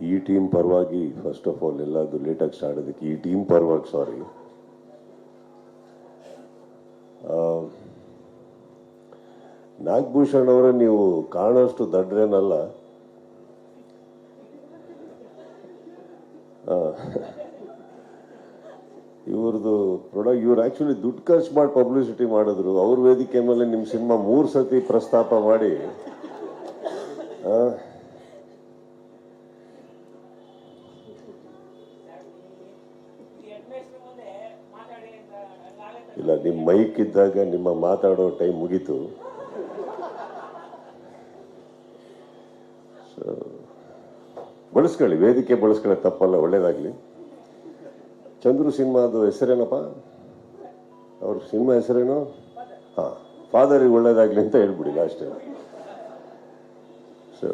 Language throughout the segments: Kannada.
ಈ ಟೀಮ್ ಪರವಾಗಿ ಫಸ್ಟ್ ಆಫ್ ಆಲ್ ಎಲ್ಲದು ಲೇಟಾಗಿ ಸ್ಟಾರ್ಟ್ ಆಗೋದಕ್ಕೆ ಈ ಟೀಮ್ ಪರವಾಗಿ ಸಾರಿ. ನಾಗಭೂಷಣ್ ಅವರೇ, ನೀವು ಕಾಣೋಷ್ಟು ದಡ್ರೇನಲ್ಲ. ಇವ್ರದ್ದು ಇವ್ರು ಆಕ್ಚುಲಿ ದುಡ್ಡು ಖರ್ಚು ಮಾಡಿ ಪಬ್ಲಿಸಿಟಿ ಮಾಡಿದ್ರು. ಅವ್ರ ವೇದಿಕೆ ಮೇಲೆ ನಿಮ್ಮ ಸಿನಿಮಾ 3 ಸತಿ ಪ್ರಸ್ತಾಪ ಮಾಡಿ ಇಲ್ಲ, ನಿಮ್ಮ ಮೈಕ್ ಇದ್ದಾಗ ನಿಮ್ಮ ಮಾತಾಡೋ ಟೈಮ್ ಮುಗೀತು. ಬಳಸ್ಕೊಳ್ಳಿ, ವೇದಿಕೆ ಬಳಸ್ಕೊಳ್ಳಿ, ತಪ್ಪಲ್ಲ, ಒಳ್ಳೇದಾಗ್ಲಿ. ಚಂದ್ರು ಸಿನಿಮಾದು ಹೆಸರೇನಪ್ಪ? ಅವ್ರ ಸಿನಿಮಾ ಹೆಸರೇನು? ಹಾ, ಫಾದರಿಗೆ ಒಳ್ಳೇದಾಗ್ಲಿ ಅಂತ ಹೇಳ್ಬಿಡಿ ಲಾಸ್ಟ್. ಸೊ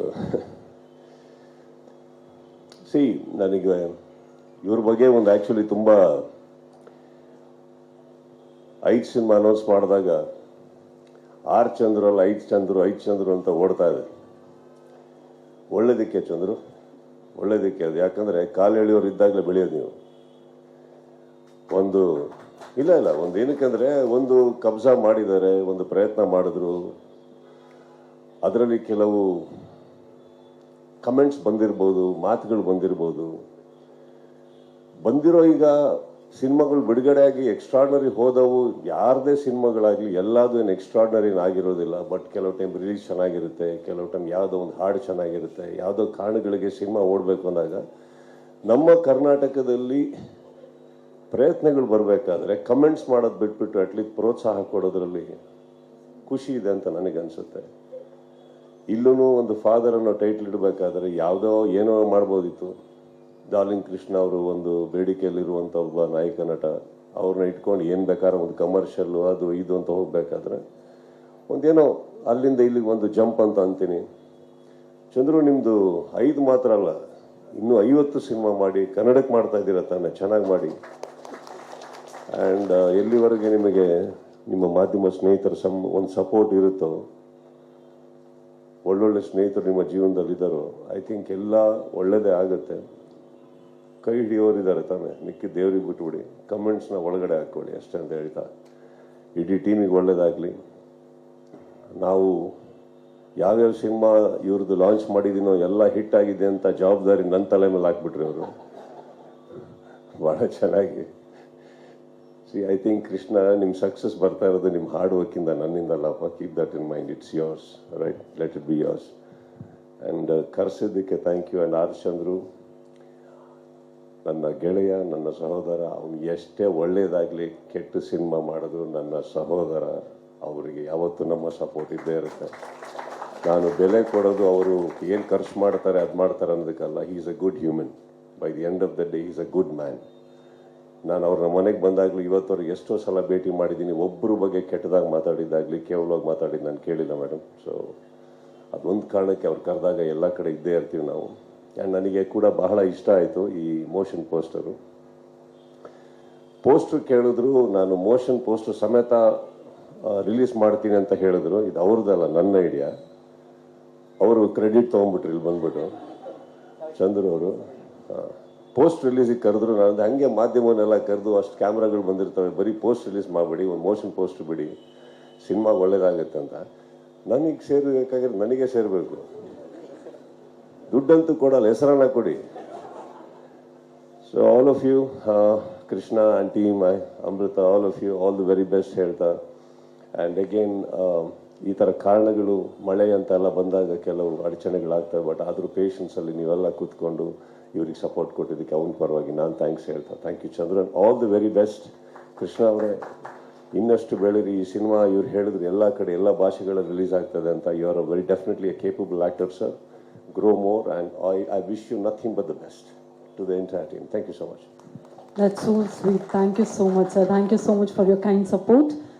ಸಿ, ನನಗೆ ಇವ್ರ ಬಗ್ಗೆ ಒಂದು ಆಕ್ಚುಲಿ ತುಂಬಾ 5 ಸಿನಿಮಾ ಅನೌನ್ಸ್ ಮಾಡಿದಾಗ 6 ಚಂದ್ರು ಅಲ್ಲ 5 ಚಂದ್ರು ಅಂತ ಓಡ್ತಾ ಇದೆ. ಒಳ್ಳೇದಕ್ಕೆ ಚಂದ್ರು, ಒಳ್ಳೇದಕ್ಕೆ ಅದು. ಯಾಕಂದ್ರೆ ಕಾಲು ಎಳೆಯೋರು ಇದ್ದಾಗಲೇ ಬೆಳೆಯೋದು ನೀವು. ಒಂದು ಏನಕ್ಕಂದ್ರೆ ಒಂದು ಕಬ್ಜಾ ಮಾಡಿದ್ದಾರೆ, ಒಂದು ಪ್ರಯತ್ನ ಮಾಡಿದ್ರು, ಅದರಲ್ಲಿ ಕೆಲವು ಕಮೆಂಟ್ಸ್ ಬಂದಿರ್ಬೋದು, ಮಾತುಗಳು ಬಂದಿರೋ ಈಗ ಸಿನಿಮಾಗಳು ಬಿಡುಗಡೆಯಾಗಿ ಎಕ್ಸ್ಟ್ರಾರ್ಡನರಿ ಹೋದವು. ಯಾರದೇ ಸಿನಿಮಾಗಳಾಗಲಿ ಎಲ್ಲದೂ ಏನು ಎಕ್ಸ್ಟ್ರಾರ್ಡನರಿ ಆಗಿರೋದಿಲ್ಲ. ಬಟ್ ಕೆಲವು ಟೈಮ್ ರಿಲೀಸ್ ಚೆನ್ನಾಗಿರುತ್ತೆ, ಕೆಲವು ಟೈಮ್ ಯಾವುದೋ ಒಂದು ಹಾಡು ಚೆನ್ನಾಗಿರುತ್ತೆ, ಯಾವುದೋ ಕಾರಣಗಳಿಗೆ ಸಿನಿಮಾ ಓಡಬೇಕು ಅಂದಾಗ ನಮ್ಮ ಕರ್ನಾಟಕದಲ್ಲಿ ಪ್ರಯತ್ನಗಳು ಬರಬೇಕಾದ್ರೆ ಕಮೆಂಟ್ಸ್ ಮಾಡೋದು ಬಿಟ್ಬಿಟ್ಟು ಅಟ್ಲೀಸ್ಟ್ ಪ್ರೋತ್ಸಾಹ ಕೊಡೋದ್ರಲ್ಲಿ ಖುಷಿ ಇದೆ ಅಂತ ನನಗನ್ಸುತ್ತೆ. ಇಲ್ಲೂ ಒಂದು ಫಾದರ್ ಅನ್ನೋ ಟೈಟ್ಲ್ ಇಡಬೇಕಾದ್ರೆ ಯಾವುದೋ ಏನೋ ಮಾಡ್ಬೋದಿತ್ತು. ಡಾರ್ಲಿಂಗ್ ಕೃಷ್ಣ ಅವರು ಒಂದು ಬೇಡಿಕೆಯಲ್ಲಿರುವಂಥ ಒಬ್ಬ ನಾಯಕ ನಟ, ಅವ್ರನ್ನ ಇಟ್ಕೊಂಡು ಏನು ಬೇಕಾದ್ರೆ ಒಂದು ಕಮರ್ಷಿಯಲ್ಲು ಅದು ಇದು ಅಂತ ಹೋಗ್ಬೇಕಾದ್ರೆ ಒಂದೇನೋ ಅಲ್ಲಿಂದ ಇಲ್ಲಿಗೆ ಒಂದು ಜಂಪ್ ಅಂತ ಅಂತೀನಿ. ಚಂದ್ರು, ನಿಮ್ಮದು 5 ಮಾತ್ರ ಅಲ್ಲ, ಇನ್ನೂ 50 ಸಿನಿಮಾ ಮಾಡಿ ಕನ್ನಡಕ್ಕೆ ಮಾಡ್ತಾ ಇದ್ದೀರ ತಾನೆ, ಚೆನ್ನಾಗಿ ಮಾಡಿ. ಆ್ಯಂಡ್ ಎಲ್ಲಿವರೆಗೆ ನಿಮಗೆ ನಿಮ್ಮ ಮಾಧ್ಯಮ ಸ್ನೇಹಿತರ ಒಂದು ಸಪೋರ್ಟ್ ಇರುತ್ತೋ, ಒಳ್ಳೊಳ್ಳೆ ಸ್ನೇಹಿತರು ನಿಮ್ಮ ಜೀವನದಲ್ಲಿದ್ದಾರೋ, ಐ ಥಿಂಕ್ ಎಲ್ಲ ಒಳ್ಳೆಯದೇ ಆಗುತ್ತೆ. ಕೈ ಹಿಡಿಯೋರಿದ್ದಾರೆ ತಾನೆ, ಮಿಕ್ಕಿ ದೇವ್ರಿಗೆ ಬಿಟ್ಬಿಡಿ, ಕಮೆಂಟ್ಸ್ನ ಒಳಗಡೆ ಹಾಕ್ಕೊಳ್ಳಿ ಅಷ್ಟೇ ಅಂತ ಹೇಳ್ತಾ, ಇಡೀ ಟೀಮಿಗೆ ಒಳ್ಳೇದಾಗಲಿ. ನಾವು ಯಾವ್ಯಾವ ಸಿನಿಮಾ ಇವ್ರದ್ದು ಲಾಂಚ್ ಮಾಡಿದ್ದೀನೋ ಎಲ್ಲ ಹಿಟ್ ಆಗಿದೆ ಅಂತ ಜವಾಬ್ದಾರಿ ನನ್ನ ತಲೆ ಮೇಲೆ ಹಾಕ್ಬಿಟ್ರಿ ಅವರು. ಭಾಳ ಚೆನ್ನಾಗಿ. ಸಿ, ಐ ಥಿಂಕ್ ಕೃಷ್ಣ, ನಿಮ್ಮ ಸಕ್ಸಸ್ ಬರ್ತಾ ಇರೋದು ನಿಮ್ಮ ಹಾರ್ಡ್ ವರ್ಕಿಂದ, ನನ್ನಿಂದಲ್ಲಪ್ಪ. Keep that in mind, it's yours, right, let it be yours. And ಕರೆಸಿದ್ದಕ್ಕೆ thank you. And R Chandru, ನನ್ನ ಗೆಳೆಯ, ನನ್ನ ಸಹೋದರ, ಅವನು ಎಷ್ಟೇ ಒಳ್ಳೇದಾಗಲಿ ಕೆಟ್ಟ ಸಿನಿಮಾ ಮಾಡಿದ್ರು ನನ್ನ ಸಹೋದರ, ಅವರಿಗೆ ಯಾವತ್ತೂ ನಮ್ಮ ಸಪೋರ್ಟ್ ಇದ್ದೇ ಇರುತ್ತೆ. ನಾನು ಬೆಲೆ ಕೊಡೋದು ಅವರು ಏನು ಖರ್ಚು ಮಾಡ್ತಾರೆ ಅದು ಮಾಡ್ತಾರೆ ಅನ್ನೋದಕ್ಕಲ್ಲ. He is a good human. By the end of the day is a good man. ನಾನು ಅವ್ರ ಮನೆಗೆ ಬಂದಾಗಲೂ ಇವತ್ತವ್ರಿಗೆ ಎಷ್ಟೋ ಸಲ ಭೇಟಿ ಮಾಡಿದ್ದೀನಿ. ಒಬ್ಬರ ಬಗ್ಗೆ ಕೆಟ್ಟದಾಗಿ ಮಾತಾಡಿದ್ದಾಗಲಿ ಕೇವಲವಾಗಿ ಮಾತಾಡಿದ್ದು ನಾನು ಕೇಳಿಲ್ಲ ಮೇಡಮ್. ಸೊ ಅದೊಂದು ಕಾರಣಕ್ಕೆ ಅವ್ರು ಕರೆದಾಗ ಎಲ್ಲ ಕಡೆ ಇದ್ದೇ ಇರ್ತೀವಿ ನಾವು. ಆ್ಯಂಡ್ ನನಗೆ ಕೂಡ ಬಹಳ ಇಷ್ಟ ಆಯಿತು ಈ ಮೋಷನ್ ಪೋಸ್ಟರ್ ಕೇಳಿದ್ರು. ನಾನು ಮೋಷನ್ ಪೋಸ್ಟರ್ ಸಮೇತ ರಿಲೀಸ್ ಮಾಡ್ತೀನಿ ಅಂತ ಹೇಳಿದ್ರು. ಇದು ಅವ್ರದ್ದಲ್ಲ, ನನ್ನ ಐಡಿಯಾ. ಅವರು ಕ್ರೆಡಿಟ್ ತೊಗೊಂಡ್ಬಿಟ್ರು ಇಲ್ಲಿ ಬಂದ್ಬಿಟ್ಟು, ಚಂದ್ರು ಅವರು. ಪೋಸ್ಟ್ ರಿಲೀಸಿಗೆ ಕರೆದ್ರು. ನಾನು ಹಂಗೆ ಮಾಧ್ಯಮವನ್ನೆಲ್ಲ ಕರೆದು ಅಷ್ಟು ಕ್ಯಾಮ್ರಾಗಳು ಬಂದಿರ್ತವೆ, ಬರೀ ಪೋಸ್ಟ್ ರಿಲೀಸ್ ಮಾಡಿಬಿಡಿ, ಒಂದು ಮೋಷನ್ ಪೋಸ್ಟರ್ ಬಿಡಿ, ಸಿನಿಮಾ ಒಳ್ಳೇದಾಗುತ್ತೆ ಅಂತ. ನನಗೆ ಸೇರಬೇಕಾಗಿರೋದು ನನಗೆ ಸೇರಬೇಕು, ದುಡ್ಡಂತೂ ಕೊಡಲ್ಲ, ಹೆಸರನ್ನ ಕೊಡಿ. So all of you, Krishna and team, Amrutha, all of you, all the very best ಹೇಳ್ತಾ. ಆ್ಯಂಡ್ ಅಗೇನ್, ಈ ಥರ ಕಾರಣಗಳು ಮಳೆ ಅಂತೆಲ್ಲ ಬಂದಾಗ ಕೆಲವು ಅಡಚಣೆಗಳಾಗ್ತವೆ. ಬಟ್ ಆದರೂ ಪೇಷನ್ಸಲ್ಲಿ ನೀವೆಲ್ಲ ಕೂತ್ಕೊಂಡು ಇವ್ರಿಗೆ ಸಪೋರ್ಟ್ ಕೊಟ್ಟಿದ್ದಕ್ಕೆ ಅವನ ಪರವಾಗಿ ನಾನು ಥ್ಯಾಂಕ್ಸ್ ಹೇಳ್ತಾ. Thank you Chandran, all the very best. Krishna ಅವರೇ, ಇನ್ನಷ್ಟು ಬೆಳೀರಿ. ಈ ಸಿನಿಮಾ ಇವ್ರು ಹೇಳಿದ್ರು ಎಲ್ಲ ಕಡೆ ಎಲ್ಲ ಭಾಷೆಗಳಲ್ಲಿ ರಿಲೀಸ್ ಆಗ್ತದೆ ಅಂತ. You are a very definitely a capable actor sir. Grow more, and I wish you nothing but the best to the entire team. Thank you so much. That's so sweet. Thank you so much, sir. Thank you so much for your kind support.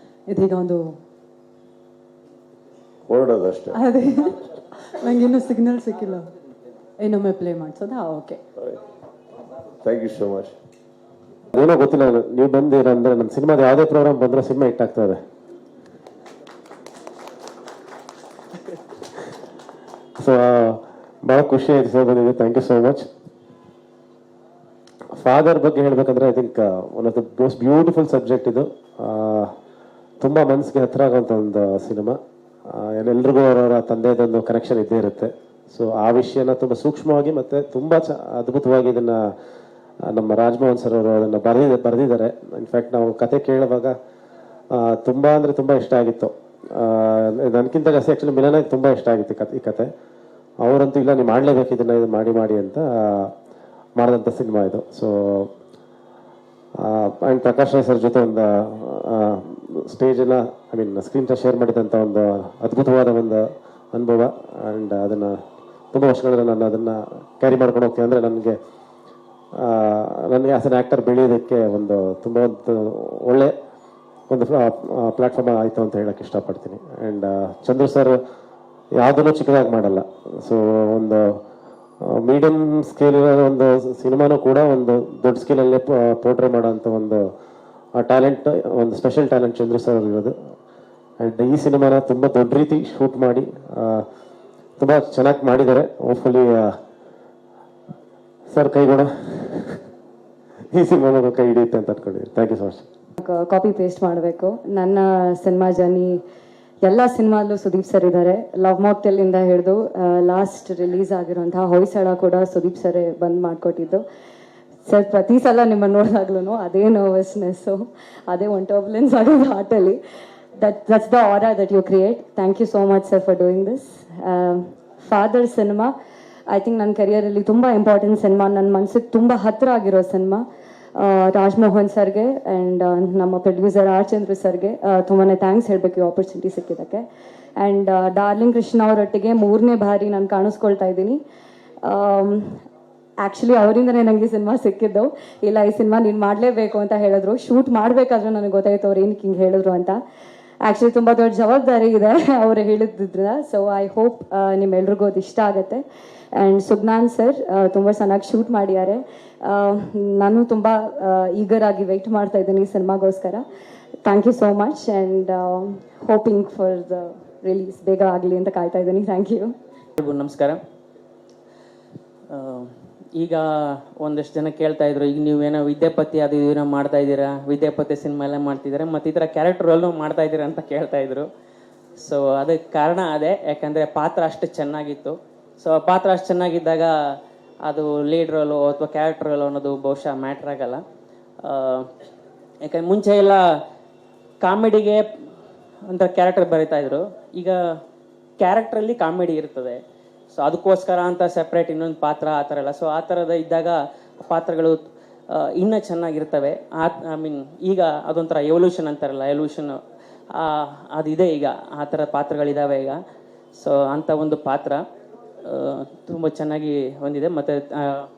ಇದೀಗ ಒಂದು ಹೊರಡೋದಷ್ಟೇ. ಅದೇ ನಂಗೆ ಇನ್ನೂ ಸಿಗ್ನಲ್ ಸಿಕ್ಕಿಲ್ಲ, ಇನ್ನೊಮ್ಮೆ ಪ್ಲೇ ಮಾಡ್ಸೋದಾ? Okay, thank you so much. ಏನೋ ಗೊತ್ತಿಲ್ಲ, ನೀವು ಬಂದಿರಂದ್ರೆ ನಮ್ಮ ಸಿನಿಮಾದ ಯಾವುದೇ ಪ್ರೋಗ್ರಾಮ್ ಬಂದ್ರೆ ಸಿನಿಮಾ ಹಿಟ್ ಆಗ್ತದೆ. ಸೊ ಭಾಳ ಖುಷಿ ಆಯ್ತು ಸರ್ ಬಂದಿದೆ. Thank you so much. Father ಬಗ್ಗೆ ಹೇಳ್ಬೇಕಂದ್ರೆ I think one of the most beautiful subject ಇದು. ತುಂಬ ಮನಸ್ಸಿಗೆ ಹತ್ರ ಆಗುವಂಥ ಒಂದು ಸಿನಿಮಾ. ಎಲ್ರಿಗೂ ಅವರವರ ತಂದೆದೊಂದು ಕನೆಕ್ಷನ್ ಇದ್ದೇ ಇರುತ್ತೆ. ಸೊ ಆ ವಿಷಯನ ತುಂಬ ಸೂಕ್ಷ್ಮವಾಗಿ ಮತ್ತು ತುಂಬ ಅದ್ಭುತವಾಗಿ ಇದನ್ನು ನಮ್ಮ ರಾಜಮೋಹನ್ ಸರ್ ಅವರು ಅದನ್ನು ಬರೆದಿದ್ದಾರೆ. ಇನ್ಫ್ಯಾಕ್ಟ್ ನಾವು ಕತೆ ಕೇಳುವಾಗ ತುಂಬ ಅಂದರೆ ತುಂಬ ಇಷ್ಟ ಆಗಿತ್ತು. ನನಗಿಂತ ಜಾಸ್ತಿ ಆ್ಯಕ್ಚುಲಿ ಮಿಲನಾಗಿ ತುಂಬ ಇಷ್ಟ ಆಗಿತ್ತು ಈ ಕತೆ. ಅವರಂತೂ ಇಲ್ಲ ನೀವು ಮಾಡಲೇಬೇಕು ಇದನ್ನು, ಇದು ಮಾಡಿ ಅಂತ ಮಾಡಿದಂಥ ಸಿನಿಮಾ ಇದು. So and Prakash Rai sir ಜೊತೆ ಒಂದು ಸ್ಟೇಜನ್ನು ಸ್ಕ್ರೀನ್ ಶೇರ್ ಮಾಡಿದಂಥ ಒಂದು ಅದ್ಭುತವಾದ ಒಂದು ಅನುಭವ. ಆ್ಯಂಡ್ ಅದನ್ನು ತುಂಬ ವರ್ಷಗಳಿಂದ ನಾನು ಅದನ್ನು ಕ್ಯಾರಿ ಮಾಡ್ಕೊಂಡು ಹೋಗ್ತೀನಿ. ಅಂದರೆ ನನಗೆ ಆಸ್ ಅನ್ ಆ್ಯಕ್ಟರ್ ಬೆಳೆಯೋದಕ್ಕೆ ತುಂಬ ಒಳ್ಳೆ ಒಂದು ಪ್ಲ್ಯಾಟ್ಫಾರ್ಮ್ ಆಯಿತು ಅಂತ ಹೇಳಕ್ಕೆ ಇಷ್ಟಪಡ್ತೀನಿ. ಆ್ಯಂಡ್ ಚಂದ್ರು ಸರ್ ಯಾವುದನ್ನು ಚಿಕ್ಕದಾಗಿ ಮಾಡಲ್ಲ. ಸೊ ಒಂದು ಮೀಡಿಯಂ ಸ್ಕೇಲಿನ ಒಂದು ಸಿನಿಮಾನೂ ಕೂಡ ಒಂದು ದೊಡ್ಡ ಸ್ಕೇಲಲ್ಲೇ ಪೋರ್ಟ್ರೇ ಮಾಡೋಂಥ ಒಂದು ಟ್ಯಾಲೆಂಟ್, ಒಂದು ಸ್ಪೆಷಲ್ ಟ್ಯಾಲೆಂಟ್ ಚಂದ್ರು ಸರ್ ಇರೋದು. ಆ್ಯಂಡ್ ಈ ಸಿನಿಮಾನ ತುಂಬ ದೊಡ್ಡ ರೀತಿ ಶೂಟ್ ಮಾಡಿ ತುಂಬ ಚೆನ್ನಾಗಿ ಮಾಡಿದ್ದಾರೆ. ಹೋಪ್ಫುಲಿ ಸರ್ ಕೈಗೋಣ ಈ ಸಿನಿಮಾನ ಕೈ ಹಿಡಿಯುತ್ತೆ ಅಂತ ಅಂದ್ಕೊಂಡಿದ್ದೀನಿ. Thank you so much. Copy paste ಮಾಡಬೇಕು. ನನ್ನ ಸಿನಿಮಾ ಜರ್ನಿ ಎಲ್ಲ ಸಿನಿಮಾಲ್ಲೂ ಸುದೀಪ್ ಸರ್ ಇದ್ದಾರೆ. ಲವ್ ಮಾಕ್ಟೆಲ್ ಇಂದ ಹಿಡಿದು ಲಾಸ್ಟ್ ರಿಲೀಸ್ ಆಗಿರುವಂತಹ ಹೊಯ್ಸಳ ಕೂಡ ಸುದೀಪ್ ಸರೇ ಬಂದ್ ಮಾಡಿಕೊಟ್ಟಿದ್ದು. ಸರ್ ಪ್ರತಿ ಸಲ ನಿಮ್ಮನ್ನು ನೋಡಿದಾಗ್ಲೂ ಅದೇ ನರ್ವಸ್ನೆಸ್ಸು, ಅದೇ ಒಂದು ಟರ್ಬುಲೆನ್ಸ್ ಆಗೋದು ಹಾರ್ಟಲ್ಲಿ. That's the aura that you create. Thank you so much sir for doing this. Father cinema I think ನನ್ನ ಕರಿಯರಲ್ಲಿ ತುಂಬ ಇಂಪಾರ್ಟೆಂಟ್ ಸಿನಿಮಾ, ನನ್ನ ಮನಸ್ಸಿಗೆ ತುಂಬ ಹತ್ತಿರ ಆಗಿರೋ ಸಿನಿಮಾ. ರಾಜಮೋಹನ್ ಸರ್ಗೆ ಆ್ಯಂಡ್ ನಮ್ಮ ಪ್ರೊಡ್ಯೂಸರ್ ಆರ್ ಚಂದ್ರು ಸರ್ಗೆ ತುಂಬಾ ಥ್ಯಾಂಕ್ಸ್ ಹೇಳಬೇಕು ಈ ಆಪರ್ಚುನಿಟಿ ಸಿಕ್ಕಿದ್ದಕ್ಕೆ. ಆ್ಯಂಡ್ ಡಾರ್ಲಿಂಗ್ ಕೃಷ್ಣ ಅವರೊಟ್ಟಿಗೆ 3ನೇ ಬಾರಿ ನಾನು ಕಾಣಿಸ್ಕೊಳ್ತಾ ಇದ್ದೀನಿ. ಆ್ಯಕ್ಚುಲಿ ಅವರಿಂದನೇ ನನಗೆ ಸಿನಿಮಾ ಸಿಕ್ಕಿದ್ದು. ಇಲ್ಲ ಈ ಸಿನಿಮಾ ನೀನು ಮಾಡಲೇಬೇಕು ಅಂತ ಹೇಳಿದ್ರು. ಶೂಟ್ ಮಾಡಬೇಕಾದ್ರೂ ನನಗೆ ಗೊತ್ತಾಯ್ತು ಅವ್ರು ಏನಕ್ಕೆ ಹಿಂಗೆ ಹೇಳಿದ್ರು ಅಂತ. ಆ್ಯಕ್ಚುಲಿ ತುಂಬ ದೊಡ್ಡ ಜವಾಬ್ದಾರಿ ಇದೆ ಅವರು ಹೇಳಿದ್ರಿಂದ. ಸೊ ಐ ಹೋಪ್ ನಿಮ್ಮೆಲ್ರಿಗೂ ಅದು ಇಷ್ಟ ಆಗುತ್ತೆ. ಆ್ಯಂಡ್ ಸುಜ್ಞಾನ್ ಸರ್ ತುಂಬ ಚೆನ್ನಾಗಿ ಶೂಟ್ ಮಾಡಿದ್ದಾರೆ. ನಾನು ತುಂಬ ಈಗರಾಗಿ ವೆಯ್ಟ್ ಮಾಡ್ತಾ ಇದ್ದೀನಿ ಈ ಸಿನಿಮಾಗೋಸ್ಕರ. Thank you so much and hoping for the release ಬೇಗ ಆಗಲಿ ಅಂತ ಕಾಯ್ತಾ ಇದ್ದೀನಿ. Thank you. ನಮಸ್ಕಾರ. ಈಗ ಒಂದಷ್ಟು ಜನ ಕೇಳ್ತಾ ಇದ್ರು, ಈಗ ನೀವೇನೋ ವಿದ್ಯಾಪತಿ ಅದು ಏನೋ ಮಾಡ್ತಾ ಇದ್ದೀರಾ, ವಿದ್ಯಾಪತಿ ಸಿನಿಮಾ ಎಲ್ಲ ಮಾಡ್ತಿದ್ದೀರಾ, ಮತ್ತು ಈ ಥರ ಕ್ಯಾರೆಕ್ಟ್ರಲ್ಲೂ ಮಾಡ್ತಾ ಇದ್ದೀರಾ ಅಂತ ಕೇಳ್ತಾ ಇದ್ರು. ಸೊ ಅದಕ್ಕೆ ಕಾರಣ ಅದೇ, ಯಾಕಂದರೆ ಪಾತ್ರ ಅಷ್ಟು ಚೆನ್ನಾಗಿತ್ತು. ಸೊ ಪಾತ್ರ ಅಷ್ಟು ಚೆನ್ನಾಗಿದ್ದಾಗ ಅದು ಲೀಡ್ ರೋಲು ಅಥವಾ ಕ್ಯಾರೆಕ್ಟರ್ ರೋಲು ಅನ್ನೋದು ಬಹುಶಃ ಮ್ಯಾಟ್ರ್ ಆಗಲ್ಲ. ಯಾಕಂದ್ರೆ ಮುಂಚೆ ಎಲ್ಲ ಕಾಮಿಡಿಗೆ ಅಂತ ಕ್ಯಾರೆಕ್ಟರ್ ಬರೀತಾ ಇದ್ರು, ಈಗ ಕ್ಯಾರೆಕ್ಟ್ರಲ್ಲಿ ಕಾಮಿಡಿ ಇರ್ತದೆ. ಸೊ ಅದಕ್ಕೋಸ್ಕರ ಅಂತ ಸೆಪ್ರೇಟ್ ಇನ್ನೊಂದು ಪಾತ್ರ ಆ ಥರ ಎಲ್ಲ. ಸೊ ಆ ಥರದ ಇದ್ದಾಗ ಪಾತ್ರಗಳು ಇನ್ನೂ ಚೆನ್ನಾಗಿರ್ತವೆ. ಈಗ ಅದೊಂಥರ ಎವಲ್ಯೂಷನ್ ಅಂತಾರಲ್ಲ, ಎವಲ್ಯೂಷನ್ ಅದಿದೆ. ಈಗ ಆ ಥರ ಪಾತ್ರಗಳಿದ್ದಾವೆ ಈಗ. ಸೊ ಅಂಥ ಒಂದು ಪಾತ್ರ ತುಂಬ ಚೆನ್ನಾಗಿ ಹೊಂದಿದೆ. ಮತ್ತು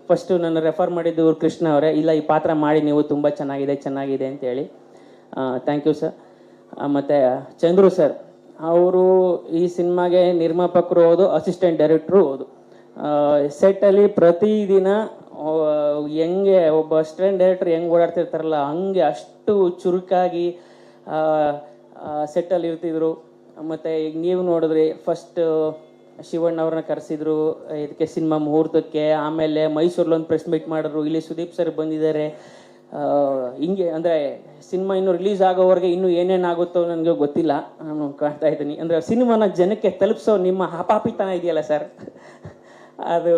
ಫಸ್ಟು ನಾನು ರೆಫರ್ ಮಾಡಿದ್ದು ಕೃಷ್ಣ ಅವರೇ, ಇಲ್ಲ ಈ ಪಾತ್ರ ಮಾಡಿ ನೀವು ತುಂಬ ಚೆನ್ನಾಗಿದೆ ಅಂತೇಳಿ. Thank you sir. ಮತ್ತು ಚಂದ್ರು ಸರ್ ಅವರು ಈ ಸಿನಿಮಾಗೆ ನಿರ್ಮಾಪಕರು ಹೌದು, ಅಸಿಸ್ಟೆಂಟ್ ಡೈರೆಕ್ಟ್ರು ಹೌದು. ಸೆಟ್ಟಲ್ಲಿ ಪ್ರತಿದಿನ ಹೆಂಗೆ ಒಬ್ಬ ಅಸಿಸ್ಟೆಂಟ್ ಡೈರೆಕ್ಟರ್ ಹೆಂಗೆ ಓಡಾಡ್ತಿರ್ತಾರಲ್ಲ ಹಂಗೆ ಅಷ್ಟು ಚುರುಕಾಗಿ ಸೆಟ್ಟಲ್ಲಿ ಇರ್ತಿದ್ರು. ಮತ್ತು ಈಗ ನೀವು ನೋಡಿದ್ರಿ, ಫಸ್ಟ್ ಶಿವಣ್ಣ ಅವ್ರನ್ನ ಕರೆಸಿದ್ರು ಇದಕ್ಕೆ ಸಿನಿಮಾ ಮುಹೂರ್ತಕ್ಕೆ. ಆಮೇಲೆ ಮೈಸೂರಲ್ಲಿ ಒಂದು ಪ್ರೆಸ್ ಮೀಟ್ ಮಾಡಿದ್ರು, ಇಲ್ಲಿ ಸುದೀಪ್ ಸರ್ ಬಂದಿದ್ದಾರೆ. ಹಿಂಗೆ ಅಂದರೆ ಸಿನಿಮಾ ಇನ್ನೂ ರಿಲೀಸ್ ಆಗೋವರೆಗೆ ಇನ್ನೂ ಏನೇನಾಗುತ್ತೋ ನನಗೆ ಗೊತ್ತಿಲ್ಲ. ನಾನು ಕಾಣ್ತಾ ಇದ್ದೀನಿ ಅಂದರೆ ಸಿನಿಮಾನ ಜನಕ್ಕೆ ತಲುಪಿಸೋ ನಿಮ್ಮ ಹಪಾಪಿತನ ಇದೆಯಲ್ಲ ಸರ್, ಅದು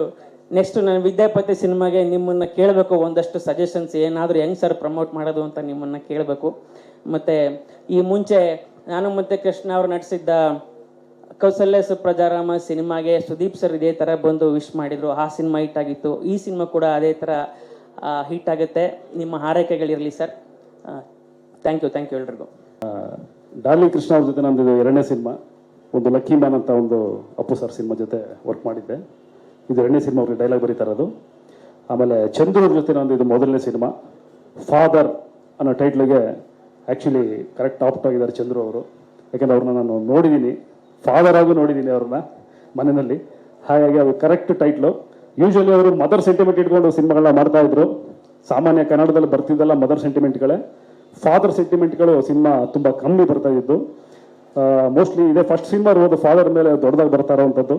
ನೆಕ್ಸ್ಟ್ ನಾನು ವಿದ್ಯಾಪತಿ ಸಿನಿಮಾಗೆ ನಿಮ್ಮನ್ನು ಕೇಳಬೇಕು. ಒಂದಷ್ಟು ಸಜೆಷನ್ಸ್ ಏನಾದರೂ ಹೆಂಗೆ ಸರ್ ಪ್ರಮೋಟ್ ಮಾಡೋದು ಅಂತ ನಿಮ್ಮನ್ನು ಕೇಳಬೇಕು. ಮತ್ತು ಈ ಮುಂಚೆ ನಾನು ಮತ್ತು ಕೃಷ್ಣ ಅವರು ನಟಿಸಿದ್ದ ಕೌಸಲ್ಯ ಸುಪ್ರಜಾರಾಮ ಸಿನಿಮಾಗೆ ಸುದೀಪ್ ಸರ್ ಇದೇ ಥರ ಬಂದು ವಿಶ್ ಮಾಡಿದರು. ಆ ಸಿನಿಮಾ ಹಿಟ್ ಆಗಿತ್ತು. ಈ ಸಿನಿಮಾ ಕೂಡ ಅದೇ ಥರ ಹಿಟ್ ಆಗುತ್ತೆ. ನಿಮ್ಮ ಹಾರೈಕೆಗಳಿರಲಿ ಸರ್. ಥ್ಯಾಂಕ್ ಯು ಎಲ್ರಿಗೂ. ಡಾರ್ಲಿಂಗ್ ಕೃಷ್ಣ ಅವ್ರ ಜೊತೆ ನಮ್ಮದು 2ನೇ ಸಿನಿಮಾ. ಒಂದು ಲಕ್ಕಿ ಮ್ಯಾನ್ ಅಂತ ಒಂದು ಅಪ್ಪು ಸರ್ ಸಿನಿಮಾ ಜೊತೆ ವರ್ಕ್ ಮಾಡಿದ್ದೆ. ಇದು 2ನೇ ಸಿನಿಮಾ, ಅವ್ರಿಗೆ ಡೈಲಾಗ್ ಬರೀತಾ ಇರೋದು. ಆಮೇಲೆ ಚಂದ್ರು ಅವ್ರ ಜೊತೆ ನಂದು ಇದು 1ನೇ ಸಿನಿಮಾ. ಫಾದರ್ ಅನ್ನೋ ಟೈಟ್ಲಿಗೆ ಆ್ಯಕ್ಚುಲಿ ಕರೆಕ್ಟ್ ಆಪ್ಟ್ ಆಗಿದ್ದಾರೆ ಚಂದ್ರು ಅವರು. ಯಾಕೆಂದ್ರೆ ಅವ್ರನ್ನ ನಾನು ನೋಡಿದ್ದೀನಿ, ಫಾದರ್ ಆಗೂ ನೋಡಿದ್ದೀನಿ ಅವ್ರನ್ನ ಮನೆಯಲ್ಲಿ. ಹಾಗಾಗಿ ಅದು ಕರೆಕ್ಟ್ ಟೈಟ್ಲು. ಯೂಶಲಿ ಅವರು ಮದರ್ ಸೆಂಟಿಮೆಂಟ್ ಇಟ್ಕೊಂಡು ಸಿನಿಮಾಗಳನ್ನ ಮಾಡ್ತಾ ಇದ್ರು. ಸಾಮಾನ್ಯ ಕನ್ನಡದಲ್ಲಿ ಬರ್ತಿದ್ದಲ್ಲ ಮದರ್ ಸೆಂಟಿಮೆಂಟ್ಗಳೇ. ಫಾದರ್ ಸೆಂಟಿಮೆಂಟ್ಗಳು ಸಿನಿಮಾ ತುಂಬ ಕಮ್ಮಿ ಬರ್ತಾ ಇದ್ದು. ಮೋಸ್ಟ್ಲಿ ಇದೇ ಫಸ್ಟ್ ಸಿನಿಮಾ ಇರ್ಬೋದು ಫಾದರ್ ಮೇಲೆ ದೊಡ್ಡದಾಗಿ ಬರ್ತಾ ಇರೋವಂಥದ್ದು.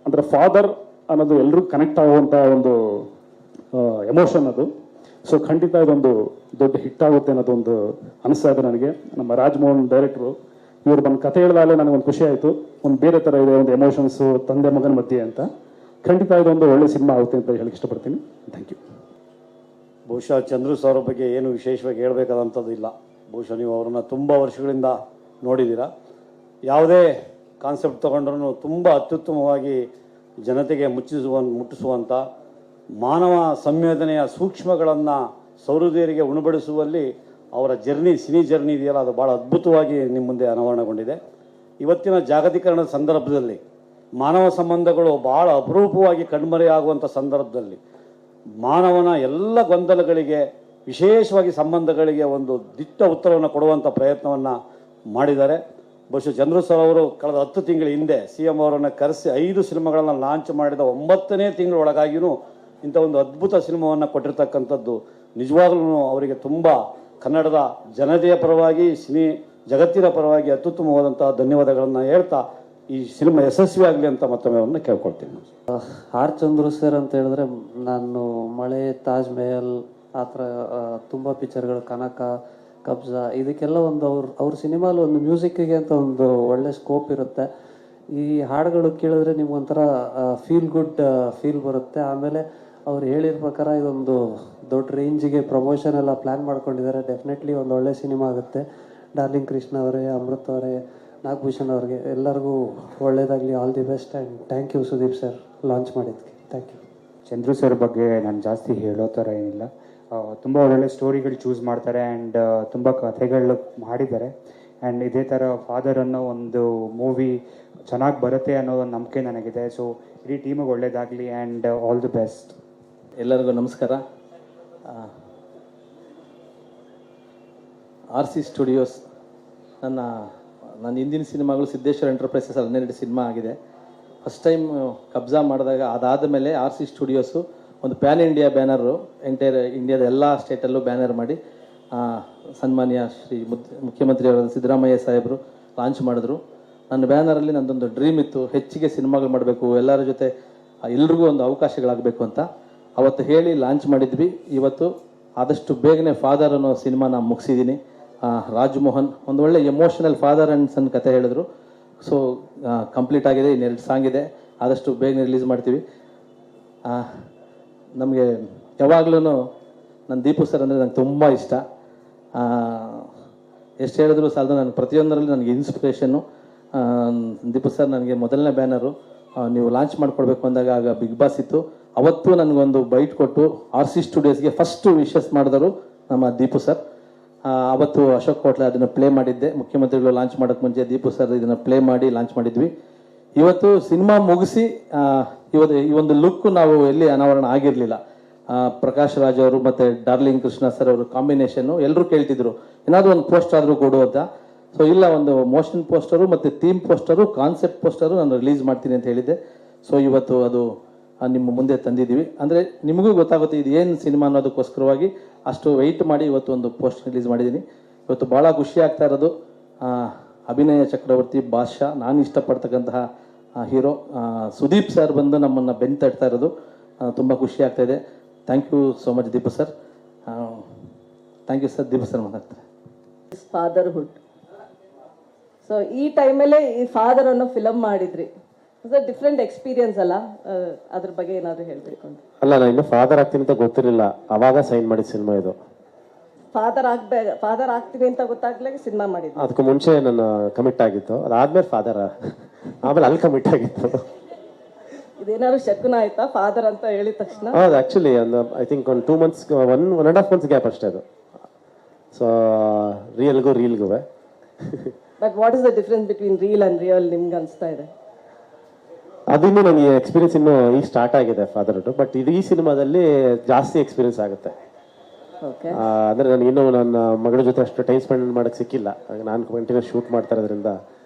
ಅಂದರೆ ಫಾದರ್ ಅನ್ನೋದು ಎಲ್ರಿಗೂ ಕನೆಕ್ಟ್ ಆಗುವಂಥ ಒಂದು ಎಮೋಷನ್ ಅದು. ಸೊ ಖಂಡಿತ ಇದೊಂದು ದೊಡ್ಡ ಹಿಟ್ ಆಗುತ್ತೆ ಅನ್ನೋದೊಂದು ಅನಿಸ್ತಾ ಇದೆ ನನಗೆ. ನಮ್ಮ ರಾಜ್ಮೋಹನ್ ಡೈರೆಕ್ಟ್ರು ಇವರು ಬಂದು ಕತೆ ಹೇಳಿದಾಗಲೇ ನನಗೊಂದು ಖುಷಿ ಆಯಿತು, ಒಂದು ಬೇರೆ ಥರ ಇದೆ ಒಂದು ಎಮೋಷನ್ಸು ತಂದೆ ಮಗನ ಮಧ್ಯೆ ಅಂತ. ಖಂಡಿತ ಇದೊಂದು ಒಳ್ಳೆ ಸಿನಿಮಾ ಆಗುತ್ತೆ ಅಂತ ಹೇಳಕ್ಕೆ ಇಷ್ಟಪಡ್ತೀನಿ. Thank you. ಬಹುಶಃ ಚಂದ್ರು ಸರ್ ಬಗ್ಗೆ ಏನು ವಿಶೇಷವಾಗಿ ಹೇಳಬೇಕಾದಂಥದ್ದು ಇಲ್ಲ. ಬಹುಶಃ ನೀವು ಅವರನ್ನು ತುಂಬ ವರ್ಷಗಳಿಂದ ನೋಡಿದ್ದೀರಾ. ಯಾವುದೇ ಕಾನ್ಸೆಪ್ಟ್ ತೊಗೊಂಡ್ರೂ ತುಂಬ ಅತ್ಯುತ್ತಮವಾಗಿ ಜನತೆಗೆ ಮುಟ್ಟಿಸುವಂಥ ಮಾನವ ಸಂವೇದನೆಯ ಸೂಕ್ಷ್ಮಗಳನ್ನು ಸಹೃದಯರಿಗೆ ಉಣಬಡಿಸುವಲ್ಲಿ ಅವರ ಜರ್ನಿ, ಸಿನಿ ಜರ್ನಿ ಇದೆಯಲ್ಲ, ಅದು ಭಾಳ ಅದ್ಭುತವಾಗಿ ನಿಮ್ಮ ಮುಂದೆ ಅನಾವರಣಗೊಂಡಿದೆ. ಇವತ್ತಿನ ಜಾಗತೀಕರಣದ ಸಂದರ್ಭದಲ್ಲಿ ಮಾನವ ಸಂಬಂಧಗಳು ಭಾಳ ಅಪರೂಪವಾಗಿ ಕಣ್ಮರೆಯಾಗುವಂಥ ಸಂದರ್ಭದಲ್ಲಿ ಮಾನವನ ಎಲ್ಲ ಗೊಂದಲಗಳಿಗೆ, ವಿಶೇಷವಾಗಿ ಸಂಬಂಧಗಳಿಗೆ ಒಂದು ದಿಟ್ಟ ಉತ್ತರವನ್ನು ಕೊಡುವಂಥ ಪ್ರಯತ್ನವನ್ನು ಮಾಡಿದ್ದಾರೆ. ಬಹುಶಃ ಚಂದ್ರು ಸರ್ ಅವರು ಕಳೆದ 10 ತಿಂಗಳ ಹಿಂದೆ CM ಅವರನ್ನು ಕರೆಸಿ 5 ಸಿನಿಮಾಗಳನ್ನು ಲಾಂಚ್ ಮಾಡಿದ 9ನೇ ತಿಂಗಳೊಳಗಾಗಿಯೂ ಇಂಥ ಒಂದು ಅದ್ಭುತ ಸಿನಿಮಾವನ್ನು ಕೊಟ್ಟಿರ್ತಕ್ಕಂಥದ್ದು ನಿಜವಾಗ್ಲೂ ಅವರಿಗೆ ತುಂಬ ಕನ್ನಡದ ಜನತೆಯ ಪರವಾಗಿ, ಸಿನಿ ಜಗತ್ತಿನ ಪರವಾಗಿ ಅತ್ಯುತ್ತಮವಾದಂಥ ಧನ್ಯವಾದಗಳನ್ನು ಹೇಳ್ತಾ ಈ ಸಿನಿಮಾ ಯಶಸ್ವಿ ಆಗಲಿ ಅಂತ ಮತ್ತೊಮ್ಮೆ ಅವ್ರನ್ನ ಕೇಳ್ಕೊಳ್ತೀನಿ. ಆರ್ ಚಂದ್ರು ಸರ್ ಅಂತ ಹೇಳಿದ್ರೆ, ನಾನು ಮಳೆ, ತಾಜ್ ಮಹಲ್ ಆ ಥರ ತುಂಬ ಪಿಕ್ಚರ್ಗಳು, ಕನಕ, ಕಬ್ಜಾ, ಇದಕ್ಕೆಲ್ಲ ಒಂದು ಅವ್ರ ಸಿನಿಮಾಲಿ ಒಂದು ಮ್ಯೂಸಿಕ್ಕಿಗೆ ಅಂತ ಒಂದು ಒಳ್ಳೆ ಸ್ಕೋಪ್ ಇರುತ್ತೆ. ಈ ಹಾಡುಗಳು ಕೇಳಿದ್ರೆ ನಿಮ್ಗೊಂಥರ ಫೀಲ್ ಗುಡ್ ಫೀಲ್ ಬರುತ್ತೆ. ಆಮೇಲೆ ಅವ್ರು ಹೇಳಿದ ಪ್ರಕಾರ ಇದೊಂದು ದೊಡ್ಡ ರೇಂಜಿಗೆ ಪ್ರಮೋಷನ್ ಎಲ್ಲ ಪ್ಲ್ಯಾನ್ ಮಾಡ್ಕೊಂಡಿದ್ದಾರೆ. ಡೆಫಿನೆಟ್ಲಿ ಒಂದು ಒಳ್ಳೆ ಸಿನಿಮಾ ಆಗುತ್ತೆ. ಡಾರ್ಲಿಂಗ್ ಕೃಷ್ಣ ಅವರೇ, ಅಮೃತ್ ಅವರೇ, ನಾಗಭೂಷಣ್ ಅವ್ರಿಗೆ ಎಲ್ಲರಿಗೂ ಒಳ್ಳೇದಾಗಲಿ. All the best and thank you Sudeep sir launch ಮಾಡಿದ್ದಕ್ಕೆ. Thank you. ಚಂದ್ರು ಸರ್ ಬಗ್ಗೆ ನಾನು ಜಾಸ್ತಿ ಹೇಳೋ ಥರ ಏನಿಲ್ಲ. ತುಂಬ ಒಳ್ಳೊಳ್ಳೆ ಸ್ಟೋರಿಗಳು ಚೂಸ್ ಮಾಡ್ತಾರೆ ಆ್ಯಂಡ್ ತುಂಬ ಕಥೆಗಳು ಮಾಡಿದ್ದಾರೆ. ಆ್ಯಂಡ್ ಇದೇ ಥರ ಫಾದರ್ ಅನ್ನೋ ಒಂದು ಮೂವಿ ಚೆನ್ನಾಗಿ ಬರುತ್ತೆ ಅನ್ನೋ ಒಂದು ನಂಬಿಕೆ ನನಗಿದೆ. ಸೊ ಇಡೀ ಟೀಮಿಗೆ ಒಳ್ಳೇದಾಗಲಿ ಆ್ಯಂಡ್ ಆಲ್ ದಿ ಬೆಸ್ಟ್. ಎಲ್ಲರಿಗೂ ನಮಸ್ಕಾರ. RC ಸ್ಟುಡಿಯೋಸ್ ನನ್ನ ಹಿಂದಿನ ಸಿನಿಮಾಗಳು ಸಿದ್ದೇಶ್ವರ ಎಂಟರ್ಪ್ರೈಸಸ್ 12 ಸಿನಿಮಾ ಆಗಿದೆ. ಫಸ್ಟ್ ಟೈಮ್ ಕಬ್ಜಾ ಮಾಡಿದಾಗ ಅದಾದ ಮೇಲೆ RC ಸ್ಟುಡಿಯೋಸು ಒಂದು ಪ್ಯಾನ್ ಇಂಡಿಯಾ ಬ್ಯಾನರು ಎಂಟೈರ್ ಇಂಡಿಯಾದ ಎಲ್ಲ ಸ್ಟೇಟಲ್ಲೂ ಬ್ಯಾನರ್ ಮಾಡಿ ಸನ್ಮಾನ್ಯ ಶ್ರೀ ಮುಖ್ಯಮಂತ್ರಿಯವರಾದ ಸಿದ್ದರಾಮಯ್ಯ ಸಾಹೇಬರು ಲಾಂಚ್ ಮಾಡಿದ್ರು. ನನ್ನ ಬ್ಯಾನರಲ್ಲಿ ನನ್ನದೊಂದು ಡ್ರೀಮ್ ಇತ್ತು, ಹೆಚ್ಚಿಗೆ ಸಿನಿಮಾಗಳು ಮಾಡಬೇಕು, ಎಲ್ಲರ ಜೊತೆ ಎಲ್ರಿಗೂ ಒಂದು ಅವಕಾಶಗಳಾಗಬೇಕು ಅಂತ. ಅವತ್ತು ಹೇಳಿ ಲಾಂಚ್ ಮಾಡಿದ್ವಿ. ಇವತ್ತು ಆದಷ್ಟು ಬೇಗನೆ ಫಾದರ್ ಅನ್ನೋ ಸಿನಿಮಾ ನಾನು ಮುಗಿಸಿದ್ದೀನಿ. ರಾಜ್ಮೋಹನ್ ಒಂದು ಒಳ್ಳೆ ಎಮೋಷನಲ್ ಫಾದರ್ ಆ್ಯಂಡ್ ಸನ್ ಕತೆ ಹೇಳಿದ್ರು. ಸೊ ಕಂಪ್ಲೀಟ್ ಆಗಿದೆ. ಇನ್ನೆರಡು ಸಾಂಗ್ ಇದೆ, ಆದಷ್ಟು ಬೇಗನೆ ರಿಲೀಸ್ ಮಾಡ್ತೀವಿ. ನಮಗೆ ಯಾವಾಗಲೂ ನನ್ನ ದೀಪು ಸರ್ ಅಂದರೆ ನಂಗೆ ತುಂಬ ಇಷ್ಟ. ಎಷ್ಟು ಹೇಳಿದ್ರು ಸಾಲದು, ನಾನು ಪ್ರತಿಯೊಂದರಲ್ಲಿ ನನಗೆ ಇನ್ಸ್ಪಿರೇಷನ್ನು ದೀಪು ಸರ್. ನನಗೆ ಮೊದಲನೇ ಬ್ಯಾನರು ನೀವು ಲಾಂಚ್ ಮಾಡಿಕೊಡ್ಬೇಕು ಅಂದಾಗ ಆಗ ಬಿಗ್ ಬಾಸ್ ಇತ್ತು. ಅವತ್ತು ನನಗೊಂದು ಬೈಟ್ ಕೊಟ್ಟು RC ಸ್ಟುಡಿಯೋಸ್ಗೆ ಫಸ್ಟು ವಿಶಸ್ ಮಾಡಿದರು ನಮ್ಮ ದೀಪು ಸರ್. ಅವತ್ತು ಅಶೋಕ್ ಹೋಟ್ಲೆ ಅದನ್ನು ಪ್ಲೇ ಮಾಡಿದ್ದೆ. ಮುಖ್ಯಮಂತ್ರಿಗಳು ಲಾಂಚ್ ಮಾಡೋಕ್ಕೆ ಮುಂಚೆ ದೀಪು ಸರ್ ಇದನ್ನು ಪ್ಲೇ ಮಾಡಿ ಲಾಂಚ್ ಮಾಡಿದ್ವಿ. ಇವತ್ತು ಸಿನಿಮಾ ಮುಗಿಸಿ ಈ ಒಂದು ಲುಕ್ ನಾವು ಎಲ್ಲಿ ಅನಾವರಣ ಆಗಿರಲಿಲ್ಲ. ಪ್ರಕಾಶ್ ರಾಜ್ ಅವರು ಮತ್ತು ಡಾರ್ಲಿಂಗ್ ಕೃಷ್ಣ ಸರ್ ಅವರು ಕಾಂಬಿನೇಷನ್ನು ಎಲ್ಲರೂ ಕೇಳ್ತಿದ್ರು, ಏನಾದರೂ ಒಂದು ಪೋಸ್ಟರ್ ಆದರೂ ಕೊಡು ಅಂತ. ಸೊ ಇಲ್ಲ, ಒಂದು ಮೋಷನ್ ಪೋಸ್ಟರು ಮತ್ತು ಥೀಮ್ ಪೋಸ್ಟರು, ಕಾನ್ಸೆಪ್ಟ್ ಪೋಸ್ಟರು ನಾನು ರಿಲೀಸ್ ಮಾಡ್ತೀನಿ ಅಂತ ಹೇಳಿದ್ದೆ. ಸೊ ಇವತ್ತು ಅದು ನಿಮ್ಮ ಮುಂದೆ ತಂದಿದ್ದೀವಿ. ಅಂದರೆ ನಿಮಗೂ ಗೊತ್ತಾಗುತ್ತೆ ಇದು ಏನು ಸಿನಿಮಾ ಅನ್ನೋದಕ್ಕೋಸ್ಕರವಾಗಿ ಅಷ್ಟು ವೆಯ್ಟ್ ಮಾಡಿ ಇವತ್ತು ಒಂದು ಪೋಸ್ಟರ್ ರಿಲೀಸ್ ಮಾಡಿದ್ದೀನಿ. ಇವತ್ತು ಭಾಳ ಖುಷಿ ಆಗ್ತಾ ಇರೋದು, ಅಭಿನಯ ಚಕ್ರವರ್ತಿ ಬಾದ್ಶಾ, ನಾನು ಇಷ್ಟಪಡ್ತಕ್ಕಂತಹ ಹೀರೋ ಸುದೀಪ್ ಸರ್ ಬಂದು ನಮ್ಮನ್ನು ಬೆಂತಡ್ತಾ ಇರೋದು ತುಂಬ ಖುಷಿ ಆಗ್ತಾ ಇದೆ. Thank you so much Deepu sir. Thank you sir. Deepu sir ಮಾತಾಡ್ತಾರೆ. ಫಾದರ್ಹುಡ್. ಸೊ ಈ ಟೈಮಲ್ಲೇ ಈ ಫಾದರ್ ಅನ್ನೋ ಫಿಲಮ್ ಮಾಡಿದ್ರಿ. ಡಿಫ್ರೆಂಟ್ ಎಕ್ಸ್ಪೀರಿಯನ್ಸ್ ಅಲ್ಲ, ಅದ್ರ ಬಗ್ಗೆ ಏನಾದ್ರು ಹೇಳ್ಬೇಕು ಅಂತ. ಅಲ್ಲ, ನಾನು ಇನ್ನು ಫಾದರ್ ಆಗ್ತೀನಿ ಅಂತ ಗೊತ್ತಿರಲಿಲ್ಲ, ಅವಾಗ ಸೈನ್ ಮಾಡಿದ ಸಿನಿಮಾ ಇದು. ಫಾದರ್ ಆಗ್ತೀನಿ ಅಂತ ಗೊತ್ತಾಗ್ಲೇ ಸಿನಿಮಾ ಮಾಡಿದ್ವಿ. ಅದಕ್ಕೂ ಮುಂಚೆ ನಾನು ಕಮಿಟ್ ಆಗಿತ್ತು, ಅದಾದ್ಮೇಲೆ ಫಾದರ್, ಆಮೇಲೆ ಅಲ್ಲಿ ಕಮಿಟ್ ಆಗಿತ್ತು. ಇದೇನಾದ್ರು ಶಕುನ ಆಯ್ತಾ ಫಾದರ್ ಅಂತ ಹೇಳಿದ ತಕ್ಷಣ? ಹೌದು, ಆಕ್ಚುಲಿ ಐ ಥಿಂಕ್ ಒಂದು 2 months 1.5 months ಗ್ಯಾಪ್ ಅಷ್ಟೇ ಅದು. ಸೊ ರೀಲ್ಗೂ but what is the difference between reel and real ನಿಮ್ಗೆ ಅನಿಸ್ತಾ ಇದೆ? ಅದಿನ್ನೂ ನನಗೆ ಎಕ್ಸ್ಪೀರಿಯನ್ಸ್ ಇನ್ನೂ ಈಗ ಸ್ಟಾರ್ಟ್ ಆಗಿದೆ ಫಾದರ್ಹುಡ್. ಬಟ್ ಇದು ಈ ಸಿನಿಮಾದಲ್ಲಿ ಜಾಸ್ತಿ ಎಕ್ಸ್ಪೀರಿಯನ್ಸ್ ಆಗುತ್ತೆ. ಅಂದ್ರೆ ನನಗೆ ಇನ್ನೂ ನನ್ನ ಮಗಳ ಜೊತೆ ಅಷ್ಟು ಟೈಮ್ ಸ್ಪೆಂಡ್ ಮಾಡಕ್ಕೆ ಸಿಕ್ಕಿಲ್ಲ. ನಾನು ಕಂಟಿನ್ಯೂ ಶೂಟ್ ಮಾಡ್ತಾ ಇರೋದ್ರಿಂದ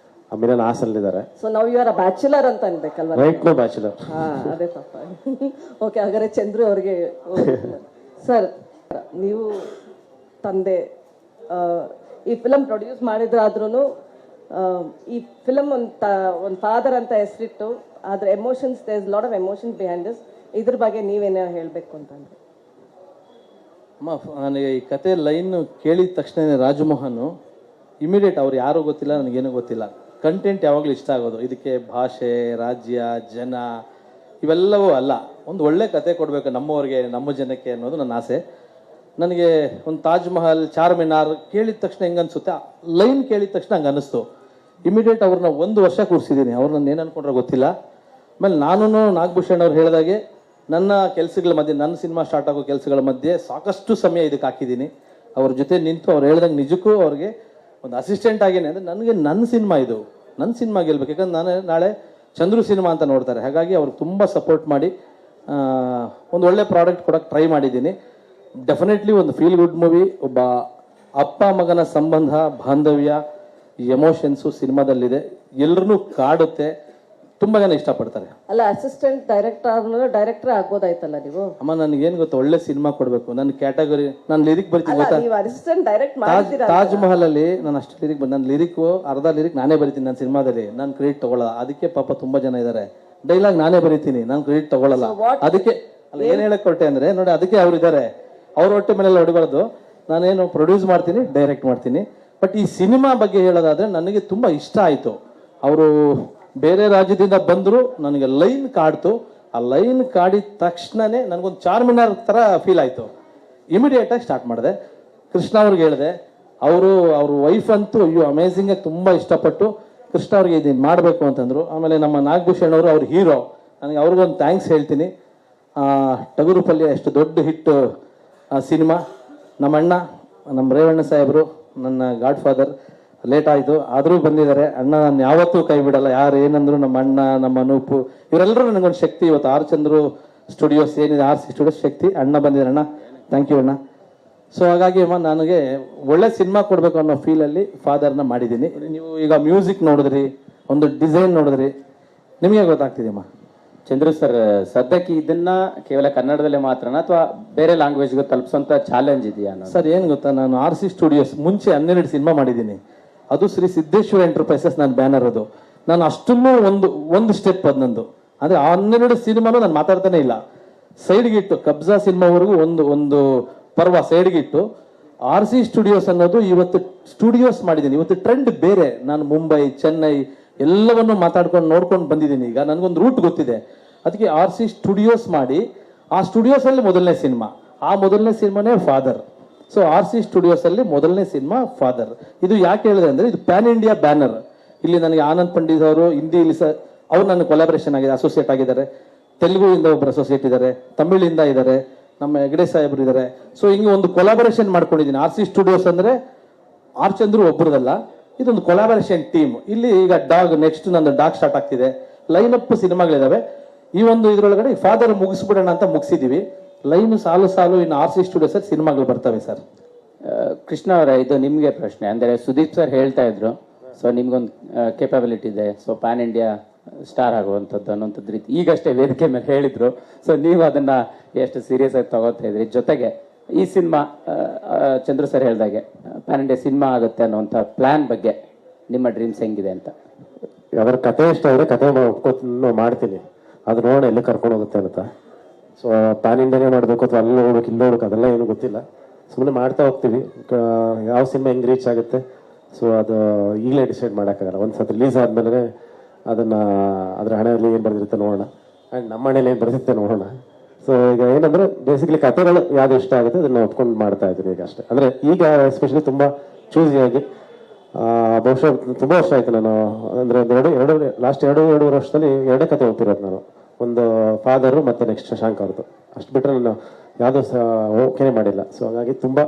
ಅಮ್ಮಿನ ಆಸಲ್ಲಿದ್ದಾರೆ. ಸೊ ನಾವು ಯು ಆರ್ ಅ ಬ್ಯಾಚುಲರ್ ಅಂತ ಅನ್ಬೇಕಲ್ವಾ? Right no bachelor. ಅದೇ ತಪ್ಪ. ಓಕೆ, ಹಾಗಾದ್ರೆ ಚಂದ್ರು ಅವ್ರಿಗೆ ಸರ್, ನೀವು ತಂದೆ ಈ ಫಿಲಮ್ ಪ್ರೊಡ್ಯೂಸ್ ಮಾಡಿದ್ರಾದ್ರೂ ಈ ಫಿಲಮ್ ಒಂದು ಫಾದರ್ ಅಂತ ಹೆಸರಿಟ್ಟು ಅದ್ರ emotions there is lot of emotions behind this. ಇದ್ರ ಬಗ್ಗೆ ನೀವೇನೋ ಹೇಳಬೇಕು ಅಂತಂದ್ರೆ? ಅಮ್ಮ, ನನಗೆ ಈ ಕತೆ ಲೈನ್ ಕೇಳಿದ ತಕ್ಷಣ ರಾಜಮೋಹನ್ ಇಮಿಡಿಯೇಟ್ ಅವ್ರು ಯಾರೂ ಗೊತ್ತಿಲ್ಲ, ನನಗೇನು ಗೊತ್ತಿಲ್ಲ, ಕಂಟೆಂಟ್ ಯಾವಾಗಲೂ ಇಷ್ಟ ಆಗೋದು. ಇದಕ್ಕೆ ಭಾಷೆ, ರಾಜ್ಯ, ಜನ ಇವೆಲ್ಲವೂ ಅಲ್ಲ, ಒಂದು ಒಳ್ಳೆ ಕತೆ ಕೊಡಬೇಕು ನಮ್ಮವ್ರಿಗೆ, ನಮ್ಮ ಜನಕ್ಕೆ ಅನ್ನೋದು ನನ್ನ ಆಸೆ. ನನಗೆ ಒಂದು ತಾಜ್ ಮಹಲ್, ಚಾರ್ಮಿನಾರ್ ಕೇಳಿದ ತಕ್ಷಣ ಹೆಂಗೆ ಅನಿಸುತ್ತೆ, ಲೈನ್ ಕೇಳಿದ ತಕ್ಷಣ ಹಂಗೆ ಅನ್ನಿಸ್ತು. ಇಮಿಡಿಯೇಟ್ ಅವ್ರನ್ನ 1 ವರ್ಷ ಕೂರಿಸಿದ್ದೀನಿ. ಅವ್ರನ್ನ ಏನು ಅನ್ಕೊಂಡ್ರೆ ಗೊತ್ತಿಲ್ಲ. ಆಮೇಲೆ ನಾನು ನಾಗಭೂಷಣ್ ಅವ್ರು ಹೇಳಿದಾಗೆ ನನ್ನ ಕೆಲಸಗಳ ಮಧ್ಯೆ, ನನ್ನ ಸಿನಿಮಾ ಸ್ಟಾರ್ಟ್ ಆಗೋ ಕೆಲಸಗಳ ಮಧ್ಯೆ ಸಾಕಷ್ಟು ಸಮಯ ಇದಕ್ಕೆ ಹಾಕಿದ್ದೀನಿ. ಅವ್ರ ಜೊತೆ ನಿಂತು ಅವ್ರು ಹೇಳ್ದಂಗೆ ನಿಜಕ್ಕೂ ಅವ್ರಿಗೆ ಒಂದು ಅಸಿಸ್ಟೆಂಟ್ ಆಗೇನೆ. ಅಂದರೆ ನನಗೆ ನನ್ನ ಸಿನಿಮಾ ಇದು, ನನ್ನ ಸಿನಿಮಾ ಗೆಲ್ಬೇಕು. ಯಾಕಂದ್ರೆ ನಾಳೆ ಚಂದ್ರು ಸಿನಿಮಾ ಅಂತ ನೋಡ್ತಾರೆ. ಹಾಗಾಗಿ ಅವ್ರಿಗೆ ತುಂಬ ಸಪೋರ್ಟ್ ಮಾಡಿ ಒಂದು ಒಳ್ಳೆ ಪ್ರಾಡಕ್ಟ್ ಕೊಡೋಕ್ಕೆ ಟ್ರೈ ಮಾಡಿದ್ದೀನಿ. ಡೆಫಿನೆಟ್ಲಿ ಒಂದು ಫೀಲ್ ಗುಡ್ ಮೂವಿ. ಒಬ್ಬ ಅಪ್ಪ ಮಗನ ಸಂಬಂಧ, ಬಾಂಧವ್ಯ, ಎಮೋಷನ್ಸು ಸಿನಿಮಾದಲ್ಲಿದೆ. ಎಲ್ಲರನ್ನೂ ಕಾಡುತ್ತೆ, ತುಂಬ ಜನ ಇಷ್ಟಪಡ್ತಾರೆ. ಅಲ್ಲ, ಅಸಿಸ್ಟೆಂಟ್ ಡೈರೆಕ್ಟರ್ ಆಗ್ಬೋದಾಯ್ತಲ್ಲ ನೀವು? ಅಮ್ಮ, ನನಗೇನು ಗೊತ್ತಾ, ಒಳ್ಳೆ ಸಿನಿಮಾ ಕೊಡಬೇಕು. ನನ್ನ ಕ್ಯಾಟಗರಿ, ನಾನು ಲಿರಿಕ್ ಬರ್ತೀನಿ ಗೊತ್ತಾ. ಅಸಿಸ್ಟೆಂಟ್ ಡೈರೆಕ್ಟ್ ಮಾಡಿದ್ದೀರಾ? ತಾಜ್ ಮಹಲ್ ಅಲ್ಲಿ ನಾನು ಅಷ್ಟು ಲಿರಿಕ್ ನನ್ನ ಲಿರಿಕ್ ಅರ್ಧ ಲಿರಿಕ್ ನಾನೇ ಬರಿತೀನಿ ನನ್ನ ಸಿನಿಮಾದಲ್ಲಿ. ನಾನು ಕ್ರೆಡಿಟ್ ತಗೊಳ್ಳಲ್ಲ. ಅದಕ್ಕೆ ಪಾಪ ತುಂಬಾ ಜನ ಇದ್ದಾರೆ. ಡೈಲಾಗ್ ನಾನೇ ಬರಿತೀನಿ, ನಾನು ಕ್ರೆಡಿಟ್ ತಗೊಳ್ಳಲ್ಲ. ಅದಕ್ಕೆ ಅಲ್ಲ, ಏನ್ ಹೇಳಕ್ ಕೊಟ್ಟೆ ಅಂದ್ರೆ ನೋಡಿ, ಅದಕ್ಕೆ ಅವ್ರು ಇದ್ದಾರೆ. ಅವ್ರ ಹೊಟ್ಟೆ ಮೇಲೆಲ್ಲ ಹೊಡಿಬಾರ್ದು. ನಾನೇನು ಪ್ರೊಡ್ಯೂಸ್ ಮಾಡ್ತೀನಿ, ಡೈರೆಕ್ಟ್ ಮಾಡ್ತೀನಿ. ಬಟ್ ಈ ಸಿನಿಮಾ ಬಗ್ಗೆ ಹೇಳೋದಾದ್ರೆ ನನಗೆ ತುಂಬಾ ಇಷ್ಟ ಆಯ್ತು. ಅವರು ಬೇರೆ ರಾಜ್ಯದಿಂದ ಬಂದ್ರು, ನನಗೆ ಲೈನ್ ಕಾಡ್ತು. ಆ ಲೈನ್ ಕಾಡಿದ ತಕ್ಷಣನೇ ನನಗೊಂದು ಚಾರ್ಮಿನಾರ್ ತರ ಫೀಲ್ ಆಯ್ತು. ಇಮಿಡಿಯೇಟ್ ಆಗಿ ಸ್ಟಾರ್ಟ್ ಮಾಡಿದೆ. ಕೃಷ್ಣ ಅವ್ರಿಗೆ ಹೇಳಿದೆ. ಅವ್ರ ವೈಫ್ ಅಂತೂ ಅಯ್ಯೋ ಅಮೇಝಿಂಗ್ ಆಗಿ ತುಂಬಾ ಇಷ್ಟಪಟ್ಟು ಕೃಷ್ಣ ಅವ್ರಿಗೆ ಇದನ್ನು ಮಾಡಬೇಕು ಅಂತಂದ್ರು. ಆಮೇಲೆ ನಮ್ಮ ನಾಗಭೂಷಣ್ ಅವರು, ಅವ್ರ ಹೀರೋ, ನನಗೆ ಅವ್ರಿಗೊಂದು ಥ್ಯಾಂಕ್ಸ್ ಹೇಳ್ತೀನಿ. ಟಗರುಪಲ್ಯ ಎಷ್ಟು ದೊಡ್ಡ ಹಿಟ್ ಸಿನಿಮಾ. ನಮ್ಮ ಅಣ್ಣ, ನಮ್ಮ ರೇವಣ್ಣ ಸಾಹೇಬರು, ನನ್ನ ಗಾಡ್ ಫಾದರ್, ಲೇಟ್ ಆಯಿತು ಆದರೂ ಬಂದಿದ್ದಾರೆ. ಅಣ್ಣ ನಾನು ಯಾವತ್ತೂ ಕೈ ಬಿಡಲ್ಲ. ಯಾರು ಏನಂದ್ರು ನಮ್ಮ ಅಣ್ಣ, ನಮ್ಮ ಅನೂಪು, ಇವರೆಲ್ಲರೂ ನನಗೊಂದು ಶಕ್ತಿ. ಇವತ್ತು ಆರ್ ಚಂದ್ರು ಸ್ಟುಡಿಯೋಸ್ ಏನಿದೆ, RC ಸ್ಟುಡಿಯೋಸ್ ಶಕ್ತಿ. ಅಣ್ಣ ಬಂದಿದ್ದಾರೆ. ಅಣ್ಣ ಥ್ಯಾಂಕ್ ಯು ಅಣ್ಣ. ಸೊ ಹಾಗಾಗಿ ಅಮ್ಮ, ನನಗೆ ಒಳ್ಳೆ ಸಿನಿಮಾ ಕೊಡಬೇಕು ಅನ್ನೋ ಫೀಲಲ್ಲಿ ಫಾದರ್ನ ಮಾಡಿದ್ದೀನಿ. ನೀವು ಈಗ ಮ್ಯೂಸಿಕ್ ನೋಡಿದ್ರಿ, ಒಂದು ಡಿಸೈನ್ ನೋಡಿದ್ರಿ, ನಿಮಗೆ ಗೊತ್ತಾಗ್ತಿದೆಯಮ್ಮ. ಚಂದ್ರು ಸರ್, ಸದ್ಯಕ್ಕೆ ಇದನ್ನ ಕೇವಲ ಕನ್ನಡದಲ್ಲೇ ಮಾತ್ರನಾ ಅಥವಾ ಬೇರೆ ಲ್ಯಾಂಗ್ವೇಜ್ಗೆ ತಲುಪಿಸೋಂಥ ಚಾಲೆಂಜ್ ಇದೆಯಾ? ಸರ್ ಏನು ಗೊತ್ತಾ, ನಾನು RC ಸ್ಟುಡಿಯೋಸ್ ಮುಂಚೆ 12 ಸಿನಿಮಾ ಮಾಡಿದ್ದೀನಿ. ಅದು ಶ್ರೀ ಸಿದ್ದೇಶ್ವರ ಎಂಟರ್ಪ್ರೈಸಸ್ ನನ್ನ ಬ್ಯಾನರ್. ಅದು ನಾನು ಅಷ್ಟನ್ನು ಒಂದು ಸ್ಟೆಪ್ ಅದು ನಂದು. ಅಂದರೆ 12 ಸಿನಿಮಾನು ನಾನು ಮಾತಾಡ್ತಾನೆ ಇಲ್ಲ. ಸೈಡ್ಗಿಟ್ಟು ಕಬ್ಜಾ ಸಿನಿಮಾವರೆಗೂ ಒಂದು ಪರ್ವ ಸೈಡ್ಗಿಟ್ಟು RC ಸ್ಟುಡಿಯೋಸ್ ಅನ್ನೋದು ಇವತ್ತು ಸ್ಟುಡಿಯೋಸ್ ಮಾಡಿದ್ದೀನಿ. ಇವತ್ತು ಟ್ರೆಂಡ್ ಬೇರೆ. ನಾನು ಮುಂಬೈ, ಚೆನ್ನೈ ಎಲ್ಲವನ್ನು ಮಾತಾಡ್ಕೊಂಡು ನೋಡ್ಕೊಂಡು ಬಂದಿದ್ದೀನಿ. ಈಗ ನನಗೊಂದು ರೂಟ್ ಗೊತ್ತಿದೆ. ಅದಕ್ಕೆ RC ಸ್ಟುಡಿಯೋಸ್ ಮಾಡಿ, ಆ ಸ್ಟುಡಿಯೋಸಲ್ಲಿ ಮೊದಲನೇ ಸಿನಿಮಾ, ಆ ಮೊದಲನೇ ಸಿನಿಮಾನೇ ಫಾದರ್. ಸೊ RC ಸ್ಟುಡಿಯೋಸ್ ಅಲ್ಲಿ ಮೊದಲನೇ ಸಿನಿಮಾ ಫಾದರ್. ಇದು ಯಾಕೆ ಹೇಳಿದೆ ಅಂದ್ರೆ, ಇದು ಪ್ಯಾನ್ ಇಂಡಿಯಾ ಬ್ಯಾನರ್. ಇಲ್ಲಿ ನನಗೆ ಆನಂದ್ ಪಂಡಿತ್ ಅವರು ಹಿಂದಿಲಿ ಅವ್ರು ನನ್ನ ಕೊಲಾಬರೇಷನ್ ಆಗಿದೆ, ಅಸೋಸಿಯೇಟ್ ಆಗಿದ್ದಾರೆ. ತೆಲುಗುವಿಂದ ಒಬ್ಬರು ಅಸೋಸಿಯೇಟ್ ಇದ್ದಾರೆ, ತಮಿಳಿಂದ ಇದ್ದಾರೆ, ನಮ್ಮ ಹೆಗಡೆ ಸಾಹೇಬ್ರು ಇದ್ದಾರೆ. ಸೊ ಹಿಂಗೆ ಒಂದು ಕೊಲಾಬರೇಷನ್ ಮಾಡ್ಕೊಂಡಿದ್ದೀನಿ. RC ಸ್ಟುಡಿಯೋಸ್ ಅಂದ್ರೆ ಆರ್ ಚಂದ್ರು ಒಬ್ಬರದಲ್ಲ, ಇದೊಂದು ಕೊಲಾಬರೇಷನ್ ಟೀಮ್. ಇಲ್ಲಿ ಈಗ ನೆಕ್ಸ್ಟ್ ನಂದು ಡಾಗ್ ಸ್ಟಾರ್ಟ್ ಆಗ್ತಿದೆ. ಲೈನ್ ಅಪ್ ಸಿನಿಮಾಗಳಿದಾವೆ. ಈ ಒಂದು ಇದ್ರೊಳಗಡೆ ಫಾದರ್ ಮುಗಿಸ್ಬಿಡೋಣ ಅಂತ ಮುಗಿಸಿದೀವಿ. ಲೈನ್ ಸಾಲು ಇನ್ನು RC ಸ್ಟುಡಿಯೋಸ್ ಅಲ್ಲಿ ಸಿನಿಮಾಗಳು ಬರ್ತವೆ ಸರ್. ಕೃಷ್ಣ ಅವರೇ, ಇದು ನಿಮಗೆ ಪ್ರಶ್ನೆ. ಅಂದರೆ ಸುದೀಪ್ ಸರ್ ಹೇಳ್ತಾ ಇದ್ರು, ಸೊ ನಿಮ್ಗೊಂದು ಕೇಪಬಿಲಿಟಿ ಇದೆ, ಸೊ ಪ್ಯಾನ್ ಇಂಡಿಯಾ ಸ್ಟಾರ್ ಆಗುವಂಥದ್ದು ಅನ್ನೋಂಥದ್ದು ರೀತಿ ಈಗಷ್ಟೇ ವೇದಿಕೆ ಮೇಲೆ ಹೇಳಿದ್ರು. ಸೊ ನೀವು ಅದನ್ನ ಎಷ್ಟು ಸೀರಿಯಸ್ ಆಗಿ ತಗೋತಾ ಇದ್ರಿ. ಜೊತೆಗೆ ಈ ಸಿನಿಮಾ ಚಂದ್ರು ಸರ್ ಹೇಳ್ದಾಗೆ ಪ್ಯಾನ್ ಇಂಡಿಯಾ ಸಿನಿಮಾ ಆಗುತ್ತೆ ಅನ್ನೋಂಥ ಪ್ಲಾನ್ ಬಗ್ಗೆ ನಿಮ್ಮ ಡ್ರೀಮ್ಸ್ ಹೆಂಗಿದೆ ಅಂತ? ಯಾವ್ದಾರು ಕತೆ ಇಷ್ಟ ಆದರೆ ಕತೆ ಮಾಡ್ತೀನಿ. ಅದು ನೋಡೋಣ ಎಲ್ಲಿ ಕರ್ಕೊಂಡು ಹೋಗುತ್ತೆ ಅಂತ. ಸೊ ಪ್ಯಾನ್ ಇಂಡಿಯಾನೇ ಮಾಡಬೇಕು ಅಥವಾ ಅಲ್ಲಿ ನೋಡ್ಬೇಕು, ಇಲ್ಲಿ ನೋಡ್ಬೇಕು, ಅದೆಲ್ಲ ಏನು ಗೊತ್ತಿಲ್ಲ. ಸುಮ್ಮನೆ ಮಾಡ್ತಾ ಹೋಗ್ತೀವಿ. ಯಾವ ಸಿನಿಮಾ ಹೆಂಗೆ ರೀಚ್ ಆಗುತ್ತೆ, ಸೊ ಅದು ಈಗಲೇ ಡಿಸೈಡ್ ಮಾಡೋಕ್ಕಾಗಲ್ಲ. ಒಂದು ಸತಿ ರಿಲೀಸ್ ಆದಮೇಲೆ ಅದನ್ನು ಅದರ ಹಣೆಯಲ್ಲಿ ಏನು ಬರೆದಿರುತ್ತೆ ನೋಡೋಣ, ಆ್ಯಂಡ್ ನಮ್ಮ ಹಣೆಯಲ್ಲಿ ಏನು ಬರೆದಿರುತ್ತೆ ನೋಡೋಣ. ಸೊ ಈಗ ಏನಂದರೆ ಬೇಸಿಕಲಿ ಕಥೆಗಳು ಯಾವುದು ಇಷ್ಟ ಆಗುತ್ತೆ ಅದನ್ನು ಒಪ್ಕೊಂಡು ಮಾಡ್ತಾ ಇದ್ದೀನಿ ಈಗ ಅಷ್ಟೇ. ಅಂದರೆ ಈಗ ಎಸ್ಪೆಷಲಿ ತುಂಬ ಚೂಸಿಯಾಗಿ, ಬಹುಶಃ ತುಂಬ ವರ್ಷ ಆಯಿತು ನಾನು, ಅಂದರೆ ಲಾಸ್ಟ್ ಎರಡೂವರೆ ವರ್ಷದಲ್ಲಿ 2 ಕತೆ ಒಪ್ಪಿರೋದು ನಾನು. ಒಂದು ಫಾದರು ಮತ್ತು ನೆಕ್ಸ್ಟ್ ಶಶಾಂಕ್ ಅವ್ರದ್ದು. ಅಷ್ಟು ಬಿಟ್ಟರೆ ನಾನು ಯಾವುದೂ ಓಕೆನೇ ಮಾಡಿಲ್ಲ. ಸೊ ಹಾಗಾಗಿ ತುಂಬ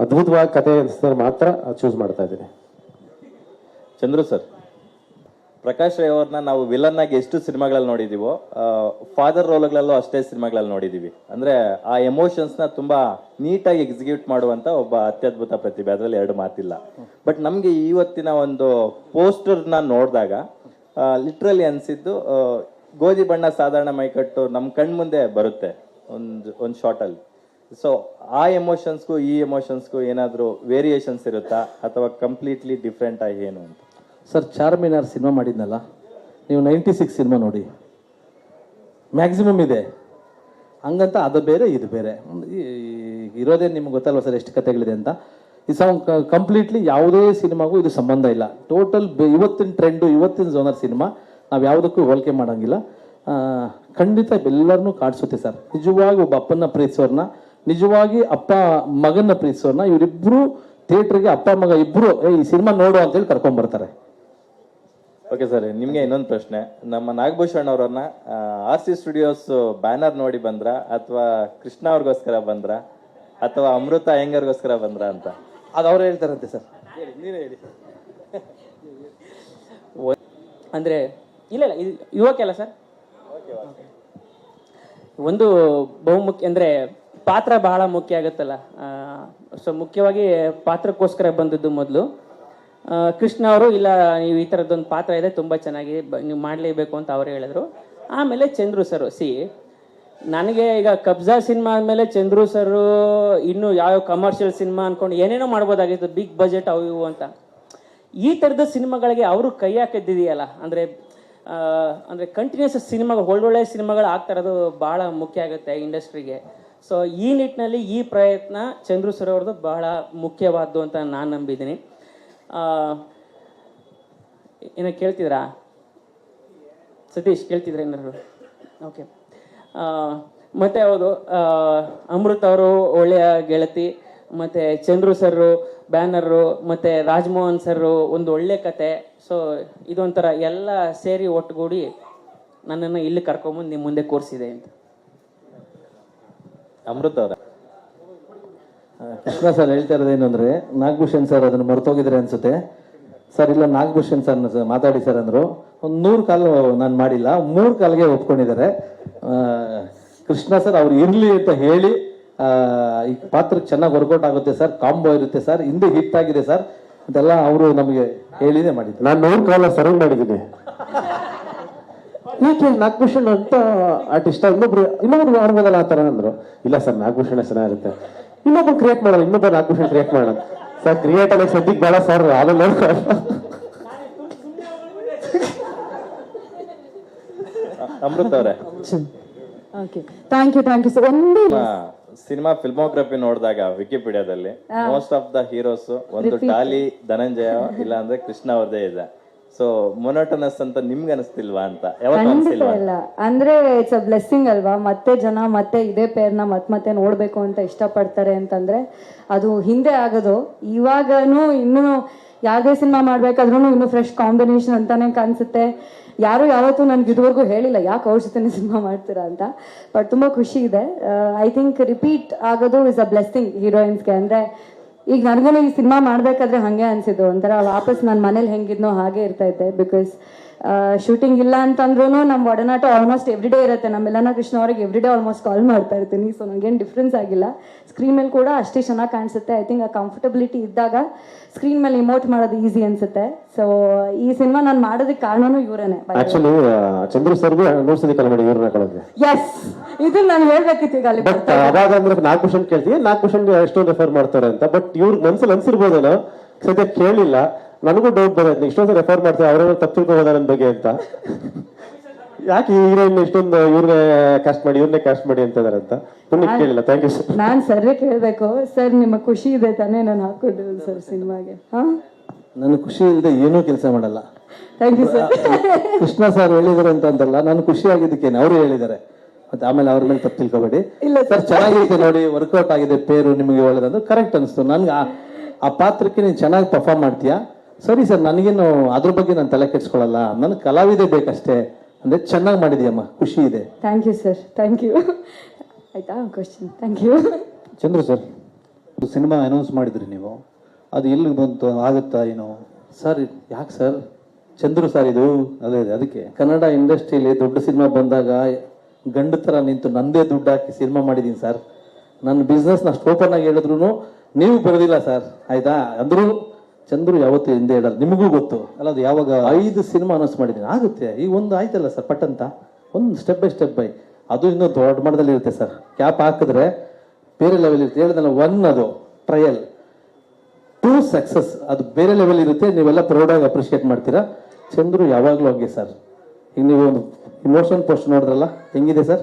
ಅದ್ಭುತವಾಗಿ ಕತೆ ಅನಿಸಿದ್ರೆ ಮಾತ್ರ ಚೂಸ್ ಮಾಡ್ತಾ ಇದ್ದೀನಿ. ಚಂದ್ರು ಸರ್, ಪ್ರಕಾಶ್ ರೈ ಅವ್ರನ್ನ ನಾವು ವಿಲನ್ ಆಗಿ ಎಷ್ಟು ಸಿನಿಮಾಗಳಲ್ಲಿ ನೋಡಿದೀವೋ, ಫಾದರ್ ರೋಲ್ಗಳಲ್ಲೂ ಅಷ್ಟೇ ಸಿನಿಮಾಗಳಲ್ಲಿ ನೋಡಿದೀವಿ. ಅಂದ್ರೆ ಆ ಎಮೋಷನ್ಸ್ನ ತುಂಬಾ ನೀಟಾಗಿ ಎಕ್ಸಿಕ್ಯೂಟ್ ಮಾಡುವಂತ ಒಬ್ಬ ಅತ್ಯದ್ಭುತ ಪ್ರತಿಭೆ, ಅದರಲ್ಲಿ 2 ಮಾತಿಲ್ಲ. ಬಟ್ ನಮ್ಗೆ ಇವತ್ತಿನ ಒಂದು ಪೋಸ್ಟರ್ನ ನೋಡಿದಾಗ ಲಿಟ್ರಲಿ ಅನ್ಸಿದ್ದು, ಗೋಧಿ ಬಣ್ಣ ಸಾಧಾರಣ ಮೈಕಟ್ಟು ನಮ್ಮ ಕಣ್ಮುಂದೆ ಬರುತ್ತೆ ಒಂದು ಶಾರ್ಟಲ್ಲಿ. ಸೊ ಆ ಎಮೋಷನ್ಸ್ಗೂ ಈ ಎಮೋಷನ್ಸ್ಗೂ ಏನಾದರೂ ವೇರಿಯೇಷನ್ಸ್ ಇರುತ್ತಾ ಅಥವಾ ಕಂಪ್ಲೀಟ್ಲಿ ಡಿಫ್ರೆಂಟ್ ಆಗಿ ಏನು ಅಂತ? ಸರ್ ಚಾರ್ಮಿನಾರ್ ಸಿನಿಮಾ ಮಾಡಿದ್ನಲ್ಲ, ನೀವು 96 ಸಿನಿಮಾ ನೋಡಿ, ಮ್ಯಾಕ್ಸಿಮಮ್ ಇದೆ. ಹಂಗಂತ ಅದು ಬೇರೆ ಇದು ಬೇರೆ, ಇರೋದೇ ನಿಮ್ಗೆ ಗೊತ್ತಲ್ವ ಸರ್ ಎಷ್ಟು ಕಥೆಗಳಿದೆ ಅಂತ. ಈ ಕಂಪ್ಲೀಟ್ಲಿ ಯಾವುದೇ ಸಿನಿಮಾಗೂ ಇದು ಸಂಬಂಧ ಇಲ್ಲ. ಟೋಟಲ್ ಇವತ್ತಿನ ಟ್ರೆಂಡು, ಇವತ್ತಿನ ಜೋನರ್ ಸಿನಿಮಾ ನಾವು ಯಾವುದಕ್ಕೂ ಹೋಲಿಕೆ ಮಾಡೋಂಗಿಲ್ಲ. ಖಂಡಿತ ಎಲ್ಲರನ್ನೂ ಕಾಡಿಸುತ್ತೆ ಸರ್. ನಿಜವಾಗಿ ಒಬ್ಬ ಅಪ್ಪನ ಪ್ರೀತಿಸೋರ್ನ, ನಿಜವಾಗಿ ಅಪ್ಪ ಮಗನ ಪ್ರೀತಿಸೋರ್ನ ಇವರಿಬ್ಬರು ಥಿಯೇಟ್ರಿಗೆ ಅಪ್ಪ ಮಗ ಇಬ್ಬರು ಈ ಸಿನಿಮಾ ನೋಡು ಅಂತೇಳಿ ಕರ್ಕೊಂಡ್ಬರ್ತಾರೆ. ಓಕೆ ಸರ್, ನಿಮಗೆ ಇನ್ನೊಂದು ಪ್ರಶ್ನೆ. ನಮ್ಮ ನಾಗಭೂಷಣ್ ಅವರನ್ನ RC ಸ್ಟುಡಿಯೋಸ್ ಬ್ಯಾನರ್ ನೋಡಿ ಬಂದ್ರ, ಅಥವಾ ಕೃಷ್ಣ ಅವ್ರಿಗೋಸ್ಕರ ಬಂದ್ರ, ಅಥವಾ ಅಮೃತ ಅಯ್ಯಂಗಾರ್ಗೋಸ್ಕರ ಬಂದ್ರ ಅಂತ? ಅದು ಅವ್ರು ಹೇಳ್ತಾರಂತೆ ಸರ್. ನೀವೇ ಹೇಳಿ. ಅಂದರೆ ಇಲ್ಲ ಇದು ಯುವಕ್ಕೆ ಅಲ್ಲ ಸರ್. ಒಂದು ಬಹುಮುಖ್ಯ ಅಂದರೆ ಪಾತ್ರ ಬಹಳ ಮುಖ್ಯ ಆಗುತ್ತಲ್ಲ. ಸೊ ಮುಖ್ಯವಾಗಿ ಪಾತ್ರಕ್ಕೋಸ್ಕರ ಬಂದದ್ದು ಮೊದಲು. ಕೃಷ್ಣ ಅವರು ಇಲ್ಲ ನೀವು ಈ ಥರದ್ದೊಂದು ಪಾತ್ರ ಇದೆ, ತುಂಬ ಚೆನ್ನಾಗಿ ನೀವು ಮಾಡಲೇಬೇಕು ಅಂತ ಅವರು ಹೇಳಿದ್ರು. ಆಮೇಲೆ ಚಂದ್ರು ಸರ್, ನನಗೆ ಈಗ ಕಬ್ಜಾ ಸಿನಿಮಾ ಆದಮೇಲೆ ಚಂದ್ರು ಸರ್ ಇನ್ನೂ ಯಾವ ಕಮರ್ಷಿಯಲ್ ಸಿನಿಮಾ ಅಂದ್ಕೊಂಡು ಏನೇನೋ ಮಾಡ್ಬೋದಾಗಿತ್ತು, ಬಿಗ್ ಬಜೆಟ್ ಅವು ಇವು ಅಂತ. ಈ ಥರದ ಸಿನಿಮಾಗಳಿಗೆ ಅವರು ಕೈ ಹಾಕಿದ್ದಿದೆಯಲ್ಲ, ಅಂದರೆ ಕಂಟಿನ್ಯೂಸ್ ಸಿನಿಮಾಗಳು, ಒಳ್ಳೊಳ್ಳೆ ಸಿನಿಮಾಗಳು ಆಗ್ತಾ ಇರೋದು ಭಾಳ ಮುಖ್ಯ ಆಗುತ್ತೆ ಇಂಡಸ್ಟ್ರಿಗೆ. ಸೊ ಈ ನಿಟ್ಟಿನಲ್ಲಿ ಈ ಪ್ರಯತ್ನ ಚಂದ್ರು ಸರ್ ಅವ್ರದ್ದು ಬಹಳ ಮುಖ್ಯವಾದ್ದು ಅಂತ ನಾನು ನಂಬಿದ್ದೀನಿ. ಏನೋ ಕೇಳ್ತಿದ್ರಾ ಸತೀಶ್? ಕೇಳ್ತಿದ್ರ ಏನಾದ್ರು? ಓಕೆ. ಮತ್ತು ಹೌದು, ಅಮೃತ್ ಅವರು ಒಳ್ಳೆಯ ಗೆಳತಿ, ಮತ್ತು ಚಂದ್ರು ಸರ್ರು ಬ್ಯಾನರು, ಮತ್ತು ರಾಜ್ಮೋಹನ್ ಸರ್ರು ಒಂದು ಒಳ್ಳೆ ಕತೆ. ಸೊ ಇದೊಂಥರ ಎಲ್ಲ ಸೇರಿ ಒಟ್ಟುಗೂಡಿ ನನ್ನನ್ನು ಇಲ್ಲಿ ಕರ್ಕೊಂಬಂದು ನಿಮ್ಮ ಮುಂದೆ ಕೂರಿಸಿದೆ ಅಂತ. ಅಮೃತ್ ಅವರ ಕೃಷ್ಣ ಸರ್ ಹೇಳ್ತಾ ಇರೋದೇನು ಅಂದರೆ, ನಾಗಭೂಷಣ್ ಸರ್ ಅದನ್ನು ಮರ್ತೋಗಿದ್ರೆ ಅನ್ಸುತ್ತೆ ಸರ್. ಇಲ್ಲ, ನಾಗಭೂಷಣ್ ಸರ್ ಮಾತಾಡಿ ಸರ್ ಅಂದರು. ಒಂದು 100 ಕಾಲು ನಾನು ಮಾಡಿಲ್ಲ, 3 ಕಾಲಿಗೆ ಒಪ್ಕೊಂಡಿದ್ದಾರೆ. ಕೃಷ್ಣ ಸರ್ ಅವ್ರು ಇರಲಿ ಅಂತ ಹೇಳಿ ಈ ಪಾತ್ರ ಚೆನ್ನಾಗಿ ವರ್ಕೌಟ್ ಆಗುತ್ತೆ ಸರ್, ಕಾಂಬೋ ಇರುತ್ತೆ ಸರ್, ಹಿಂದೆ ಹಿಟ್ ಆಗಿದೆ ಸರ್ ಅದೆಲ್ಲ ಅವರು ನಮಗೆ ಹೇಳಿದೆ ಮಾಡಿದ್ದು. ನಾನು 100 ಕಾಲ ಸರ್ವ್ ಮಾಡಿದ್ದೀನಿ. ಯಾಕೆ ನಾಗಭೂಷಣ್ ಅಂತ ಆರ್ಟಿಸ್ಟ್ ಇನ್ನೊಬ್ರು ಆಡ್ಬೋದಲ್ಲ ಆ ಥರ ಅಂದರು. ಇಲ್ಲ ಸರ್, ನಾಗಭೂಷಣ ಚೆನ್ನಾಗಿರುತ್ತೆ, ಇನ್ನೊಬ್ರು ಕ್ರಿಯೇಟ್ ಮಾಡೋಣ, ಇನ್ನೊಬ್ಬ ನಾಗಭೂಷಣ್ ಕ್ರಿಯೇಟ್ ಮಾಡೋಣ ಸರ್. ಕ್ರಿಯೇಟ್ ಅನ್ನೋ ಸದ್ಯಕ್ಕೆ ಬೇಡ ಸರ್, ಅದನ್ನ ಅಮೃತ್ ಅವರೇ, ಥ್ಯಾಂಕ್ ಯು ಸರ್. ಒಂದೇ ಸಿನಿಮಾ ಫಿಲ್ಮೋಗ್ರಫಿ ನೋಡಿದಾಗ ವಿಕಿಪೀಡಿಯಾದಲ್ಲಿ ಮೋಸ್ಟ್ ಆಫ್ ದ ಹೀರೋಸ್ ಒಂದು ಡಾಲಿ, ಧನಂಜಯ, ಇಲ್ಲ ಅಂದ್ರೆ ಕೃಷ್ಣ ಅವ್ರದೇ ಇದೆ. ಸೊ ಮೊನೋಟನಸ್ ಅಂತ ನಿಮ್ಗೆ ಅನಿಸ್ತಿಲ್ವಾ ಅಂತ? ಖಂಡಿತ ಇಲ್ಲ. ಅಂದ್ರೆ ಇಟ್ಸ್ ಅ ಬ್ಲೆಸ್ಸಿಂಗ್ ಅಲ್ವಾ, ಮತ್ತೆ ಜನ ಮತ್ತೆ ಇದೇ ಪೇರ್ನ ಮತ್ತೆ ನೋಡ್ಬೇಕು ಅಂತ ಇಷ್ಟಪಡ್ತಾರೆ ಅಂತಂದ್ರೆ ಅದು ಹಿಂದೆ ಆಗೋದು. ಇವಾಗನು ಇನ್ನೂ ಯಾವುದೇ ಸಿನಿಮಾ ಮಾಡ್ಬೇಕಾದ್ರೂ ಇನ್ನೂ ಫ್ರೆಶ್ ಕಾಂಬಿನೇಷನ್ ಅಂತಾನೆ ಕಾಣಿಸುತ್ತೆ. ಯಾರು ಯಾವತ್ತೂ ನನ್ಗೆ ಇದುವರೆಗೂ ಹೇಳಿಲ್ಲ ಯಾಕೆ ಅವ್ರ ಜೊತೆ ಸಿನಿಮಾ ಮಾಡ್ತೀರಾ ಅಂತ. ಬಟ್ ತುಂಬ ಖುಷಿ ಇದೆ. ಐ ಥಿಂಕ್ ರಿಪೀಟ್ ಆಗೋದು ಇಸ್ ಅ ಬ್ಲೆಸ್ಸಿಂಗ್ ಹೀರೋಯಿನ್ಸ್ಗೆ. ಅಂದರೆ ಈಗ ನನಗೂ ಈ ಸಿನಿಮಾ ಮಾಡಬೇಕಾದ್ರೆ ಹಾಗೆ ಅನಿಸಿದ್ದು, ಒಂಥರ ವಾಪಸ್ ನಾನು ಮನೇಲಿ ಹೆಂಗಿದ್ನೋ ಹಾಗೆ ಇರ್ತಾ ಇದ್ದೆ. ಬಿಕಾಸ್ ಶೂಟಿಂಗ್ ಇಲ್ಲ ಅಂತಂದ್ರೂ ನಮ್ಮ ಒಡನಾಟ ಆಲ್ಮೋಸ್ಟ್ ಎವ್ರಿಡೇ ಇರುತ್ತೆ. ನಮ್ಮೆಲ್ಲನ ಕೃಷ್ಣ ಅವ್ರಿಗೆ ಎವ್ರಿಡೇ ಆಲ್ಮೋಸ್ಟ್ ಕಾಲ್ ಮಾಡ್ತಾ ಇರ್ತೀನಿ. ಸೊ ನನಗೇನು ಡಿಫ್ರೆನ್ಸ್ ಆಗಿಲ್ಲ. ಸ್ಕ್ರೀನ್ ಮೇಲೆ ಕೂಡ ಅಷ್ಟೇ ಚೆನ್ನಾಗಿ ಕಾಣಿಸುತ್ತೆ. ಐ ಥಿಂಕ್ ಆ ಕಂಫರ್ಟಬಿಲಿಟಿ ಇದ್ದಾಗ ಸ್ಕ್ರೀನ್ ಮೇಲೆ ಇಮೋಟ್ ಮಾಡೋದು ಈಸಿ ಅನ್ಸುತ್ತೆ. ಸೊ ಈ ಸಿನಿಮಾ ನಾನು ಮಾಡೋದಕ್ಕೆ ಕಾರಣನೂ ಇವರೇನೆ. ಆಕ್ಚುಲಿ ಚಂದ್ರು ಸರ್ಗೂ 100 ಸತಿ ಕಾಲ್ ಮಾಡಿ ಇವ್ರನ್ನ ಕಳೋದು. ಎಸ್, ಇದನ್ನ ನಾನು ಹೇಳ್ಬೇಕಿತ್ತು ಈಗ ಅಲ್ಲಿ. ಬಟ್ ಅದಾಗಂದ್ರೆ ನಾಗಭೂಷಣ್ ಕೇಳ್ತೀವಿ, ನಾಗಭೂಷಣ್ ಎಷ್ಟೊಂದು ರೆಫರ್ ಮಾಡ್ತಾರೆ ಅಂತ. ಬಟ್ ಇವ್ರ ಮನ್ಸಲ್ಲಿ ಅನ್ಸಿರ್ಬೋದೇನೋ, ಸದ್ಯ ಕೇಳಿಲ್ಲ. ನನಗೂ ಡೌಟ್ ಬರುತ್ತೆ, ಇಷ್ಟೊಂದು ರೆಫರ್ ಮಾಡ್ತಾರೆ, ಅವ್ರನ್ನ ತಪ್ಪು ತಿಳ್ಕೋಬೋದ ನನ್ನ ಬಗ್ಗೆ ಅಂತ. ಯಾಕೆ ಹೀರೋಯಿನ್ ಇಷ್ಟೊಂದು ಇವ್ರನ್ನೇ ಕಾಸ್ಟ್ ಮಾಡಿ ಇವ್ರನ್ನೇ ಕಾಸ್ಟ್ ಮಾಡಿ ಅಂತಿದಾರೆ ಅಂತ ಪುಣ್ಯ ಕೇಳಿಲ್ಲ. Thank you sir. ನಾನು ಸರ್ರೇ ಕೇಳಬೇಕು ಸರ್, ನಿಮ್ಮ ಖುಷಿ ಇದೆ ತಾನೇ ನಾನು ಹಾಕೋದು ಸರ್ ಸಿನಿಮಾಗೆ? ನನ್ನ ಖುಷಿ ಇಲ್ಲದೆ ಏನೂ ಕೆಲಸ ಮಾಡಲ್ಲ. Thank you sir. Krishna sir ಹೇಳಿದಾರೆ ಅಂತಂದಲ್ಲ, ನಾನು ಖುಷಿ ಆಗಿದ್ದಕ್ಕೇನೆ ಅವರು ಹೇಳಿದ್ದಾರೆ. ಮತ್ತೆ ಆಮೇಲೆ ಅವ್ರ ಮೇಲೆ ತಪ್ಪು ತಿಳ್ಕೊಬೇಡಿ. ಇಲ್ಲ ಸರ್, ಚೆನ್ನಾಗಿದೆ ನೋಡಿ, ವರ್ಕೌಟ್ ಆಗಿದೆ, ಪೇರು ನಿಮಗೆ ಒಳ್ಳೇದಂದ್ರೆ ಕರೆಕ್ಟ್ ಅನಿಸ್ತು ನನ್ಗೆ. ಆ ಪಾತ್ರಕ್ಕೆ ನೀನು ಚೆನ್ನಾಗಿ ಪರ್ಫಾರ್ಮ್ ಮಾಡ್ತೀಯಾ, ಸರಿ ಸರ್, ನನಗೇನು ಅದ್ರ ಬಗ್ಗೆ ನಾನು ತಲೆ ಕೆಡ್ಸ್ಕೊಳ್ಳಲ್ಲ, ನನಗೆ ಕಲಾವಿದೆ ಬೇಕಷ್ಟೇ ಅಂದ್ರೆ ಚೆನ್ನಾಗಿ ಮಾಡಿದೀಯಮ್ಮ, ಖುಷಿ ಇದೆ. Thank you sir, thank you. ಆಯ್ತಾ question? Thank you. Chandru sir, cinema announce ಮಾಡಿದ್ರಿ ನೀವು, ಅದು ಎಲ್ಲಿ ಬಂತು, ಆಗುತ್ತಾ ಏನೋ? ಸರ್ ಯಾಕೆ ಸರ್? ಚಂದ್ರು ಸರ್ ಇದು ಅದೇ ಅದಕ್ಕೆ ಕನ್ನಡ ಇಂಡಸ್ಟ್ರಿಯಲ್ಲಿ ದೊಡ್ಡ ಸಿನಿಮಾ ಬಂದಾಗ ಗಂಡು ಥರ ನಿಂತು ನಂದೇ ದುಡ್ಡು ಹಾಕಿ ಸಿನಿಮಾ ಮಾಡಿದ್ದೀನಿ ಸರ್. ನನ್ನ ಬಿಸ್ನೆಸ್ನ ಅಷ್ಟು ಓಪನ್ ಆಗಿ ಹೇಳಿದ್ರು ನೀವು ಬರೋದಿಲ್ಲ ಸರ್, ಆಯ್ತಾ? ಅಂದ್ರೂ ಚಂದ್ರು ಯಾವತ್ತೂ ಹಿಂದೆ ಹೇಳಲ್ಲ, ನಿಮಗೂ ಗೊತ್ತು ಅಲ್ಲ. ಅದು ಯಾವಾಗ 5 ಸಿನಿಮಾ ಅನೌನ್ಸ್ ಮಾಡಿದ್ದೀನಿ, ಆಗುತ್ತೆ. ಈಗ ಒಂದು ಆಯ್ತಲ್ಲ ಸರ್, ಪಟ್ ಅಂತ ಒಂದು ಸ್ಟೆಪ್ ಬೈ ಅದು ಇನ್ನೂ ದೊಡ್ಡ ಮಟ್ಟದಲ್ಲಿ ಇರುತ್ತೆ ಸರ್. ಕ್ಯಾಪ್ ಹಾಕಿದ್ರೆ ಬೇರೆ ಲೆವೆಲ್ ಇರುತ್ತೆ. ಹೇಳಿದಲ್ಲ, 1 ಅದು ಟ್ರಯಲ್, ಟು ಸಕ್ಸಸ್ ಅದು ಬೇರೆ ಲೆವೆಲ್ ಇರುತ್ತೆ. ನೀವೆಲ್ಲ ಪ್ರೌಡಾಗಿ ಅಪ್ರಿಷಿಯೇಟ್ ಮಾಡ್ತೀರಾ. ಚಂದ್ರು ಯಾವಾಗಲೂ ಹಂಗೆ ಸರ್. ಈಗ ನೀವು ಒಂದು ಇಮೋಷನ್ ಪೋಸ್ಟ್ ನೋಡಿದ್ರಲ್ಲ ಹೆಂಗಿದೆ ಸರ್,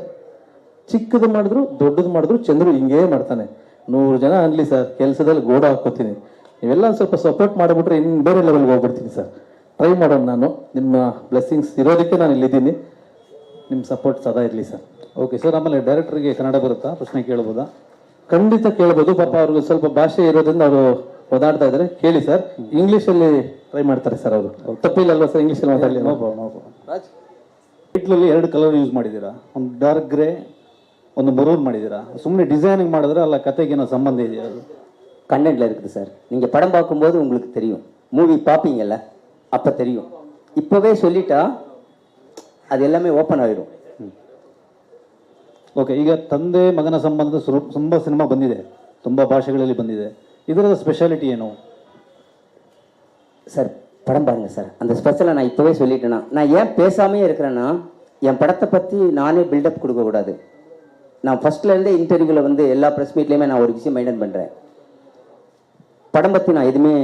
ಚಿಕ್ಕದು ಮಾಡಿದ್ರು ದೊಡ್ಡದು ಮಾಡಿದ್ರು ಚಂದ್ರು ಹಿಂಗೇ ಮಾಡ್ತಾನೆ. 100 ಜನ ಅನ್ಲಿ ಸರ್, ಕೆಲಸದಲ್ಲಿ ಗೋಡ ಹಾಕೋತೀನಿ. ನೀವೆಲ್ಲ ಸ್ವಲ್ಪ ಸಪೋರ್ಟ್ ಮಾಡಿಬಿಟ್ರೆ ಇನ್ನು ಬೇರೆ ಲೆವೆಲ್ಗೆ ಹೋಗ್ಬಿಡ್ತೀನಿ ಸರ್. ಟ್ರೈ ಮಾಡೋಣ. ನಾನು ನಿಮ್ಮ ಬ್ಲೆಸ್ಸಿಂಗ್ಸ್ ಇರೋದಕ್ಕೆ ನಾನು ಇಲ್ಲಿದ್ದೀನಿ. ನಿಮ್ಮ ಸಪೋರ್ಟ್ ಸದಾ ಇರಲಿ ಸರ್. ಓಕೆ ಸರ್, ಆಮೇಲೆ ಡೈರೆಕ್ಟರ್ಗೆ ಕನ್ನಡ ಬರುತ್ತಾ? ಪ್ರಶ್ನೆ ಕೇಳ್ಬೋದಾ? ಖಂಡಿತ ಕೇಳ್ಬೋದು. ಪಾಪ ಅವ್ರಿಗೆ ಸ್ವಲ್ಪ ಭಾಷೆ ಇರೋದ್ರಿಂದ ಅವರು ಓದಾಡ್ತಾ ಇದ್ದಾರೆ. ಕೇಳಿ ಸರ್. ಇಂಗ್ಲೀಷಲ್ಲಿ ಟ್ರೈ ಮಾಡ್ತಾರೆ ಸರ್ ಅವರು. ತಪ್ಪಿಲ್ಲಲ್ವಾ ಸರ್ ಇಂಗ್ಲೀಷಲ್ಲಿ ಮಾತಾಡಲಿ? ಟೈಟ್ಲಲ್ಲಿ 2 ಕಲರ್ ಯೂಸ್ ಮಾಡಿದ್ದೀರಾ, ಒಂದು ಡಾರ್ಕ್ ಗ್ರೇ, ಒಂದು ಮರೂನ್ ಮಾಡಿದ್ದೀರಾ. ಸುಮ್ಮನೆ ಡಿಸೈನಿಂಗ್ ಮಾಡಿದ್ರೆ ಅಲ್ಲ, ಕತೆಗೆ ಏನೋ ಸಂಬಂಧ ಇದೆಯಾ? ಅದು கண்டென்ட்ல இருக்குது சார். நீங்க படம் பார்க்கும்போது உங்களுக்கு தெரியும், மூவி பார்ப்பீங்கல்ல அப்ப தெரியும். இப்பவே சொல்லிட்டா அது எல்லாமே ஓப்பன் ஆயிடும். ಓಕೆ, ಈಗ ತಂದೆ ಮಗನ ಸಂಬಂಧದ ತುಂಬ ಸಿನಿಮಾ ಬಂದಿದೆ, ತುಂಬ ಭಾಷೆಗಳಲ್ಲಿ ಬಂದಿದೆ. ಇದರದ ಸ್ಪೆಷಾಲಿಟಿ ಏನು சார்? படம் பாருங்க சார். அந்த ஸ்பெஷலை நான் இப்போவே சொல்லிட்டேன்னா, நான் ஏன் பேசாமே இருக்கிறேன்னா, என் படத்தை பற்றி நானே பில்டப் கொடுக்கக்கூடாது. நான் ஃபர்ஸ்ட்லேருந்தே இன்டர்வியூவில் வந்து எல்லா ப்ரெஸ் மீட்லேயுமே நான் ஒரு விஷயம் மெயின்டைன் பண்ணுறேன். படம் பற்றி நான் எதுவுமே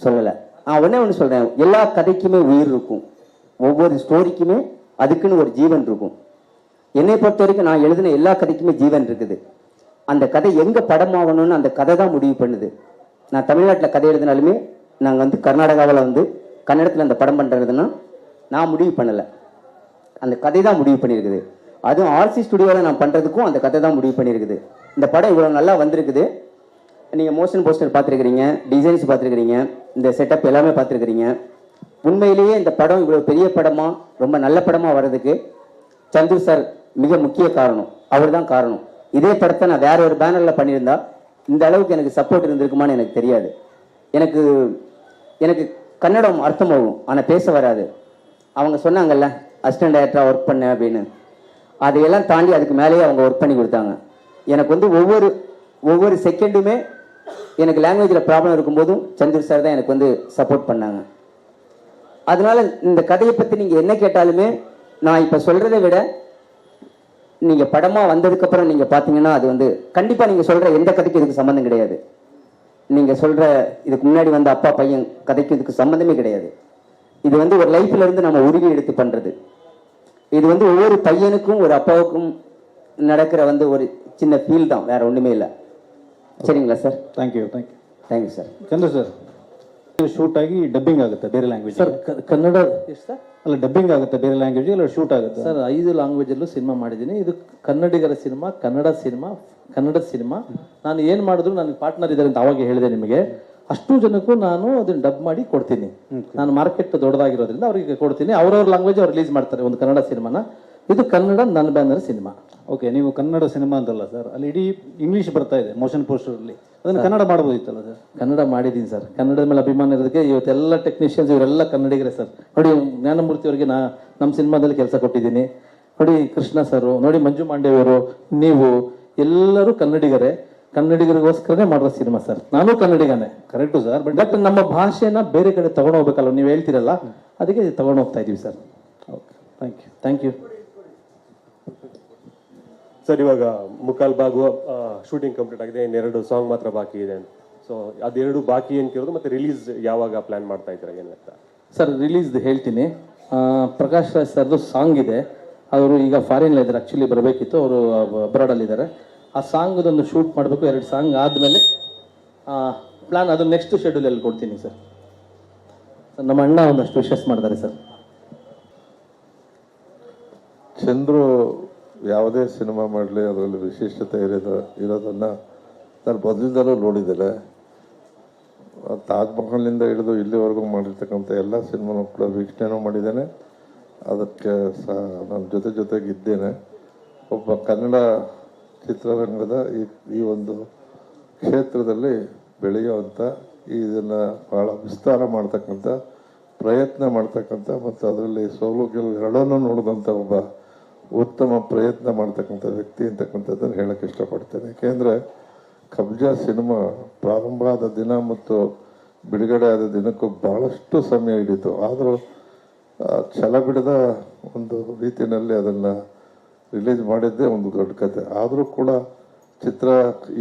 சொல்லலை. நான் ஒன்று சொல்கிறேன், எல்லா கதைக்குமே உயிர் இருக்கும், ஒவ்வொரு ஸ்டோரிக்குமே அதுக்குன்னு ஒரு ஜீவன் இருக்கும். என்னை பொறுத்த வரைக்கும் நான் எழுதின எல்லா கதைக்குமே ஜீவன் இருக்குது. அந்த கதை எங்கே படமாகணும்னு அந்த கதை தான் முடிவு பண்ணுது. நான் தமிழ்நாட்டில் கதை எழுதினாலுமே நாங்கள் வந்து கர்நாடகாவில் வந்து கன்னடத்தில் அந்த படம் பண்ணுறதுன்னா நான் முடிவு பண்ணலை, அந்த கதை தான் முடிவு பண்ணியிருக்குது. அதுவும் ஆர்சி ஸ்டுடியோவில் நான் பண்ணுறதுக்கும் அந்த கதை தான் முடிவு பண்ணியிருக்குது. இந்த படம் இவ்வளோ நல்லா வந்திருக்குது. நீங்கள் மோஷன் போஸ்டர் பார்த்துருக்கிறீங்க, டிசைன்ஸ் பார்த்துருக்கிறீங்க, இந்த செட்டப் எல்லாமே பார்த்துருக்கிறீங்க. உண்மையிலேயே இந்த படம் இவ்வளோ பெரிய படமாக, ரொம்ப நல்ல படமாக வர்றதுக்கு சந்துரு சார் மிக முக்கிய காரணம். அவர் தான் காரணம். இதே படத்தை நான் வேற ஒரு பேனரில் பண்ணியிருந்தா இந்த அளவுக்கு எனக்கு சப்போர்ட் இருந்திருக்குமான்னு எனக்கு தெரியாது. எனக்கு கன்னடம் அர்த்தமாகும், ஆனால் பேச வராது. அவங்க சொன்னாங்கல்ல அசிஸ்டன்ட் டைரக்டராக ஒர்க் பண்ணேன் அப்படின்னு, அதையெல்லாம் தாண்டி அதுக்கு மேலேயே அவங்க ஒர்க் பண்ணி கொடுத்தாங்க. எனக்கு வந்து ஒவ்வொரு செகண்டுமே எனக்கு லாங்குவேஜில் ப்ராப்ளம் இருக்கும்போதும் சந்திர சார் தான் எனக்கு வந்து சப்போர்ட் பண்ணாங்க. அதனால இந்த கதையை பற்றி நீங்கள் என்ன கேட்டாலுமே நான் இப்போ சொல்கிறத விட நீங்கள் படமாக வந்ததுக்கப்புறம் நீங்கள் பார்த்தீங்கன்னா அது வந்து கண்டிப்பாக நீங்கள் சொல்கிற எந்த கதைக்கும் இதுக்கு சம்மந்தம் கிடையாது. நீங்கள் சொல்கிற இதுக்கு முன்னாடி வந்த அப்பா பையன் கதைக்கும் இதுக்கு சம்மந்தமே கிடையாது. இது வந்து ஒரு லைஃப்ல இருந்து நம்ம உருவி எடுத்து பண்ணுறது. இது வந்து ஒவ்வொரு பையனுக்கும் ஒரு அப்பாவுக்கும் நடக்கிற வந்து ஒரு சின்ன ஃபீல் தான், வேற ஒன்றுமே இல்லை. சரிங்களா sir? Thank you sir. Chandra sir, shoot ಆಗಿ ಡಬ್ಬಿಂಗ್ ಆಗುತ್ತೆ ಬೇರೆ ಲ್ಯಾಂಗ್ವೇಜ್ ಸರ್? ಕನ್ನಡ ಎಷ್ಟು ಸರ್? ಅಲ್ಲ, ಡಬ್ಬಿಂಗ್ ಆಗುತ್ತೆ ಬೇರೆ ಲ್ಯಾಂಗ್ವೇಜ್, ಇಲ್ಲ ಶೂಟ್ ಆಗುತ್ತೆ ಸರ್? 5 ಲ್ಯಾಂಗ್ವೇಜಲ್ಲೂ ಸಿನಿಮಾ ಮಾಡಿದ್ದೀನಿ. ಇದು ಕನ್ನಡಿಗರ ಸಿನಿಮಾ, ಕನ್ನಡದ ಸಿನಿಮಾ. ನಾನು ಏನು ಮಾಡಿದ್ರು ನನಗೆ ಪಾರ್ಟ್ನರ್ ಇದ್ದಾರೆ ಅಂತ ಅವಾಗ ಹೇಳಿದೆ ನಿಮಗೆ. ಅಷ್ಟು ಜನಕ್ಕೂ ನಾನು ಅದನ್ನ ಡಬ್ ಮಾಡಿ ಕೊಡ್ತೀನಿ. ನಾನು ಮಾರ್ಕೆಟ್ ದೊಡ್ಡದಾಗಿರೋದ್ರಿಂದ ಅವರಿಗೆ ಕೊಡ್ತೀನಿ. ಅವ್ರವ್ರ ಲ್ಯಾಂಗ್ವೇಜ್ ಅವ್ರು ರಿಲೀಸ್ ಮಾಡ್ತಾರೆ ಒಂದು ಕನ್ನಡ ಸಿನಿಮಾನ. ಇದು ಕನ್ನಡ ನನ್ನ ಬ್ಯಾನರ್ ಸಿನಿಮಾ. ಓಕೆ, ನೀವು ಕನ್ನಡ ಸಿನಿಮಾ ಅಂತಲ್ಲ ಸರ್, ಅಲ್ಲಿ ಇಡೀ ಇಂಗ್ಲೀಷ್ ಬರ್ತಾ ಇದೆ ಮೋಷನ್ ಪೋಸ್ಟರಲ್ಲಿ. ಅದನ್ನು ಕನ್ನಡ ಮಾಡ್ಬೋದಿತ್ತಲ್ಲ ಸರ್? ಕನ್ನಡ ಮಾಡಿದ್ದೀನಿ ಸರ್. ಕನ್ನಡದ ಮೇಲೆ ಅಭಿಮಾನ ಇರೋದಕ್ಕೆ ಇವತ್ತೆಲ್ಲ ಟೆಕ್ನಿಷಿಯನ್ಸ್ ಇವರೆಲ್ಲ ಕನ್ನಡಿಗರೇ ಸರ್. ನೋಡಿ, ಜ್ಞಾನಮೂರ್ತಿ ಅವರಿಗೆ ನಮ್ಮ ಸಿನಿಮಾದಲ್ಲಿ ಕೆಲಸ ಕೊಟ್ಟಿದ್ದೀನಿ. ನೋಡಿ, ಕೃಷ್ಣ ಸರ್, ನೋಡಿ ಮಂಜು ಮಾಂಡೇವರು, ನೀವು ಎಲ್ಲರೂ ಕನ್ನಡಿಗರೇ. ಕನ್ನಡಿಗರಿಗೋಸ್ಕರನೇ ಮಾಡುವ ಸಿನಿಮಾ ಸರ್. ನಾನು ಕನ್ನಡಿಗನೇ, ಕರೆಕ್ಟು ಸರ್. ಬಟ್ ನಮ್ಮ ಭಾಷೆನ ಬೇರೆ ಕಡೆ ತಗೊಂಡು ಹೋಗ್ಬೇಕಲ್ಲ, ನೀವು ಹೇಳ್ತೀರಲ್ಲ, ಅದಕ್ಕೆ ತಗೊಂಡು ಹೋಗ್ತಾ ಇದೀವಿ sir. Okay, thank you. Sir, ಇವಾಗ ಮುಕ್ಕಾಲು ಭಾಗ ಶೂಟಿಂಗ್ ಕಂಪ್ಲೀಟ್ ಆಗಿದೆ, ಇನ್ನೆರಡು ಸಾಂಗ್ ಮಾತ್ರ ಬಾಕಿ ಇದೆ. ಸೊ ಅದೆರಡು ಬಾಕಿ ಏನು ಕೇಳೋದು, ಮತ್ತೆ ರಿಲೀಸ್ ಯಾವಾಗ ಪ್ಲಾನ್ ಮಾಡ್ತಾ ಇದ್ದೀರಾ ಏನಂತ? ಸರ್, ರಿಲೀಸ್ ಹೇಳ್ತೀನಿ. ಪ್ರಕಾಶ್ ರಾಜ್ ಸರ್ದು ಸಾಂಗ್ ಇದೆ, ಅವರು ಈಗ ಫಾರಿನ್ ಇದ್ದಾರೆ. ಆಕ್ಚುಲಿ ಬರಬೇಕಿತ್ತು, ಅವರು ಅಬ್ರಾಡಲ್ಲಿದ್ದಾರೆ. ಆ ಸಾಂಗ್ದೊಂದು ಶೂಟ್ ಮಾಡಬೇಕು. 2 ಸಾಂಗ್ ಆದಮೇಲೆ ಪ್ಲಾನ್, ಅದು ನೆಕ್ಸ್ಟ್ ಶೆಡ್ಯೂಲಲ್ಲಿ ಕೊಡ್ತೀನಿ ಸರ್. ನಮ್ಮ ಅಣ್ಣ ಒಂದಷ್ಟು ವಿಶಸ್ ಮಾಡ್ತಾರೆ ಸರ್. ಚಂದ್ರು ಯಾವುದೇ ಸಿನಿಮಾ ಮಾಡಲಿ ಅದರಲ್ಲಿ ವಿಶೇಷತೆ ಇರೋದನ್ನು ನಾನು ಮೊದಲಿಂದಲೂ ನೋಡಿದ್ದೇನೆ. ತಾಜ್ ಮಹಲ್ನಿಂದ ಹಿಡಿದು ಇಲ್ಲಿವರೆಗೂ ಮಾಡಿರ್ತಕ್ಕಂಥ ಎಲ್ಲ ಸಿನಿಮಾನೂ ಕೂಡ ವೀಕ್ಷಣೆನೂ ಮಾಡಿದ್ದೇನೆ. ಅದಕ್ಕೆ ನನ್ನ ಜೊತೆಗಿದ್ದೇನೆ. ಒಬ್ಬ ಕನ್ನಡ ಚಿತ್ರರಂಗದ ಈ ಒಂದು ಕ್ಷೇತ್ರದಲ್ಲಿ ಬೆಳೆಯುವಂಥ, ಇದನ್ನು ಭಾಳ ವಿಸ್ತಾರ ಮಾಡ್ತಕ್ಕಂಥ ಪ್ರಯತ್ನ ಮಾಡ್ತಕ್ಕಂಥ, ಮತ್ತು ಅದರಲ್ಲಿ ಸೋಲು ಗೆಲುವು ಎರಡನ್ನೂ ನೋಡಿದಂಥ ಒಬ್ಬ ಉತ್ತಮ ಪ್ರಯತ್ನ ಮಾಡ್ತಕ್ಕಂಥ ವ್ಯಕ್ತಿ ಅಂತಕ್ಕಂಥದ್ದನ್ನು ಹೇಳಕ್ಕೆ ಇಷ್ಟಪಡ್ತೇನೆ. ಏಕೆಂದರೆ ಕಬ್ಜಾ ಸಿನಿಮಾ ಪ್ರಾರಂಭ ಆದ ದಿನ ಮತ್ತು ಬಿಡುಗಡೆ ಆದ ದಿನಕ್ಕೂ ಭಾಳಷ್ಟು ಸಮಯ ಹಿಡಿತು. ಆದರೂ ಛಲ ಬಿಡದ ಒಂದು ರೀತಿಯಲ್ಲಿ ಅದನ್ನು ರಿಲೀಸ್ ಮಾಡಿದ್ದೇ ಒಂದು ದೊಡ್ಡ ಕತೆ. ಆದರೂ ಕೂಡ ಚಿತ್ರ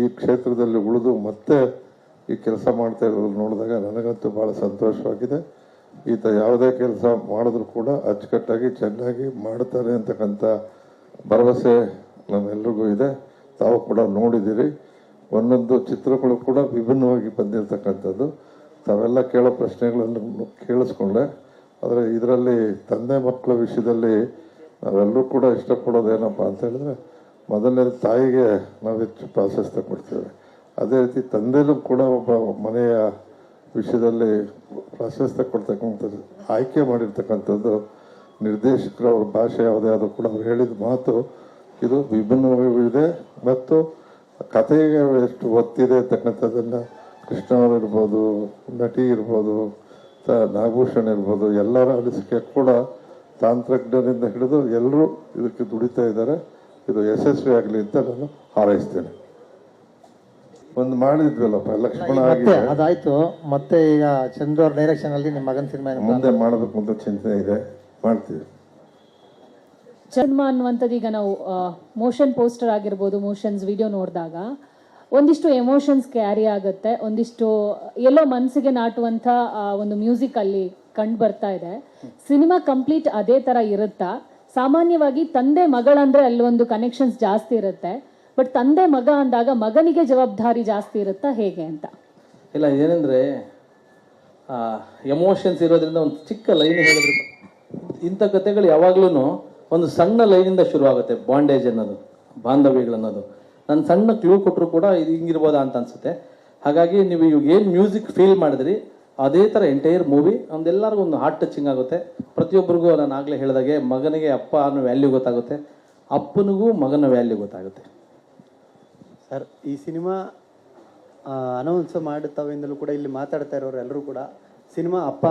ಈ ಕ್ಷೇತ್ರದಲ್ಲಿ ಉಳಿದು ಮತ್ತೆ ಈ ಕೆಲಸ ಮಾಡ್ತಾ ಇರೋದು ನೋಡಿದಾಗ ನನಗಂತೂ ಭಾಳ ಸಂತೋಷವಾಗಿದೆ. ಈತ ಯಾವುದೇ ಕೆಲಸ ಮಾಡಿದ್ರು ಕೂಡ ಅಚ್ಚುಕಟ್ಟಾಗಿ ಚೆನ್ನಾಗಿ ಮಾಡ್ತಾರೆ ಅಂತಕ್ಕಂಥ ಭರವಸೆ ನಮ್ಮೆಲ್ರಿಗೂ ಇದೆ. ತಾವು ಕೂಡ ನೋಡಿದ್ದೀರಿ, ಒಂದೊಂದು ಚಿತ್ರಗಳು ಕೂಡ ವಿಭಿನ್ನವಾಗಿ ಬಂದಿರತಕ್ಕಂಥದ್ದು. ತಾವೆಲ್ಲ ಕೇಳೋ ಪ್ರಶ್ನೆಗಳನ್ನು ಕೇಳಿಸ್ಕೊಂಡೆ. ಆದರೆ ಇದರಲ್ಲಿ ತಂದೆ ಮಕ್ಕಳ ವಿಷಯದಲ್ಲಿ ನಾವೆಲ್ಲರೂ ಕೂಡ ಇಷ್ಟಪಡೋದೇನಪ್ಪ ಅಂತ ಹೇಳಿದ್ರೆ, ಮೊದಲನೇ ತಾಯಿಗೆ ನಾವು ಹೆಚ್ಚು ಪ್ರಾಶಸ್ತ್ಯ ಕೊಡ್ತೇವೆ. ಅದೇ ರೀತಿ ತಂದೆನೂ ಕೂಡ ಒಬ್ಬ ಮನೆಯ ವಿಷಯದಲ್ಲಿ ಪ್ರಾಶಸ್ತ್ಯ ಕೊಡ್ತಕ್ಕಂಥದ್ದು ಆಯ್ಕೆ ಮಾಡಿರ್ತಕ್ಕಂಥದ್ದು ನಿರ್ದೇಶಕರು. ಅವ್ರ ಭಾಷೆ ಯಾವುದೇ ಆದರೂ ಕೂಡ ಅವ್ರು ಹೇಳಿದ ಮಾತು ಇದು ವಿಭಿನ್ನವಾಗಿದೆ ಮತ್ತು ಕಥೆಗೆ ಎಷ್ಟು ಒತ್ತಿದೆ ಅಂತಕ್ಕಂಥದ್ದನ್ನು ಕೃಷ್ಣ ಅವರು ಇರ್ಬೋದು, ನಟಿ ಇರ್ಬೋದು, ನಾಗಭೂಷಣ್ ಇರ್ಬೋದು, ಎಲ್ಲರ ಅನಿಸಿಕೆ ಕೂಡ ತಾಂತ್ರಜ್ಞರಿಂದ ಹಿಡಿದು ಎಲ್ಲರೂ ಇದಕ್ಕೆ ದುಡಿತಾ ಇದ್ದಾರೆ. ಇದು ಯಶಸ್ವಿ ಆಗಲಿ ಅಂತ ನಾನು ಹಾರೈಸ್ತೇನೆ. ಒಂದು ಮಾಡಿದ್ವಲ್ಲಪ್ಪ ಲಕ್ಷ್ಮಣ ಆಗಿದೆ, ಅದಾಯ್ತು. ಮತ್ತೆ ಈಗ ಚಂದ್ರು ಅವ್ರ ಡೈರೆಕ್ಷನ್ ಅಲ್ಲಿ ನಿಮ್ಮ ಮಗನ ಸಿನಿಮಾ ಮುಂದೆ ಮಾಡಬೇಕು ಅಂತ ಚಿಂತನೆ ಇದೆ, ಮಾಡ್ತೀವಿ. ಸಿನಿಮಾ ಅನ್ನುವಂಥದ್ದು ಈಗ ನಾವು ಮೋಷನ್ ಪೋಸ್ಟರ್ ಆಗಿರ್ಬೋದು, ಮೋಷನ್ಸ್ ವಿಡಿಯೋ ನೋಡಿದಾಗ ಒಂದಿಷ್ಟು ಎಮೋಷನ್ಸ್ ಕ್ಯಾರಿ ಆಗುತ್ತೆ, ಒಂದಿಷ್ಟು ಎಲ್ಲೋ ಮನಸ್ಸಿಗೆ ನಾಟುವಂಥ ಒಂದು ಮ್ಯೂಸಿಕ್ ಅಲ್ಲಿ ಕಂಡು ಬರ್ತಾ ಇದೆ. ಸಿನಿಮಾ ಕಂಪ್ಲೀಟ್ ಅದೇ ಥರ ಇರುತ್ತಾ? ಸಾಮಾನ್ಯವಾಗಿ ತಂದೆ ಮಗಳಂದ್ರೆ ಅಲ್ಲಿ ಒಂದು ಕನೆಕ್ಷನ್ಸ್ ಜಾಸ್ತಿ ಇರುತ್ತೆ, ಬಟ್ ತಂದೆ ಮಗ ಅಂದಾಗ ಮಗನಿಗೆ ಜವಾಬ್ದಾರಿ ಜಾಸ್ತಿ ಇರುತ್ತಾ ಹೇಗೆ ಅಂತ? ಇಲ್ಲ, ಏನಂದರೆ ಎಮೋಷನ್ಸ್ ಇರೋದ್ರಿಂದ ಒಂದು ಚಿಕ್ಕ ಲೈನ್ ಹೇಳಿದ್ರು. ಇಂಥ ಕಥೆಗಳು ಯಾವಾಗ್ಲೂ ಒಂದು ಸಣ್ಣ ಲೈನಿಂದ ಶುರು ಆಗುತ್ತೆ. ಬಾಂಡೇಜ್ ಅನ್ನೋದು, ಬಾಂಧವ್ಯಗಳು ಅನ್ನೋದು. ನಾನು ಸಣ್ಣ ಕ್ಲೂ ಕೊಟ್ಟರು ಕೂಡ ಇದು ಹಿಂಗಿರ್ಬೋದಾ ಅಂತ ಅನ್ಸುತ್ತೆ. ಹಾಗಾಗಿ ನೀವು ಇವಾಗ ಏನು ಮ್ಯೂಸಿಕ್ ಫೀಲ್ ಮಾಡಿದ್ರಿ ಅದೇ ಥರ ಎಂಟೈರ್ ಮೂವಿ ಒಂದೆಲ್ಲರಿಗೂ ಒಂದು ಹಾರ್ಟ್ ಟಚಿಂಗ್ ಆಗುತ್ತೆ. ಪ್ರತಿಯೊಬ್ಬರಿಗೂ ನಾನು ಆಗಲೇ ಹೇಳಿದಾಗೆ ಮಗನಿಗೆ ಅಪ್ಪ ಅನ್ನೋ ವ್ಯಾಲ್ಯೂ ಗೊತ್ತಾಗುತ್ತೆ, ಅಪ್ಪನಿಗೂ ಮಗನ ವ್ಯಾಲ್ಯೂ ಗೊತ್ತಾಗುತ್ತೆ. ಸರ್, ಈ ಸಿನಿಮಾ ಅನೌನ್ಸ್ ಮಾಡುತ್ತವೆಂದಲೂ ಕೂಡ ಇಲ್ಲಿ ಮಾತಾಡ್ತಾ ಇರೋರು ಎಲ್ಲರೂ ಕೂಡ ಸಿನಿಮಾ ಅಪ್ಪ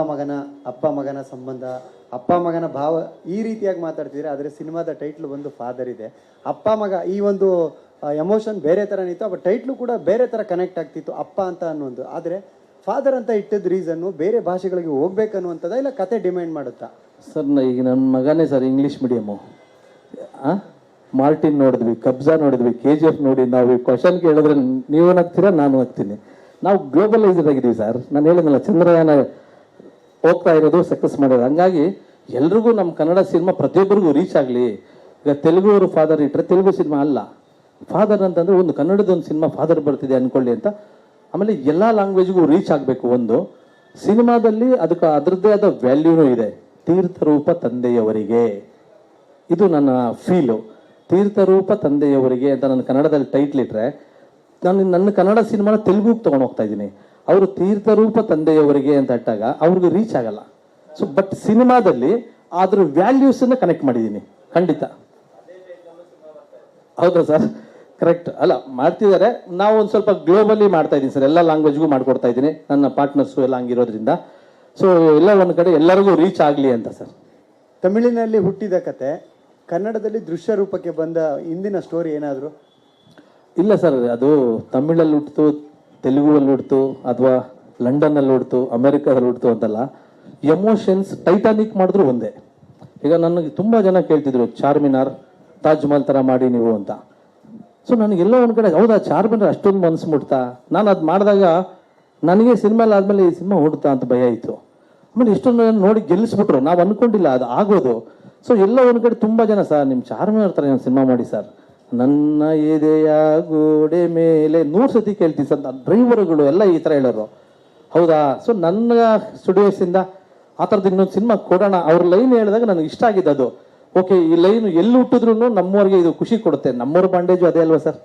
ಮಗನ ಸಂಬಂಧ, ಅಪ್ಪ ಮಗನ ಭಾವ ಈ ರೀತಿಯಾಗಿ ಮಾತಾಡ್ತಿದ್ರೆ. ಆದರೆ ಸಿನಿಮಾದ ಟೈಟ್ಲ್ ಒಂದು ಫಾದರ್ ಇದೆ. ಅಪ್ಪ ಮಗ ಈ ಒಂದು ಎಮೋಷನ್ ಬೇರೆ ಥರ ನಿಂತು, ಬಟ್ ಟೈಟ್ಲು ಕೂಡ ಬೇರೆ ಥರ ಕನೆಕ್ಟ್ ಆಗ್ತಿತ್ತು, ಅಪ್ಪ ಅಂತ ಅನ್ನೋದು. ಆದರೆ ಫಾದರ್ ಅಂತ ಇಟ್ಟಿದ್ದ ರೀಸನ್ನು ಬೇರೆ ಭಾಷೆಗಳಿಗೆ ಹೋಗ್ಬೇಕನ್ನುವಂಥದ್ದು, ಇಲ್ಲ ಕತೆ ಡಿಮ್ಯಾಂಡ್ ಮಾಡುತ್ತಾ? ಸರ್, ಈಗ ನನ್ನ ಮಗನೇ ಸರ್ ಇಂಗ್ಲೀಷ್ ಮೀಡಿಯಮು. ಮಾರ್ಟಿನ್ ನೋಡಿದ್ವಿ, ಕಬ್ಜಾ ನೋಡಿದ್ವಿ, KGF ನೋಡಿ. ನಾವು ಈ ಕ್ವಶನ್ ಕೇಳಿದ್ರೆ ನೀವು ಹಾಕ್ತೀರಾ, ನಾನು ಹಾಕ್ತೀನಿ. ನಾವು ಗ್ಲೋಬಲೈಸ್ಡ್ ಆಗಿದ್ದೀವಿ ಸರ್. ನಾನು ಹೇಳಿದ್ನಲ್ಲ, ಚಂದ್ರಯಾನ ಹೋಗ್ತಾ ಇರೋದು ಸಕ್ಸಸ್ ಮಾಡೋದು. ಹಂಗಾಗಿ ಎಲ್ರಿಗೂ ನಮ್ಮ ಕನ್ನಡ ಸಿನಿಮಾ ಪ್ರತಿಯೊಬ್ಬರಿಗೂ ರೀಚ್ ಆಗಲಿ. ಈಗ ತೆಲುಗು ಫಾದರ್ ಇಟ್ಟರೆ ತೆಲುಗು ಸಿನಿಮಾ ಅಲ್ಲ, ಫಾದರ್ ಅಂತಂದ್ರೆ ಒಂದು ಕನ್ನಡದೊಂದು ಸಿನಿಮಾ ಫಾದರ್ ಬರ್ತಿದೆ ಅಂದ್ಕೊಳ್ಳಿ ಅಂತ. ಆಮೇಲೆ ಎಲ್ಲ ಲ್ಯಾಂಗ್ವೇಜ್ಗೂ ರೀಚ್ ಆಗಬೇಕು. ಒಂದು ಸಿನಿಮಾದಲ್ಲಿ ಅದಕ್ಕೆ ಅದರದ್ದೇ ಆದ ವ್ಯಾಲ್ಯೂನೂ ಇದೆ. ತೀರ್ಥರೂಪ ತಂದೆಯವರಿಗೆ, ಇದು ನನ್ನ ಫೀಲು. ತೀರ್ಥರೂಪ ತಂದೆಯವರಿಗೆ ಅಂತ ನಾನು ಕನ್ನಡದಲ್ಲಿ ಟೈಟ್ಲ್ ಇಟ್ಟರೆ, ನಾನು ನನ್ನ ಕನ್ನಡ ಸಿನಿಮಾನ ತೆಲುಗುಗೆ ತೊಗೊಂಡು ಹೋಗ್ತಾ ಇದ್ದೀನಿ. ಅವರು ತೀರ್ಥರೂಪ ತಂದೆಯವರಿಗೆ ಅಂತ ಇಟ್ಟಾಗ ಅವ್ರಿಗೆ ರೀಚ್ ಆಗಲ್ಲ. ಸೊ ಬಟ್ ಸಿನಿಮಾದಲ್ಲಿ ಅದ್ರ ವ್ಯಾಲ್ಯೂಸನ್ನು ಕನೆಕ್ಟ್ ಮಾಡಿದ್ದೀನಿ ಖಂಡಿತ. ಹೌದಾ ಸರ್? ಕರೆಕ್ಟ್ ಅಲ್ಲ, ಮಾಡ್ತಿದ್ದಾರೆ. ನಾವು ಒಂದು ಸ್ವಲ್ಪ ಗ್ಲೋಬಲಿ ಮಾಡ್ತಾ ಇದ್ದೀನಿ ಸರ್, ಎಲ್ಲ ಲ್ಯಾಂಗ್ವೇಜ್ಗೂ ಮಾಡ್ಕೊಡ್ತಾ ಇದ್ದೀನಿ. ನನ್ನ ಪಾರ್ಟ್ನರ್ಸು ಎಲ್ಲ ಹಂಗಿರೋದ್ರಿಂದ ಸೊ ಎಲ್ಲ ಒಂದು ಕಡೆ ಎಲ್ಲರಿಗೂ ರೀಚ್ ಆಗಲಿ ಅಂತ ಸರ್. ತಮಿಳಿನಲ್ಲಿ ಹುಟ್ಟಿದ ಕತೆ ಕನ್ನಡದಲ್ಲಿ ದೃಶ್ಯ ರೂಪಕ್ಕೆ ಬಂದ ಹಿಂದಿನ ಸ್ಟೋರಿ ಏನಾದರೂ? ಇಲ್ಲ ಸರ್, ಅದು ತಮಿಳಲ್ಲಿ ಹುಟ್ಟಿತು, ತೆಲುಗುವಲ್ಲಿ ಹುಟ್ಟಿತು, ಅಥವಾ ಲಂಡನ್ನಲ್ಲಿ ಹುಟ್ಟಿತು, ಅಮೆರಿಕಾದಲ್ಲಿ ಹುಟ್ಟಿತು ಅಂತಲ್ಲ. ಎಮೋಷನ್ಸ್ ಟೈಟಾನಿಕ್ ಮಾಡಿದ್ರು ಒಂದೇ. ಈಗ ನನಗೆ ತುಂಬ ಜನ ಕೇಳ್ತಿದ್ರು, ಚಾರ್ಮಿನಾರ್ ತಾಜ್ ಮಹಲ್ ಥರ ಮಾಡಿ ನೀವು ಅಂತ. ಸೊ ನನಗೆಲ್ಲೋ ಒಂದು ಕಡೆ ಹೌದಾ ಚಾರ್ಮಿನಾರ್ ಅಷ್ಟೊಂದು ಮನಸ್ಸು ಮುಟ್ತಾ? ನಾನು ಅದು ಮಾಡಿದಾಗ ನನಗೆ ಸಿನಿಮಾಲ್ ಆದಮೇಲೆ ಈ ಸಿನಿಮಾ ಹುಡ್ತಾ ಅಂತ ಭಯ ಇತ್ತು. ಆಮೇಲೆ ಇಷ್ಟೊಂದು ನೋಡಿ ಗೆಲ್ಲಿಸ್ಬಿಟ್ರು. ನಾವು ಅಂದ್ಕೊಂಡಿಲ್ಲ ಅದು ಆಗೋದು. ಸೊ ಎಲ್ಲ ಒಂದು ಕಡೆ ತುಂಬ ಜನ ಸರ್ ನಿಮ್ಮ ಚಾರ್ಮಿನಾರ್ ಥರ ಸಿನಿಮಾ ಮಾಡಿ ಸರ್, ನನ್ನ ಎದೆಯ ಗೋಡೆ ಮೇಲೆ 100 ಸತಿ ಕೇಳ್ತೀನಿ ಸರ್. ಡ್ರೈವರ್ಗಳು ಎಲ್ಲ ಈ ಥರ ಹೇಳೋರು. ಹೌದಾ? ಸೊ ನನ್ನ ಸ್ಟುಡಿಯೋಸಿಂದ ಆ ಥರದ್ದು ಇನ್ನೊಂದು ಸಿನಿಮಾ ಕೊಡೋಣ. ಅವ್ರ ಲೈನ್ ಹೇಳಿದಾಗ ನನಗೆ ಇಷ್ಟ ಆಗಿದ್ದು ಅದು. ಓಕೆ, ಈ ಲೈನು ಎಲ್ಲಿ ಹುಟ್ಟಿದ್ರು ನಮ್ಮವ್ರಿಗೆ ಇದು ಖುಷಿ ಕೊಡುತ್ತೆ. ನಮ್ಮವ್ರ ಬಾಂಡೇಜು ಅದೇ ಅಲ್ವಾ ಸರ್?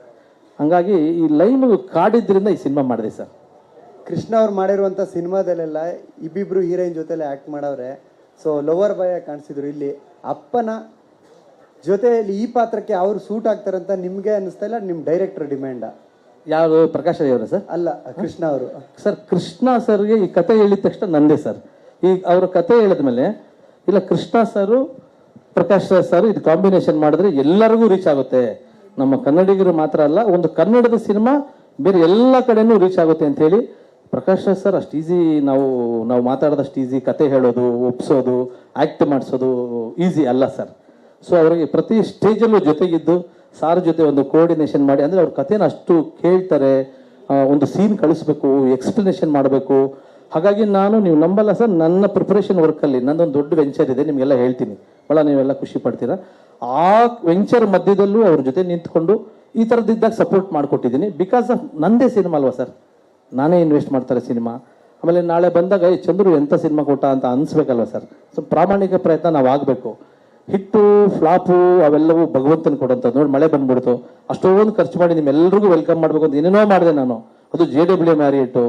ಹಂಗಾಗಿ ಈ ಲೈನು ಕಾಡಿದ್ರಿಂದ ಈ ಸಿನಿಮಾ ಮಾಡಿದೆ ಸರ್. ಕೃಷ್ಣ ಅವ್ರು ಮಾಡಿರುವಂಥ ಸಿನಿಮಾದಲ್ಲೆಲ್ಲ ಇಬ್ಬಿಬ್ರು ಹೀರೋಯಿನ್ ಜೊತೆಲೆ ಆ್ಯಕ್ಟ್ ಮಾಡವ್ರೆ. ಸೊ ಲವರ್ ಬಾಯ್ ಕಾಣಿಸಿದ್ರು. ಇಲ್ಲಿ ಅಪ್ಪನ ಜೊತೆಯಲ್ಲಿ ಈ ಪಾತ್ರಕ್ಕೆ ಅವರು ಸೂಟ್ ಆಗ್ತಾರಂತ ನಿಮಗೆ ಅನ್ನಿಸ್ತಾ ಇಲ್ಲ? ನಿಮ್ಮ ಡೈರೆಕ್ಟರ್ ಡಿಮ್ಯಾಂಡಾ? ಯಾರು? ಪ್ರಕಾಶ್ ರೈ ಅವರ ಸರ್? ಅಲ್ಲ, ಕೃಷ್ಣ ಅವರು. ಸರ್, ಕೃಷ್ಣ ಸರ್ಗೆ ಈ ಕತೆ ಹೇಳಿದ ತಕ್ಷಣ ನಂದೇ ಸರ್. ಈಗ ಅವ್ರ ಕತೆ ಹೇಳಿದ್ಮೇಲೆ ಇಲ್ಲ, ಕೃಷ್ಣ ಸರು ಪ್ರಕಾಶ್ ಸರ್ ಇದು ಕಾಂಬಿನೇಷನ್ ಮಾಡಿದ್ರೆ ಎಲ್ಲರಿಗೂ ರೀಚ್ ಆಗುತ್ತೆ. ನಮ್ಮ ಕನ್ನಡಿಗರು ಮಾತ್ರ ಅಲ್ಲ, ಒಂದು ಕನ್ನಡದ ಸಿನಿಮಾ ಬೇರೆ ಎಲ್ಲ ಕಡೆನೂ ರೀಚ್ ಆಗುತ್ತೆ ಅಂತ ಹೇಳಿ ಪ್ರಕಾಶ್ ಸರ್ ಅಷ್ಟು ಈಸಿ, ನಾವು ಮಾತಾಡೋದಷ್ಟು ಈಸಿ ಕತೆ ಹೇಳೋದು, ಒಪ್ಸೋದು, ಆ್ಯಕ್ಟ್ ಮಾಡಿಸೋದು ಈಸಿ ಅಲ್ಲ ಸರ್. ಸೊ ಅವರಿಗೆ ಪ್ರತಿ ಸ್ಟೇಜಲ್ಲೂ ಜೊತೆಗಿದ್ದು ಸಾರ್ ಜೊತೆ ಒಂದು ಕೋಆರ್ಡಿನೇಷನ್ ಮಾಡಿ, ಅಂದರೆ ಅವ್ರ ಕಥೆನ ಅಷ್ಟು ಕೇಳ್ತಾರೆ, ಒಂದು ಸೀನ್ ಕಳಿಸ್ಬೇಕು, ಎಕ್ಸ್ಪ್ಲನೇಷನ್ ಮಾಡಬೇಕು. ಹಾಗಾಗಿ ನೀವು ನಂಬಲ್ಲ ಸರ್, ನನ್ನ ಪ್ರಿಪರೇಷನ್ ವರ್ಕಲ್ಲಿ ನನ್ನೊಂದು ದೊಡ್ಡ ವೆಂಚರ್ ಇದೆ, ನಿಮಗೆಲ್ಲ ಹೇಳ್ತೀನಿ, ಭಾಳ ನೀವೆಲ್ಲ ಖುಷಿ ಪಡ್ತೀರಾ. ಆ ವೆಂಚರ್ ಮಧ್ಯದಲ್ಲೂ ಅವ್ರ ಜೊತೆ ನಿಂತ್ಕೊಂಡು ಈ ಥರದ್ದಿದ್ದಾಗ ಸಪೋರ್ಟ್ ಮಾಡಿಕೊಟ್ಟಿದ್ದೀನಿ. ಬಿಕಾಸ್ ಆಫ್ ನಂದೇ ಸಿನಿಮಾ ಅಲ್ವಾ ಸರ್, ನಾನೇ ಇನ್ವೆಸ್ಟ್ ಮಾಡ್ತಾರೆ ಸಿನಿಮಾ. ಆಮೇಲೆ ನಾಳೆ ಬಂದಾಗ ಈ ಚಂದ್ರು ಎಂಥ ಸಿನಿಮಾ ಕೊಟ್ಟ ಅಂತ ಅನಿಸ್ಬೇಕಲ್ವ ಸರ್. ಸೊ ಪ್ರಾಮಾಣಿಕ ಪ್ರಯತ್ನ ನಾವು ಆಗಬೇಕು. ಹಿಟ್ಟು ಫ್ಲಾಪು ಅವೆಲ್ಲವೂ ಭಗವಂತನ ಕೊಡೋಂಥದ್ದು. ನೋಡಿ ಮಳೆ ಬಂದ್ಬಿಡ್ತು, ಅಷ್ಟೊಂದು ಖರ್ಚು ಮಾಡಿ ನಿಮ್ಮೆಲ್ಲರಿಗೂ ವೆಲ್ಕಮ್ ಮಾಡಬೇಕು ಅಂತ ಏನೇನೋ ಮಾಡಿದೆ ನಾನು. ಅದು JW ಮ್ಯಾರಿಯೇಟು.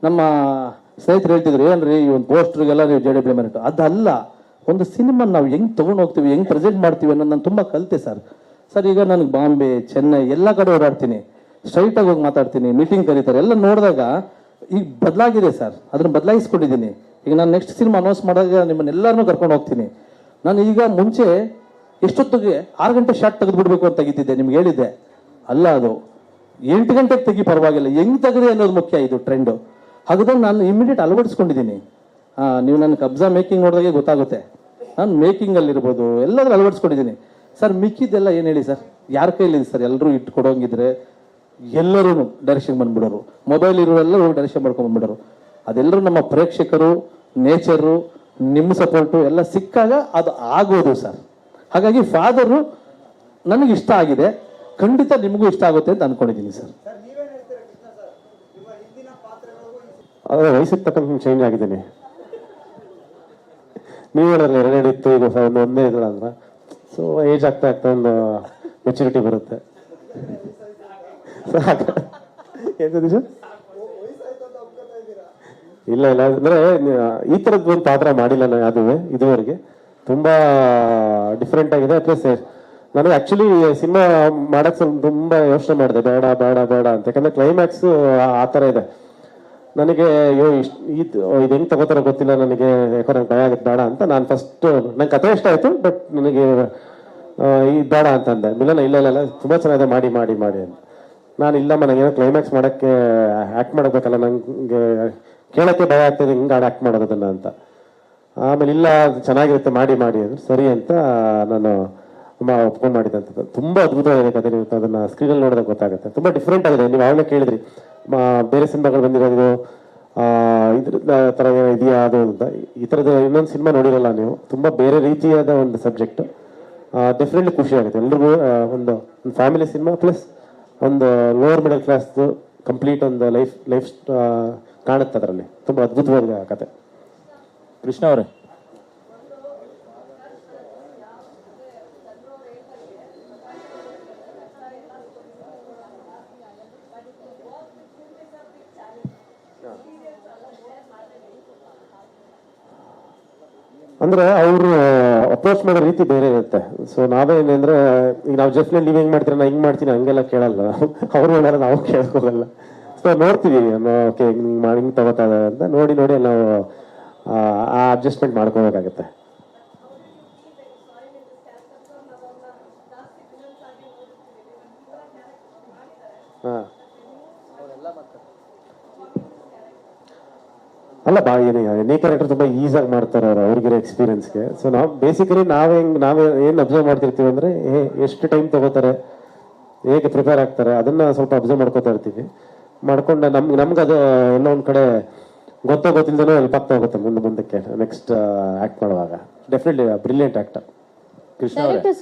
ನಮ್ಮ ಸ್ನೇಹಿತರು ಹೇಳ್ತಿದ್ರು, ಏನ್ರಿ ಈ ಒಂದು ಪೋಸ್ಟ್ರಿಗೆಲ್ಲ ನೀವು JW ಮ್ಯಾರಿಯೇಟು. ಅದಲ್ಲ, ಒಂದು ಸಿನಿಮಾ ನಾವು ಹೆಂಗೆ ತೊಗೊಂಡು ಹೋಗ್ತೀವಿ, ಹೆಂಗೆ ಪ್ರೆಸೆಂಟ್ ಮಾಡ್ತೀವಿ ಅನ್ನೋದು ನಾನು ತುಂಬ ಕಲಿತೆ ಸರ್. ಈಗ ನನಗೆ ಬಾಂಬೆ, ಚೆನ್ನೈ ಎಲ್ಲ ಕಡೆ ಓಡಾಡ್ತೀನಿ, ಸ್ಟ್ರೈಟಾಗಿ ಹೋಗಿ ಮಾತಾಡ್ತೀನಿ, ಮೀಟಿಂಗ್ ಕರೀತಾರೆ, ಎಲ್ಲ ನೋಡಿದಾಗ ಈಗ ಬದಲಾಗಿದೆ ಸರ್. ಅದನ್ನು ಬದಲಾಯಿಸ್ಕೊಂಡಿದ್ದೀನಿ. ಈಗ ನಾನು ನೆಕ್ಸ್ಟ್ ಸಿನಿಮಾ ಅನೌನ್ಸ್ ಮಾಡಿದಾಗ ನಿಮ್ಮನ್ನೆಲ್ಲರನ್ನೂ ಕರ್ಕೊಂಡು ಹೋಗ್ತೀನಿ. ನಾನು ಈಗ ಮುಂಚೆ ಎಷ್ಟೊತ್ತಿಗೆ 6 ಗಂಟೆ ಶಾರ್ಟ್ ತೆಗೆದುಬಿಡ್ಬೇಕು ಅಂತ ತೆಗಿತಿದ್ದೆ, ನಿಮ್ಗೆ ಹೇಳಿದ್ದೆ. ಅಲ್ಲ, ಅದು 8 ಗಂಟೆಗೆ ತೆಗಿ ಪರವಾಗಿಲ್ಲ, ಹೆಂಗೆ ತೆಗೆದೆ ಅನ್ನೋದು ಮುಖ್ಯ. ಇದು ಟ್ರೆಂಡು. ಹಾಗಾದ್ರೆ ನಾನು ಇಮಿಡಿಯೇಟ್ ಅಳವಡಿಸ್ಕೊಂಡಿದ್ದೀನಿ. ನೀವು ನನ್ನ ಕಬ್ಜಾ ಮೇಕಿಂಗ್ ನೋಡಿದಾಗೆ ಗೊತ್ತಾಗುತ್ತೆ. ನಾನು ಮೇಕಿಂಗಲ್ಲಿರ್ಬೋದು ಎಲ್ಲಾದ್ರೂ ಅಳವಡಿಸ್ಕೊಂಡಿದ್ದೀನಿ ಸರ್. ಮಿಕ್ಕಿದ್ದೆಲ್ಲ ಏನು ಹೇಳಿ ಸರ್, ಯಾರ ಕೈಲಿದೆ ಸರ್? ಎಲ್ಲರೂ ಇಟ್ಕೊಡೋಂಗಿದ್ರೆ ಎಲ್ಲರೂ ಡೈರೆಕ್ಷನ್ ಬಂದ್ಬಿಡೋರು, ಮೊಬೈಲ್ ಇರೋರೆಲ್ಲರೂ ಡೈರೆಕ್ಷನ್ ಮಾಡ್ಕೊಂಡು ಬಂದ್ಬಿಡೋರು. ಅದೆಲ್ಲರೂ ನಮ್ಮ ಪ್ರೇಕ್ಷಕರು, ನೇಚರು, ನಿಮ್ಮ ಸಪೋರ್ಟು ಎಲ್ಲ ಸಿಕ್ಕಾಗ ಅದು ಆಗೋದು ಸರ್. ಹಾಗಾಗಿ ಫಾದರು ನನಗೆ ಇಷ್ಟ ಆಗಿದೆ, ಖಂಡಿತ ನಿಮಗೂ ಇಷ್ಟ ಆಗುತ್ತೆ ಅಂತ ಅನ್ಕೊಂಡಿದ್ದೀನಿ ಸರ್. ಅದೇ ವಯಸ್ಸಿಗೆ ತಕ್ಕಂಗೆ ಚೇಂಜ್ ಆಗಿದ್ದೀನಿ. ನೀವು ಹೇಳಿದ್ರೆ 2 ಇತ್ತು, ಈಗ ಒಂದೇ ಇದ್ರ ಅಂದ್ರೆ. ಸೊ ಏಜ್ ಆಗ್ತಾ ಆಗ್ತಾ ಒಂದು ಮೆಚುರಿಟಿ ಬರುತ್ತೆ. ಇಲ್ಲ ಅಂದ್ರೆ ಈ ತರದ್ ಒಂದು ಪಾತ್ರ ಮಾಡಿಲ್ಲ ನಾನು ಅದುವೇ ಇದುವರೆಗೆ. ತುಂಬಾ ಡಿಫ್ರೆಂಟ್ ಆಗಿದೆ. ಪ್ಲಸ್ ನನಗೆ ಆಕ್ಚುಲಿ ಸಿನಿಮಾ ಮಾಡಕ್ ಸ್ವಲ್ಪ ತುಂಬಾ ಯೋಚನೆ ಮಾಡಿದೆ, ಬೇಡ ಬೇಡ ಬೇಡ ಅಂತ. ಯಾಕಂದ್ರೆ ಕ್ಲೈಮ್ಯಾಕ್ಸ್ ಆ ತರ ಇದೆ. ನನಗೆ ಇದು ಹೆಂಗ್ ತಗೋತಾರೋ ಗೊತ್ತಿಲ್ಲ, ನನಗೆ ಯಾಕೋ ನಂಗೆ ಭಯ ಆಗುತ್ತೆ, ಬೇಡ ಅಂತ. ನಾನು ಫಸ್ಟ್ ನಂಗೆ ಕಥೆ ಇಷ್ಟ ಆಯ್ತು, ಬಟ್ ನನಗೆ ಇದು ಬೇಡ ಅಂತ ಅಂದೆ. ಮಿಲನ ಇಲ್ಲ ಇಲ್ಲ ತುಂಬಾ ಚೆನ್ನಾಗಿದೆ, ಮಾಡಿ ಮಾಡಿ ಮಾಡಿ ಅಂತ. ನಾನು ಇಲ್ಲಮ್ಮ, ನನಗೇನೋ ಕ್ಲೈಮ್ಯಾಕ್ಸ್ ಮಾಡಕ್ಕೆ ಆಕ್ಟ್ ಮಾಡಬೇಕಲ್ಲ, ನಂಗೆ ಕೇಳಕ್ಕೆ ಭಯ ಆಗ್ತದೆ ಹಿಂಗೆ ಆಕ್ಟ್ ಮಾಡೋದನ್ನ ಅಂತ. ಆಮೇಲೆ ಇಲ್ಲ ಚೆನ್ನಾಗಿರುತ್ತೆ, ಮಾಡಿ ಮಾಡಿ ಅಂದ್ರೆ ಸರಿ ಅಂತ ನಾನು ಒಪ್ಕೊಂಡು ಮಾಡಿದ್ದೆ ಅಂತ. ತುಂಬಾ ಅದ್ಭುತವಾಗಿದೆ ಕಥೆ. ನೀವು ಅದನ್ನ ಸ್ಕ್ರೀನಲ್ಲಿ ನೋಡಿದಾಗ ಗೊತ್ತಾಗುತ್ತೆ. ತುಂಬಾ ಡಿಫ್ರೆಂಟ್ ಆಗಿದೆ. ನೀವು ಆವಾಗಲೇ ಕೇಳಿದ್ರಿ ಬೇರೆ ಸಿನಿಮಾಗಳು ಬಂದಿರೋದು ಇದ್ರ ತರ ಇದೆಯಾ ಅದು ಅಂತ. ಈ ಥರದ ಇನ್ನೊಂದು ಸಿನಿಮಾ ನೋಡಿರಲ್ಲ ನೀವು. ತುಂಬಾ ಬೇರೆ ರೀತಿಯಾದ ಒಂದು ಸಬ್ಜೆಕ್ಟ್. ಡೆಫಿನೆಟ್ಲಿ ಖುಷಿ ಆಗುತ್ತೆ ಎಲ್ರಿಗೂ. ಒಂದು ಫ್ಯಾಮಿಲಿ ಸಿನಿಮಾ ಪ್ಲಸ್ ಒಂದು ಲೋವರ್ ಮಿಡಲ್ ಕ್ಲಾಸ್ ಕಂಪ್ಲೀಟ್ ಒಂದು ಲೈಫ್ ಕಾಣುತ್ತೆ ಅದರಲ್ಲಿ. ತುಂಬಾ ಅದ್ಭುತವಾದ ಕತೆ. ಕೃಷ್ಣ ಅವರೇ, ಅಂದ್ರೆ ಅವರು ಅಪ್ರೋಚ್ ಮಾಡೋ ರೀತಿ ಬೇರೆ ಇರುತ್ತೆ. ಸೊ ನಾವೇನಂದ್ರೆ ಈಗ ನಾವು ಜಸ್ಟ್ ನೀವು ಹೆಂಗ್ ಮಾಡ್ತೀರಾ, ನಾ ಹಿಂಗ್ ಮಾಡ್ತೀನಿ ಹಂಗೆಲ್ಲ ಕೇಳಲ್ಲ. ಅವ್ರು ಹೇಳೋರು ನಾವು ಕೇಳ್ಕೋಗಲ್ಲ. ಸೊ ನೋಡ್ತೀವಿ, ಓಕೆ ಹಿಂಗ್ ತಗೋತಾ ಇದ್ದಾರೆ ಅಂತ ನೋಡಿ ನೋಡಿ ನಾವು ಆ ಅಡ್ಜಸ್ಟ್ಮೆಂಟ್ ಮಾಡ್ಕೋಬೇಕಾಗತ್ತೆ. ಅಲ್ಲ ಎನಿ ಕ್ಯಾರೆಕ್ಟರ್ ತುಂಬಾ ಈಸಿಯಾಗಿ ಮಾಡ್ತಾರೆ ಅವರು, ಅವ್ರಿಗಿರೋ ಎಕ್ಸ್ಪೀರಿಯನ್ಸ್ಗೆ. ಸೊ ನಾವು ಬೇಸಿಕಲಿ ನಾವೇ ಏನು ಅಬ್ಸರ್ವ್ ಮಾಡ್ತಿರ್ತೀವಿ ಅಂದ್ರೆ ಎಷ್ಟು ಟೈಮ್ ತಗೋತಾರೆ, ಹೇಗೆ ಪ್ರಿಪೇರ್ ಆಗ್ತಾರೆ, ಅದನ್ನ ಸ್ವಲ್ಪ ಅಬ್ಸರ್ವ್ ಮಾಡ್ಕೋತಾ ಇರ್ತೀವಿ. ಮಾಡ್ಕೊಂಡು ನಮ್ಗೆ ಅದು ಎಲ್ಲ ಒಂದ್ ಕಡೆ ಗೊತ್ತಿಲ್ದೇನೋ ಹೆಲ್ಪ್ ಆಗ್ತಾ ಹೋಗುತ್ತೆ ಮುಂದಕ್ಕೆ ನೆಕ್ಸ್ಟ್ ಆಕ್ಟ್ ಮಾಡುವಾಗ. Definitely brilliant actor. ಕೃಷ್ಣ ಅವರೇ,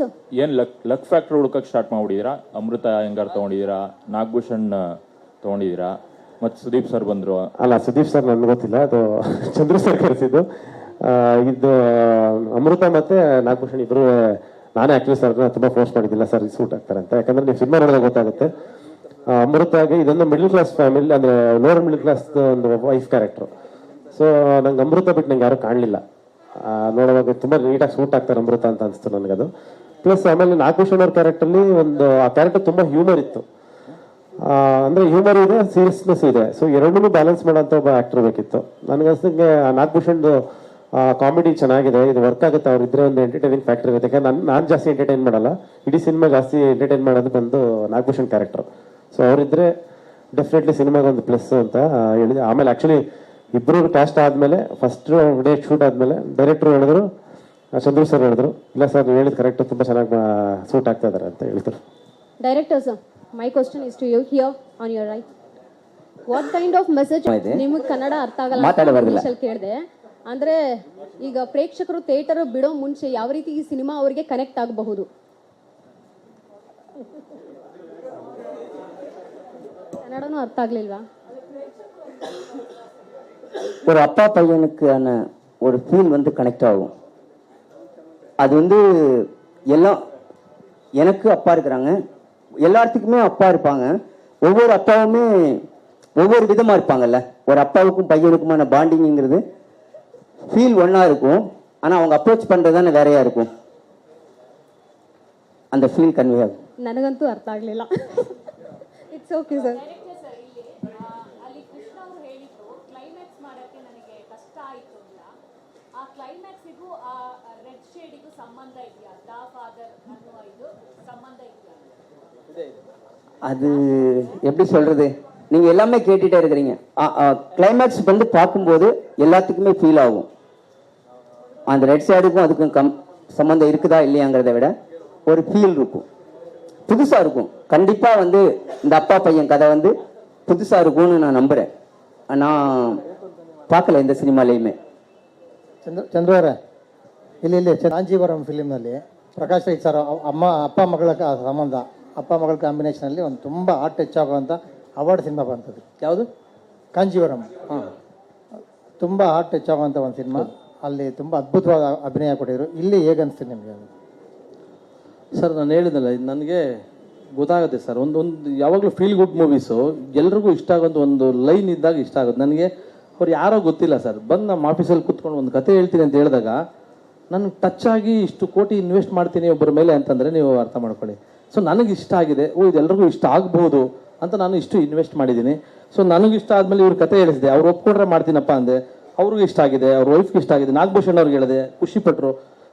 ಏನ್ ಲಕ್ ಫ್ಯಾಕ್ಟರ್ ಹುಡುಕಕ್ಕೆ ಸ್ಟಾರ್ಟ್ ಮಾಡ್ಬಿಟ್ಟಿದ್ದೀರಾ? ಅಮೃತ ಅಯ್ಯಂಗಾರ್ ತಗೊಂಡಿದ್ದೀರಾ, ನಾಗಭೂಷಣ್ ತಗೊಂಡಿದ್ದೀರಾ, ಮತ್ತೆ ಸುದೀಪ್ ಸರ್ ಬಂದ್ರು. ಅಲ್ಲ, ಸುದೀಪ್ ಸರ್ ನನ್ಗೆ ಗೊತ್ತಿಲ್ಲ, ಅದು ಚಂದ್ರು ಸರ್ ಕರೆಸಿದ್ದು. ಇದು ಅಮೃತ ಮತ್ತೆ ನಾಗಭೂಷಣ್ ಇಬ್ರು ನಾನೇ ಆಕ್ಚುಲಿ ಸರ್ನ ತುಂಬಾ ಫೋರ್ಸ್ ಮಾಡಿದ್ದಿಲ್ಲ ಸರ್ ಸೂಟ್ ಆಗ್ತಾರೆ ಅಂತ. ಯಾಕಂದ್ರೆ ನೀವು ಸಿನಿಮಾ ನೋಡಿದಾಗ ಗೊತ್ತಾಗುತ್ತೆ. ಅಮೃತಾಗೆ ಇದೊಂದು ಮಿಡಲ್ ಕ್ಲಾಸ್ ಫ್ಯಾಮಿಲಿ, ಅಂದ್ರೆ ಲೋವರ್ ಮಿಡಲ್ ಕ್ಲಾಸ್ ಒಂದು ವೈಫ್ ಕ್ಯಾರೆಕ್ಟರ್. ಸೊ ನಂಗೆ ಅಮೃತ ಬಿಟ್ಟು ನಂಗೆ ಯಾರು ಕಾಣಲಿಲ್ಲ. ನೋಡುವಾಗ ತುಂಬಾ ನೀಟಾಗಿ ಸೂಟ್ ಆಗ್ತಾರೆ ಅಮೃತ ಅಂತ ಅನಿಸ್ತು ನನಗದು. ಪ್ಲಸ್ ಆಮೇಲೆ ನಾಗಭೂಷಣ್ ಅವ್ರ ಕ್ಯಾರೆಕ್ಟರ್ಲಿ ಒಂದು ಆ ಕ್ಯಾರೆಕ್ಟರ್ ತುಂಬಾ ಹ್ಯೂಮರ್ ಇತ್ತು. ಅಂದ್ರೆ ಹ್ಯೂಮರ್ ಇದೆ, ಸೀರಿಯಸ್ನೆಸ್ ಇದೆ. ಸೊ ಎರಡನ್ನೂ ಬ್ಯಾಲೆನ್ಸ್ ಮಾಡೋಂಥ ಒಬ್ಬ ಆಕ್ಟರ್ ಬೇಕಿತ್ತು. ನನಗನ್ಸಂಗೆ ನಾಗಭೂಷಣ್ ಕಾಮಿಡಿ ಚೆನ್ನಾಗಿದೆ, ಇದು ವರ್ಕ್ ಆಗುತ್ತೆ. ಅವ್ರು ಇದ್ರೆ ಒಂದು ಎಂಟರ್ಟೈನಿಂಗ್ ಫ್ಯಾಕ್ಟರ್ ಇರುತ್ತೆ. ಯಾಕಂದ್ರೆ ನಾನು ಜಾಸ್ತಿ ಎಂಟರ್ಟೈನ್ ಮಾಡಲ್ಲ, ಇಡೀ ಸಿನಿಮಾ ಜಾಸ್ತಿ ಎಂಟರ್ಟೈನ್ ಮಾಡೋದು ಬಂದು ನಾಗಭೂಷಣ್ ಕ್ಯಾರೆಕ್ಟರ್. ಸೊ ಅವರಿದ್ರೆ ಡೆಫಿನೆಟ್ಲಿ ಸಿನಿಮಾಗೆ ಒಂದು ಪ್ಲಸ್ ಅಂತ ಹೇಳಿದೆ. ಆಮೇಲೆ ಆಕ್ಚುಲಿ ಇಬ್ರು ಕ್ಯಾಸ್ಟ್ ಆದ್ಮೇಲೆ ಫಸ್ಟ್ ಡೇ ಶೂಟ್ ಆದ್ಮೇಲೆ ಡೈರೆಕ್ಟರ್ ಹೇಳಿದ್ರು, ಚಂದ್ರು ಸರ್ ಹೇಳಿದ್ರು, ಇಲ್ಲ ಸರ್ ನೀವು ಹೇಳಿದ್ ಕರೆಕ್ಟ್, ತುಂಬಾ ಚೆನ್ನಾಗಿ ಸೂಟ್ ಆಗ್ತಾ ಇದಾರೆ ಅಂತ ಹೇಳಿದ್ರು. Director sir, my question is to you here on your right. What kind of message ನಿಮಗೆ ಕನ್ನಡ ಅರ್ಥ ಆಗಲ್ಲ ಇಂಗ್ಲಿಷಲ್ಲಿ ಕೇಳಿದೆ ಅಂದ್ರೆ ಈಗ ಪ್ರೇಕ್ಷಕರು ಥಿಯೇಟರ್ ಬಿಡೋ ಮುಂಚೆ ಯಾವ ರೀತಿ ಈ ಸಿನಿಮಾ ಅವರಿಗೆ ಕನೆಕ್ಟ್ ಆಗಬಹುದು? கன்னடனும் அர்த்தம் ஆகலையா? ஒரு அப்பா பையனுக்கான ஒரு ஃபீல் வந்து கனெக்ட் ஆகும். அது வந்து எல்லாம் எனக்கு அப்பா இருக்கிறாங்க, எல்லாத்துக்குமே அப்பா இருப்பாங்க. ஒவ்வொரு அப்பாவுமே ஒவ்வொரு விதமாக இருப்பாங்கல்ல. ஒரு அப்பாவுக்கும் பையனுக்குமான பாண்டிங்கிறது ஃபீல் ஒன்றா இருக்கும், ஆனால் அவங்க அப்ரோச் பண்ணுறது தானே வேறையா இருக்கும். அந்த ஃபீல் கன்வே ஆகும். ನನಗಂತೂ ಅರ್ಥ ಆಗಲಿಲ್ಲ. It's okay sir. ಅಲ್ಲಿ ಕೃಷ್ಣ ಅವರು ಹೇಳಿದ್ರು ಕ್ಲೈಮ್ಯಾಕ್ಸ್ ಮಾಡೋಕ್ಕೆ ನನಗೆ ಕಷ್ಟ ಆಯಿತು ಅಂತ. ಆ ಕ್ಲೈಮ್ಯಾಕ್ಸಿಗೂ ಆ ರೆಡ್ ಶೇಡಿಗೂ ಸಂಬಂಧ ಇದೆಯಾ? ದಾ ಫಾದರ್ ಅನ್ನುವ ಇದು ಸಂಬಂಧ ಇದೆಯಾ? அது எப்படி சொல்றது, நீங்க எல்லாமே கேட்டுட்டே இருக்கிறீங்க. கிளைமேக்ஸ் வந்து பார்க்கும்போது எல்லாத்துக்குமே ஃபீல் ஆகும். அந்த ரெட் சைடுக்கும் அதுக்கும் சம்மந்தம் இருக்குதா இல்லையாங்கிறத விட ஒரு ஃபீல் இருக்கும், புதுசா இருக்கும். கண்டிப்பா வந்து இந்த அப்பா பையன் கதை வந்து புதுசா இருக்கும்னு நான் நம்புறேன். நான் பார்க்கல இந்த ಸಿನಿಮಾಲೆயுமே. ಚಂದ್ರವರ ಇಲ್ಲಿ ಕಾಂಜೀವರಂ ಫಿಲಿಮ್ನಲ್ಲಿ ಪ್ರಕಾಶ್ ರೈ ಸರ್ ಅಪ್ಪ ಮಗಳ ಸಂಬಂಧ, ಅಪ್ಪ ಮಗಳ ಕಾಂಬಿನೇಷನಲ್ಲಿ ಒಂದು ತುಂಬ ಆರ್ಟ್ ಟಚ್ ಆಗುವಂಥ ಅವಾರ್ಡ್ ಸಿನಿಮಾ ಬಂತದ್ದು. ಯಾವುದು? ಕಾಂಜೀವರಂ. ತುಂಬ ಆರ್ಟ್ ಟಚ್ ಆಗುವಂಥ ಒಂದು ಸಿನಿಮಾ. ಅಲ್ಲಿ ತುಂಬ ಅದ್ಭುತವಾದ ಅಭಿನಯ ಕೊಟ್ಟಿದ್ರು. ಇಲ್ಲಿ ಹೇಗನ್ನಿಸ್ತೀನಿ ನಿಮಗೆ? ಸರ್ ನಾನು ಹೇಳಿದ್ನಲ್ಲ, ನನಗೆ ಗೊತ್ತಾಗುತ್ತೆ ಸರ್. ಒಂದು ಯಾವಾಗಲೂ ಫೀಲ್ ಗುಡ್ ಮೂವೀಸು ಎಲ್ರಿಗೂ ಇಷ್ಟ ಆಗೋದು ಒಂದು ಲೈನ್ ಇದ್ದಾಗ ಇಷ್ಟ ಆಗುತ್ತೆ. ನನಗೆ ಅವ್ರು ಯಾರೋ ಗೊತ್ತಿಲ್ಲ ಸರ್, ಬಂದು ನಮ್ಮ ಆಫೀಸಲ್ಲಿ ಕೂತ್ಕೊಂಡು ಒಂದು ಕತೆ ಹೇಳ್ತೀನಿ ಅಂತ ಹೇಳಿದಾಗ ನನಗೆ ಟಚ್ ಆಗಿ ಇಷ್ಟು ಕೋಟಿ ಇನ್ವೆಸ್ಟ್ ಮಾಡ್ತೀನಿ ಒಬ್ಬರ ಮೇಲೆ ಅಂತಂದರೆ ನೀವು ಅರ್ಥ ಮಾಡ್ಕೊಳ್ಳಿ. ಸೊ ನನಗೆ ಇಷ್ಟ ಆಗಿದೆ, ಇದೆಲ್ಲರಿಗೂ ಇಷ್ಟ ಆಗ್ಬೋದು ಅಂತ ನಾನು ಇಷ್ಟು ಇನ್ವೆಸ್ಟ್ ಮಾಡಿದ್ದೀನಿ. ಸೊ ನನಗಿಷ್ಟ ಆದಮೇಲೆ ಇವ್ರ ಕತೆ ಹೇಳಿಸಿದೆ, ಅವ್ರು ಒಪ್ಕೊಂಡ್ರೆ ಮಾಡ್ತೀನಪ್ಪ ಅಂದೆ. ಅವ್ರಿಗೂ ಇಷ್ಟ ಆಗಿದೆ, ಅವ್ರ ವೈಫ್ಗೆ ಇಷ್ಟ ಆಗಿದೆ. ನಾಗಭೂಷಣ್ ಅವ್ರಿಗೆ ಹೇಳಿದೆ, ಖುಷಿಪಟ್ಟರು.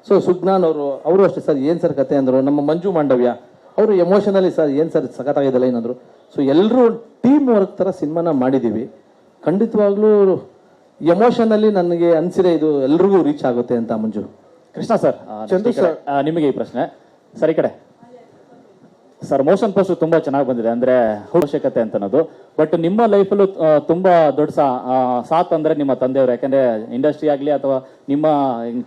ಸೊ ಸುಜ್ಞಾನ್ ಅವರು ಅಷ್ಟೇ ಸರ್, ಏನು ಸರ್ ಕತೆ ಅಂದರು. ನಮ್ಮ ಮಂಜು ಮಾಂಡವ್ಯ ಅವರು ಎಮೋಷನಲಿ ಸರ್ ಏನು ಸರ್ ಸಖತ್ತಾಗಿದ್ದಲ್ಲ ಏನಂದರು. ಸೊ ಎಲ್ಲರೂ ಟೀಮ್ ವರ್ಕ್ ಥರ ಸಿನಿಮಾನ ಮಾಡಿದ್ದೀವಿ. ಖಂಡಿತವಾಗ್ಲೂ ಎಮೋಷನಲ್ಲಿ ನನಗೆ ಅನಿಸಿದೆ ಇದು ಎಲ್ರಿಗೂ ರೀಚ್ ಆಗುತ್ತೆ ಅಂತ. ಮಂಜು ಕೃಷ್ಣ ಸರ್, ಚಂದ್ರು ಸರ್, ನಿಮಗೆ ಈ ಪ್ರಶ್ನೆ ಸರ್. ಈ ಕಡೆ ಸರ್, ಮೋಷನ್ ಪೋಸ್ಟರ್ ತುಂಬಾ ಚೆನ್ನಾಗಿ ಬಂದಿದೆ, ಅಂದ್ರೆ ಅವಶ್ಯಕತೆ ಅಂತ ಅನ್ನೋದು. ಬಟ್ ನಿಮ್ಮ ಲೈಫಲ್ಲೂ ತುಂಬಾ ದೊಡ್ಡ ಸಾಥ್ ಅಂದ್ರೆ ನಿಮ್ಮ ತಂದೆಯವರು. ಯಾಕಂದ್ರೆ ಇಂಡಸ್ಟ್ರಿ ಆಗಲಿ ಅಥವಾ ನಿಮ್ಮ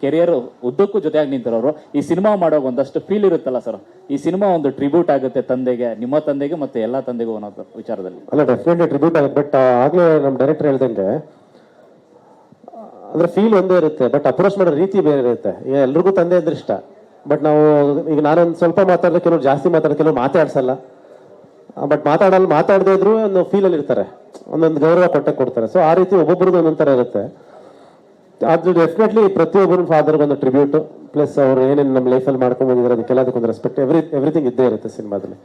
ಕೆರಿಯರ್ ಉದ್ದಕ್ಕೂ ಜೊತೆಯಾಗಿ ನಿಂತಿರೋರು. ಈ ಸಿನಿಮಾ ಮಾಡೋಕೆ ಒಂದಷ್ಟು ಫೀಲ್ ಇರುತ್ತಲ್ಲ ಸರ್, ಈ ಸಿನಿಮಾ ಒಂದು ಟ್ರಿಬ್ಯೂಟ್ ಆಗುತ್ತೆ ತಂದೆಗೆ, ನಿಮ್ಮ ತಂದೆಗೆ ಮತ್ತೆ ಎಲ್ಲಾ ತಂದೆಗೂ ಅನ್ನೋ ವಿಚಾರದಲ್ಲಿ. ಅಲ್ಲ, ಡೆಫಿನೆಟ್ಲಿ ಟ್ರಿಬ್ಯೂಟ್ ಆಗುತ್ತೆ. ಬಟ್ ಆಗ್ಲೇ ನಮ್ಮ ಡೈರೆಕ್ಟರ್ ಹೇಳ್ದಂಗೆ ಅಂದ್ರೆ ಫೀಲ್ ಒಂದೇ ಇರುತ್ತೆ, ಬಟ್ ಅಪ್ರೋಚ್ ಮಾಡೋ ರೀತಿ ಬೇರೆ ಇರುತ್ತೆ. ಈಗ ಎಲ್ರಿಗೂ ತಂದೆ ಅಂದ್ರೆ ಇಷ್ಟ, ಬಟ್ ನಾವು ಈಗ ನಾನೊಂದು ಸ್ವಲ್ಪ ಮಾತಾಡಿದ್ರೆ ಕೆಲವರು ಜಾಸ್ತಿ ಮಾತಾಡೋದು, ಕೆಲವರು ಮಾತಾಡ್ಸಲ್ಲ. ಬಟ್ ಮಾತಾಡದೇ ಇದ್ರು ಒಂದು ಫೀಲಲ್ಲಿ ಇರ್ತಾರೆ, ಒಂದೊಂದು ಗೌರವ ಕೊಡ್ತಾರೆ. ಸೊ ಆ ರೀತಿ ಒಬ್ಬೊಬ್ರದ್ದು ಒಂದೊಂಥರ ಇರುತ್ತೆ. ಅದು ಡೆಫಿನೆಟ್ಲಿ ಪ್ರತಿಯೊಬ್ಬರು ಫಾದರ್ಗೆ ಒಂದು ಟ್ರಿಬ್ಯೂಟ್, ಪ್ಲಸ್ ಅವ್ರು ಏನೇನು ನಮ್ಮ ಲೈಫಲ್ಲಿ ಮಾಡ್ಕೊಂಡು ಬಂದಿದ್ದಾರೆ ಅದಕ್ಕೆಲ್ಲದಕ್ಕೊಂದು ರೆಸ್ಪೆಕ್ಟ್, ಎವ್ರಿಥಿಂಗ್ ಇದ್ದೇ ಇರುತ್ತೆ ಸಿನಿಮಾದಲ್ಲಿ.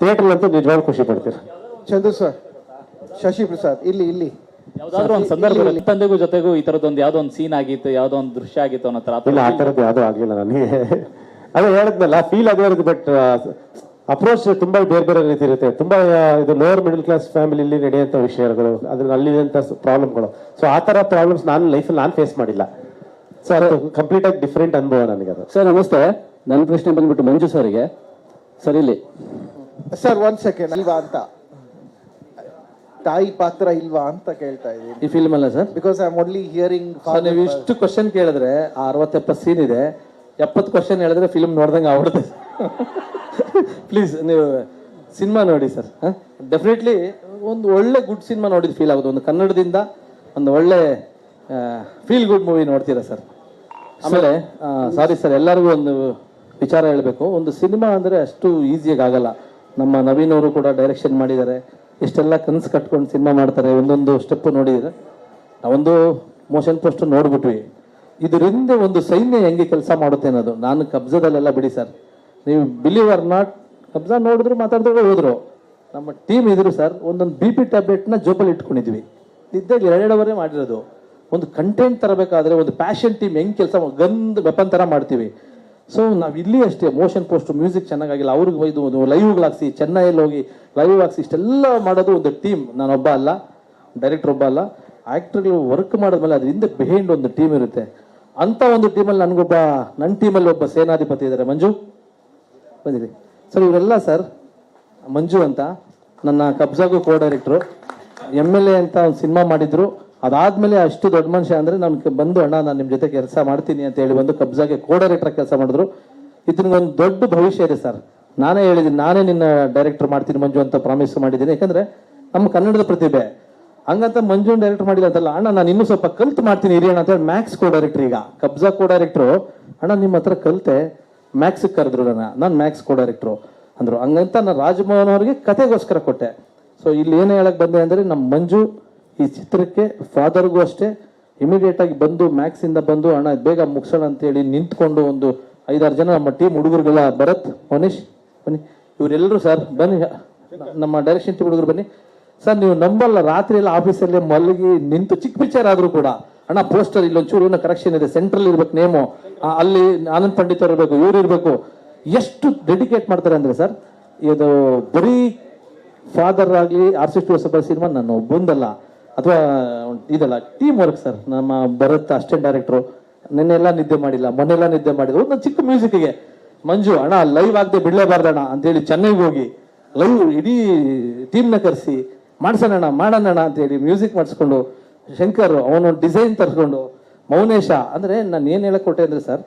ಥಿಯೇಟರ್ ಅಂತೂ ನಿಜವಾಗ್ಲೂ ಖುಷಿ ಪಡ್ತೀರಾ. ಚಂದ್ರು ಸರ್, ಶಶಿ ಪ್ರಸಾದ್ ಇಲ್ಲಿ ಯಾವ್ದಾದ್ರು ಒಂದು ಸಂದರ್ಭದಲ್ಲಿ ತಂದೆಗೂ ಜೊತೆಗೂ ಈ ತರದೊಂದು ಯಾವ್ದೋ ಒಂದು ಸೀನ್ ಆಗಿತ್ತು, ಯಾವ್ದೋ ಒಂದು ದೃಶ್ಯ ಆಗಿತ್ತು ಅನ್ನೋ ತರ? ಇಲ್ಲ, ಆ ಥರದ್ದು ಯಾವುದೂ ಆಗಲಿಲ್ಲ ನನಗೆ. ಅದೇ ಹೇಳಿದ್ನಲ್ಲ, ಫೀಲ್ ಅದೇ ಇರುತ್ತೆ, ಬಟ್ ಅಪ್ರೋಚ್ ತುಂಬಾ ಬೇರೆ ಬೇರೆ ರೀತಿ ಇರುತ್ತೆ. ತುಂಬಾ ಇದು ಲೋವರ್ ಮಿಡಲ್ ಕ್ಲಾಸ್ ಫ್ಯಾಮಿಲಿಯಲ್ಲಿ ನಡೆಯುವಂಥ ವಿಷಯಗಳು, ಅದ್ರಲ್ಲಿ ಅಲ್ಲಿರುವಂಥ ಪ್ರಾಬ್ಲಮ್ಗಳು. ಸೊ ಆ ಥರ ಪ್ರಾಬ್ಲಮ್ಸ್ ನಾನು ಲೈಫಲ್ಲಿ ನಾನು ಫೇಸ್ ಮಾಡಿಲ್ಲ. ಸೊ ಅದು ಕಂಪ್ಲೀಟ್ ಆಗಿ ಡಿಫ್ರೆಂಟ್ ಅನುಭವ ನನಗೆ ಅದು. ಸರ್ ನಮಸ್ತೆ, ನನ್ನ ಪ್ರಶ್ನೆ ಬಂದ್ಬಿಟ್ಟು ಮಂಜು ಸರ್ಗೆ. ಸರ್ ಇಲ್ಲಿ ಸರ್, 1 ಸೆಕೆಂಡ್. ಅಲ್ವಾ ಅಂತ ತಾಯಿ ಪಾತ್ರ ಇಲ್ವಾ ಅಂತ ಕೇಳ್ತಾ ಇದ್ದೀನಿ ಈ ಫಿಲ್ಮ್ ಅಲ್ಲ sir, because I am only hearing. ನೀವು ಇಷ್ಟು ಕ್ವಶನ್ ಕೇಳಿದ್ರೆ 60-70 ಸೀನ್ ಇದೆ, 70 ಕ್ವಶನ್ ಹೇಳಿದ್ರೆ ಫಿಲ್ಮ್ ನೋಡ್ದಂಗೆ ಆಗ್ಬಿಡುತ್ತೆ. ಪ್ಲೀಸ್ ನೀವು ಸಿನಿಮಾ ನೋಡಿ ಸರ್. ಡೆಫಿನೆಟ್ಲಿ ಒಂದು ಒಳ್ಳೆ ಗುಡ್ ಸಿನಿಮಾ ನೋಡಿದ ಫೀಲ್ ಆಗೋದು. ಒಂದು ಕನ್ನಡದಿಂದ ಒಂದು ಒಳ್ಳೆ ಫೀಲ್ ಗುಡ್ ಮೂವಿ ನೋಡ್ತೀರಾ ಸರ್. ಆಮೇಲೆ ಸಾರಿ ಸರ್, ಎಲ್ಲರಿಗೂ ಒಂದು ವಿಚಾರ ಹೇಳಬೇಕು. ಒಂದು ಸಿನಿಮಾ ಅಂದರೆ ಅಷ್ಟು ಈಸಿಯಾಗಿ ಆಗಲ್ಲ. ನಮ್ಮ ನವೀನ್ ಅವರು ಕೂಡ ಡೈರೆಕ್ಷನ್ ಮಾಡಿದ್ದಾರೆ, ಇಷ್ಟೆಲ್ಲ ಕನಸು ಕಟ್ಕೊಂಡು ಸಿನಿಮಾ ಮಾಡ್ತಾರೆ. ಒಂದೊಂದು ಸ್ಟೆಪ್ ನೋಡಿದರೆ ನಾವೊಂದು ಮೋಷನ್ ಪೋಸ್ಟರ್ ನೋಡ್ಬಿಟ್ವಿ. ಇದರಿಂದ ಒಂದು ಸೈನ್ಯ ಹೆಂಗೆ ಕೆಲಸ ಮಾಡುತ್ತೆ ಅನ್ನೋದು. ನಾನು ಕಬ್ಜಾದಲ್ಲೆಲ್ಲ ಬಿಡಿ ಸರ್, ನೀವು ಬಿಲೀವ್ ಆರ್ ನಾಟ್, ಕಬ್ಜಾ ನೋಡಿದ್ರು ಮಾತಾಡಿದ್ರು ಹೋದ್ರು. ನಮ್ಮ ಟೀಮ್ ಇದ್ರು ಸರ್, ಒಂದೊಂದು BP ಟ್ಯಾಬ್ಲೆಟ್ನ ಜೋಬಲ್ಲಿ ಇಟ್ಕೊಂಡಿದ್ವಿ. ಇದ್ದಾಗ 2 ಅವರೇ ಮಾಡಿರೋದು. ಒಂದು ಕಂಟೆಂಟ್ ತರಬೇಕಾದ್ರೆ ಒಂದು ಪ್ಯಾಷನ್ ಟೀಮ್ ಹೆಂಗೆ ಕೆಲಸ ಗಂದ್ ವೆಪನ್ ಥರ ಮಾಡ್ತೀವಿ. ಸೊ ನಾವು ಇಲ್ಲಿ ಅಷ್ಟೇ ಮೋಷನ್ ಪೋಸ್ಟ್ ಮ್ಯೂಸಿಕ್ ಚೆನ್ನಾಗಿಲ್ಲ, ಅವ್ರಿಗೆ ಇದು ಲೈವ್ಗಳಾಗಿಸಿ, ಚೆನ್ನೈಯಲ್ಲಿ ಹೋಗಿ ಲೈವ್ ಆಗಿಸಿ, ಇಷ್ಟೆಲ್ಲ ಮಾಡೋದು ಒಂದು ಟೀಮ್. ನಾನೊಬ್ಬ ಅಲ್ಲ, ಡೈರೆಕ್ಟರ್ ಒಬ್ಬ ಅಲ್ಲ, ಆ್ಯಕ್ಟರ್ಗಳು ವರ್ಕ್ ಮಾಡಿದ್ಮೇಲೆ ಅದರಿಂದ ಬಿಹೈಂಡ್ ಒಂದು ಟೀಮ್ ಇರುತ್ತೆ. ಅಂಥ ಒಂದು ಟೀಮಲ್ಲಿ ನನ್ನ ಟೀಮಲ್ಲಿ ಒಬ್ಬ ಸೇನಾಧಿಪತಿ ಇದ್ದಾರೆ, ಮಂಜು ಬಂದಿರಿ ಸರ್. ಇವರೆಲ್ಲ ಸರ್ ಮಂಜು ಅಂತ ನನ್ನ ಕಬ್ಜಾಗೂ ಕೋ ಡೈರೆಕ್ಟ್ರು. MLA ಅಂತ ಒಂದು ಸಿನಿಮಾ ಮಾಡಿದ್ರು. ಅದಾದ್ಮೇಲೆ ಅಷ್ಟು ದೊಡ್ಡ ಮನುಷ್ಯ ಅಂದ್ರೆ ನನ್ಗೆ ಬಂದು ಅಣ್ಣ ನಾನು ನಿಮ್ಮ ಜೊತೆ ಕೆಲಸ ಮಾಡ್ತೀನಿ ಅಂತ ಹೇಳಿ ಬಂದು ಕಬ್ಜಾಗೆ ಕೋ-ಡೈರೆಕ್ಟರ್ ಕೆಲಸ ಮಾಡಿದ್ರು. ಇದನ್ಗೊಂದು ದೊಡ್ಡ ಭವಿಷ್ಯ ಇದೆ ಸರ್. ನಾನೇ ಹೇಳಿದ್ದೀನಿ, ನಾನೇ ನಿನ್ನ ಡೈರೆಕ್ಟರ್ ಮಾಡ್ತೀನಿ ಮಂಜು ಅಂತ ಪ್ರಾಮಿಸ್ ಮಾಡಿದ್ದೀನಿ. ಯಾಕಂದ್ರೆ ನಮ್ಮ ಕನ್ನಡದ ಪ್ರತಿಭೆ ಹಂಗಂತ ಮಂಜು ಡೈರೆಕ್ಟರ್ ಮಾಡಿಲ್ಲ ಅಂತಲ್ಲ, ಅಣ್ಣ ನಾನು ಇನ್ನೂ ಸ್ವಲ್ಪ ಕಲ್ತು ಮಾಡ್ತೀನಿ ಹಿರಿಯಣ್ಣ ಅಂತ ಹೇಳಿ ಮ್ಯಾಕ್ಸ್ ಕೋ-ಡೈರೆಕ್ಟರ್. ಈಗ ಕಬ್ಜಾ ಕೋ-ಡೈರೆಕ್ಟ್ರು ಅಣ್ಣ ನಿಮ್ಮ ಹತ್ರ ಕಲ್ತೆ ಮ್ಯಾಕ್ಸ್ ಕರೆದ್ರು ನಾನು ಮ್ಯಾಕ್ಸ್ ಕೋ-ಡೈರೆಕ್ಟ್ರು ಅಂದ್ರು. ಹಂಗಂತ ನಾನು ರಾಜಮೋಹನ್ ಅವರಿಗೆ ಕತೆಗೋಸ್ಕರ ಕೊಟ್ಟೆ. ಸೊ ಇಲ್ಲಿ ಏನು ಹೇಳಕ್ ಬಂದೆ ಅಂದ್ರೆ ನಮ್ಮ ಮಂಜು ಈ ಚಿತ್ರಕ್ಕೆ ಫಾದರ್ಗೂ ಅಷ್ಟೇ ಇಮಿಡಿಯೇಟ್ ಆಗಿ ಬಂದು ಮ್ಯಾಕ್ಸ್ ಇಂದ ಬಂದು ಅಣ್ಣ ಬೇಗ ಮುಗಿಸೋಣ ಅಂತ ಹೇಳಿ ನಿಂತ್ಕೊಂಡು ಒಂದು 5-6 ಜನ ನಮ್ಮ ಟೀಮ್ ಹುಡುಗರುಗಳ ಭರತ್, ಮನೀಶ್ ಬನ್ನಿ, ಇವರೆಲ್ಲರೂ ಸರ್ ಬನ್ನಿ, ನಮ್ಮ ಡೈರೆಕ್ಷನ್ ಟೀಮ್ ಹುಡುಗರು ಬನ್ನಿ ಸರ್. ನೀವು ನಂಬಲ್ಲ, ರಾತ್ರಿ ಎಲ್ಲ ಆಫೀಸಲ್ಲೇ ಮಲಗಿ ನಿಂತು ಚಿಕ್ಕ ಪಿಕ್ಚರ್ ಆದ್ರೂ ಕೂಡ ಅಣ್ಣ ಪೋಸ್ಟರ್ ಇಲ್ಲೊಂಚೂರು ಏನೋ ಕರೆಕ್ಷನ್ ಇದೆ, ಸೆಂಟ್ರಲ್ ಇರ್ಬೇಕು ನೇಮು, ಅಲ್ಲಿ ಆನಂದ್ ಪಂಡಿತ್ ಅವ್ರು ಇರ್ಬೇಕು, ಇವ್ರು ಇರ್ಬೇಕು. ಎಷ್ಟು ಡೆಡಿಕೇಟ್ ಮಾಡ್ತಾರೆ ಅಂದ್ರೆ ಸರ್, ಇದು ಬರೀ ಫಾದರ್ ಆಗಲಿ R62 ಸಿನಿಮಾ ನಾನು ಒಬ್ಬಂದಲ್ಲ ಅಥವಾ ಇದಲ್ಲ, ಟೀಮ್ ವರ್ಕ್ ಸರ್. ನಮ್ಮ ಭರತ್ ಅಸಿಸ್ಟೆಂಟ್ ಡೈರೆಕ್ಟ್ರು ನೆನ್ನೆಲ್ಲ ನಿದ್ದೆ ಮಾಡಿಲ್ಲ, ಮೊನ್ನೆಲ್ಲ ನಿದ್ದೆ ಮಾಡಿದ್ರು. ಒಂದು ಚಿಕ್ಕ ಮ್ಯೂಸಿಕ್ಗೆ ಮಂಜು ಅಣ್ಣ ಲೈವ್ ಆಗದೆ ಬಿಡ್ಲೇಬಾರ್ದಣ್ಣ ಅಂತೇಳಿ ಚೆನ್ನೈಗೆ ಹೋಗಿ ಲೈವ್ ಇಡೀ ಟೀಮ್ನ ಕರೆಸಿ ಮಾಡ್ಸೋಣ ಮಾಡೋಣ ಅಂತೇಳಿ ಮ್ಯೂಸಿಕ್ ಮಾಡಿಸ್ಕೊಂಡು, ಶಂಕರ್ ಅವನು ಡಿಸೈನ್ ತರಿಸ್ಕೊಂಡು, ಮೌನೇಶ ಅಂದ್ರೆ ನಾನು ಏನು ಹೇಳಕ್ ಕೊಟ್ಟೆ ಅಂದ್ರೆ ಸರ್,